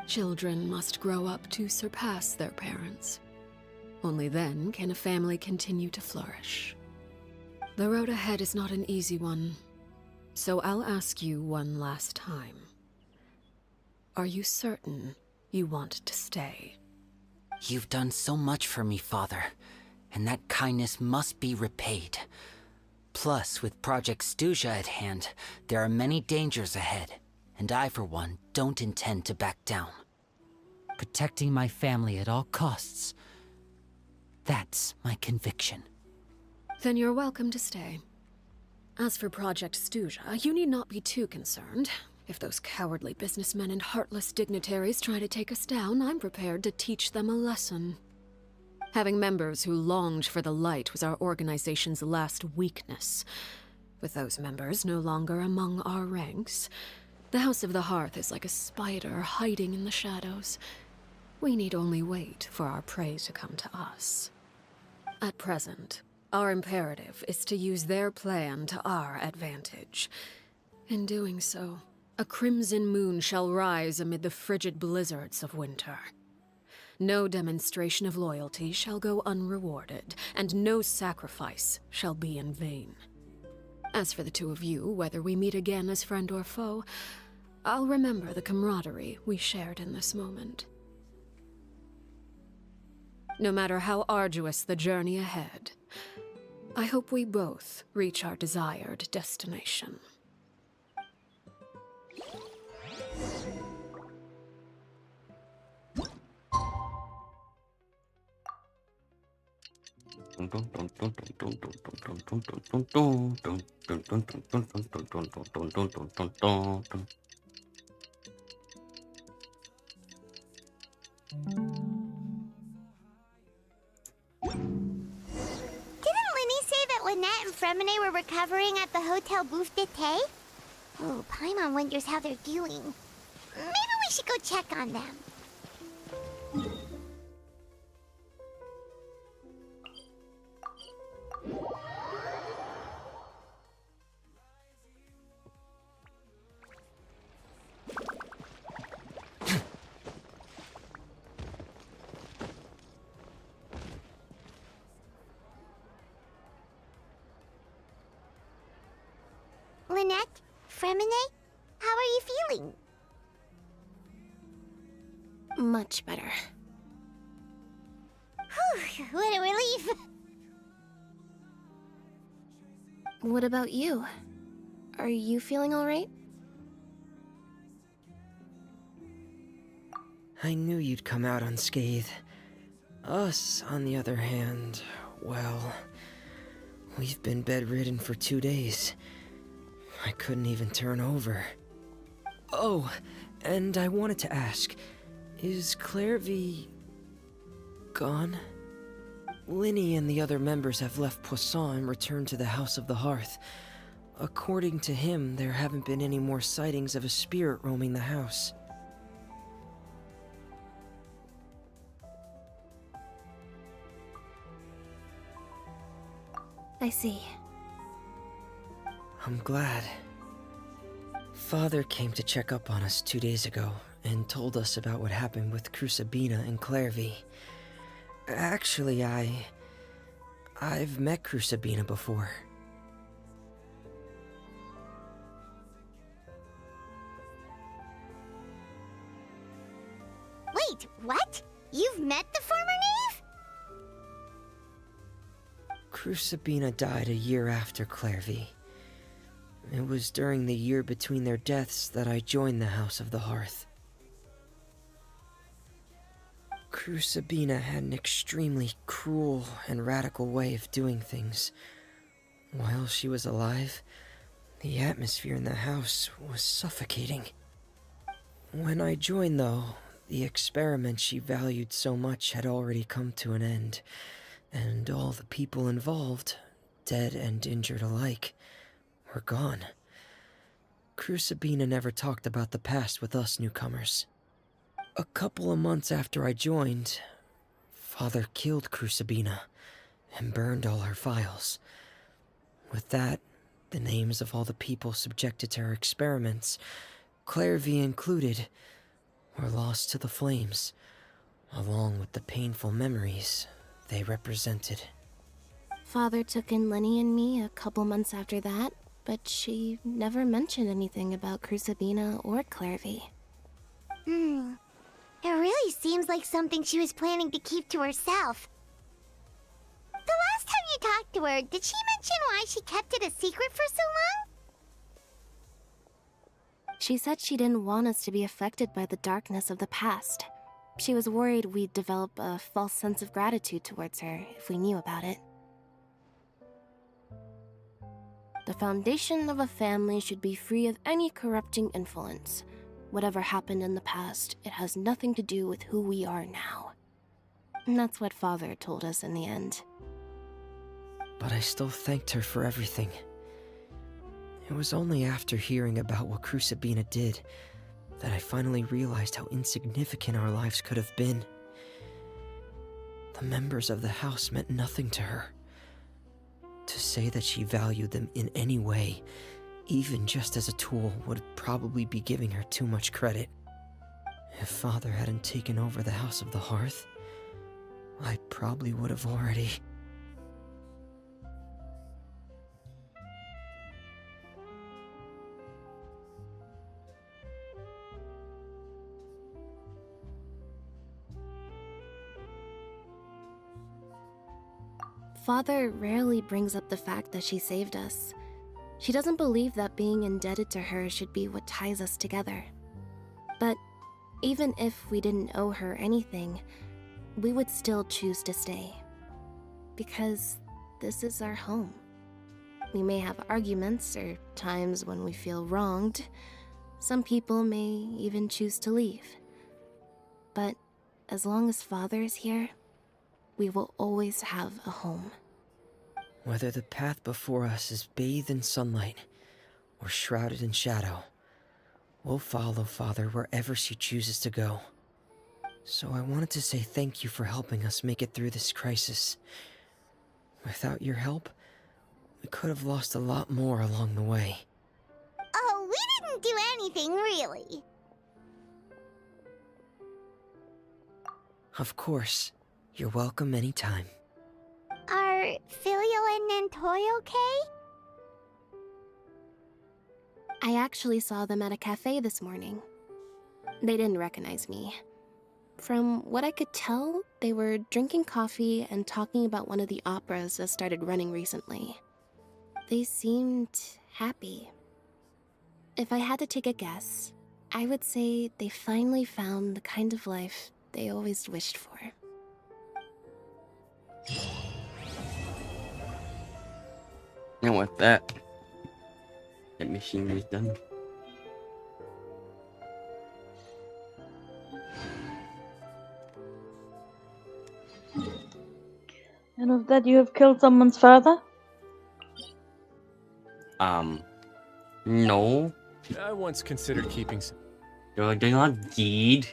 Children must grow up to surpass their parents. Only then can a family continue to flourish. The road ahead is not an easy one, so I'll ask you one last time. Are you certain you want to stay? You've done so much for me, Father, and that kindness must be repaid. Plus, with Project Stuja at hand, there are many dangers ahead, and I, for one, don't intend to back down. Protecting my family at all costs. That's my conviction. Then you're welcome to stay. As for Project Stuja, you need not be too concerned. If those cowardly businessmen and heartless dignitaries try to take us down, I'm prepared to teach them a lesson. Having members who longed for the light was our organization's last weakness. With those members no longer among our ranks, the House of the Hearth is like a spider hiding in the shadows. We need only wait for our prey to come to us. At present, our imperative is to use their plan to our advantage. In doing so, a crimson moon shall rise amid the frigid blizzards of winter. No demonstration of loyalty shall go unrewarded, and no sacrifice shall be in vain. As for the two of you, whether we meet again as friend or foe, I'll remember the camaraderie we shared in this moment. No matter how arduous the journey ahead, I hope we both reach our desired destination. Lynette and Fremine were recovering at the Hotel Bouffe d'été? Oh, Paimon wonders how they're doing. Maybe we should go check on them. Lynette? Fremine? How are you feeling? Much better. Whew, what a relief! What about you? Are you feeling alright? I knew you'd come out unscathed. Us, on the other hand, well, we've been bedridden for 2 days. I couldn't even turn over. Oh, and I wanted to ask, is Clairvy gone? Linny and the other members have left Poisson and returned to the House of the Hearth. According to him, there haven't been any more sightings of a spirit roaming the house. I see. I'm glad. Father came to check up on us 2 days ago and told us about what happened with Crucibina and Clairvy. Actually, I've met Crucibina before. Wait, what? You've met the former knave? Crucibina died a year after Clairvy. It was during the year between their deaths that I joined the House of the Hearth. Crucibina had an extremely cruel and radical way of doing things. While she was alive, the atmosphere in the house was suffocating. When I joined, though, the experiment she valued so much had already come to an end, and all the people involved, dead and injured alike, were gone. Crucibina never talked about the past with us newcomers. A couple of months after I joined, Father killed Crucibina and burned all her files. With that, the names of all the people subjected to her experiments, Clairvy included, were lost to the flames, along with the painful memories they represented. Father took in Lenny and me a couple months after that, but she never mentioned anything about Crucibina or Clairvy. It really seems like something she was planning to keep to herself. The last time you talked to her, did she mention why she kept it a secret for so long? She said she didn't want us to be affected by the darkness of the past. She was worried we'd develop a false sense of gratitude towards her if we knew about it. The foundation of a family should be free of any corrupting influence. Whatever happened in the past, it has nothing to do with who we are now. And that's what Father told us in the end. But I still thanked her for everything. It was only after hearing about what Crucibina did that I finally realized how insignificant our lives could have been. The members of the house meant nothing to her. To say that she valued them in any way, even just as a tool, would probably be giving her too much credit. If Father hadn't taken over the House of the Hearth, I probably would have already... Father rarely brings up the fact that she saved us. She doesn't believe that being indebted to her should be what ties us together. But even if we didn't owe her anything, we would still choose to stay. Because this is our home. We may have arguments or times when we feel wronged. Some people may even choose to leave. But as long as Father is here, we will always have a home. Whether the path before us is bathed in sunlight or shrouded in shadow, we'll follow Father wherever she chooses to go. So I wanted to say thank you for helping us make it through this crisis. Without your help, we could have lost a lot more along the way. Oh, we didn't do anything, really. Of course. You're welcome anytime. Are Filial and Nantoy okay? I actually saw them at a cafe this morning. They didn't recognize me. From what I could tell, they were drinking coffee and talking about one of the operas that started running recently. They seemed happy. If I had to take a guess, I would say they finally found the kind of life they always wished for. And with that, the mission is done. And with that, you have killed someone's father? No. I once considered keeping some. They're not deed.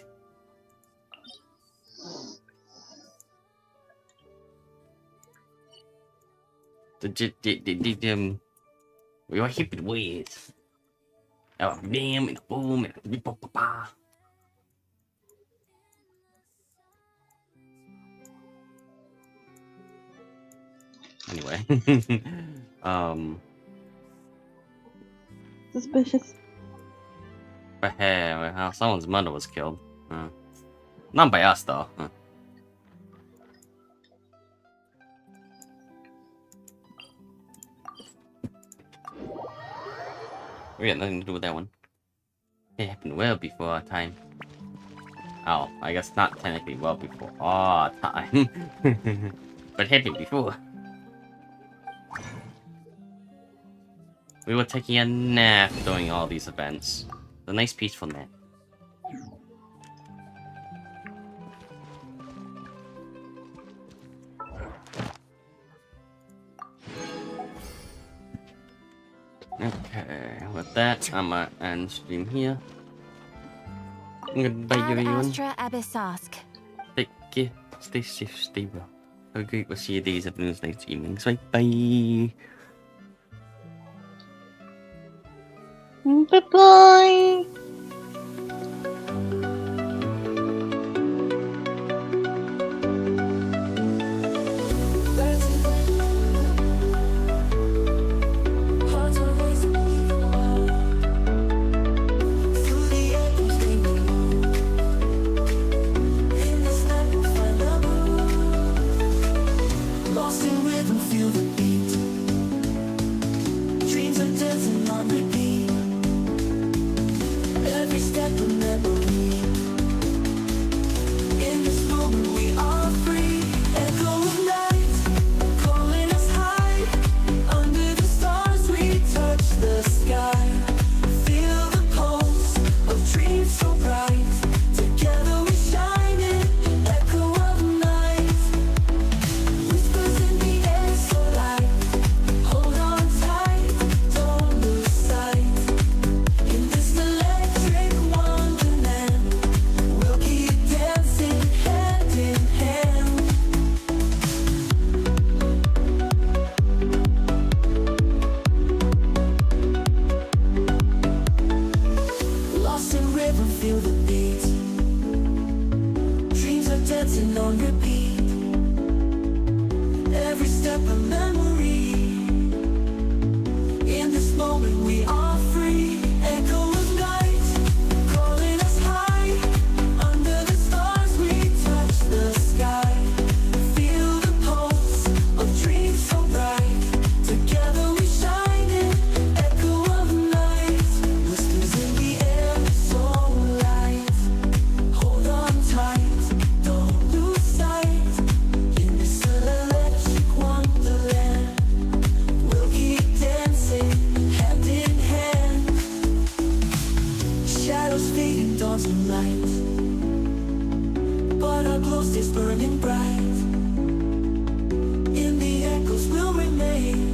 We are hip it ways. Oh, damn, and boom, and ba ba ba. Anyway, Suspicious. but hey, someone's mother was killed. Not by us, though. Huh. We got nothing to do with that one. It happened well before our time. Oh, I guess not technically well before our time. But it happened before. We were taking a nap during all these events. A nice peaceful nap. Okay, with that, I'm gonna end stream here. Goodbye, everyone. Astra Abyssosk. Take care. Stay safe, stay well. Have a great rest of your days, afternoons, nights, evenings. Bye. Bye-bye. Lost in rhythm, feel the beat. Dreams are dancing on repeat. Every step a memory. In this moment we are free. Echo of night, calling us high. Under the stars we touch the sky. Feel the pulse of dreams so bright. Together we shine it. Echo of night. Whispers in the air so light. Hold on tight, don't lose sight. In this electric wonderland, we'll keep dancing hand in hand. Lost in rhythm, feel the beat. Dreams are dancing on repeat. Every step a memory. In this moment we are free. Echo of night, calling us high. Under the stars we touch the sky. Feel the pulse of dreams so bright. Together we shine it. Echo of night. Whispers in the air so light. Hold on tight, don't lose sight. In this electric wonderland, we'll keep dancing hand in hand. Shadows fading, dawns of light, but our glow stays burning bright. In the echoes we'll remain.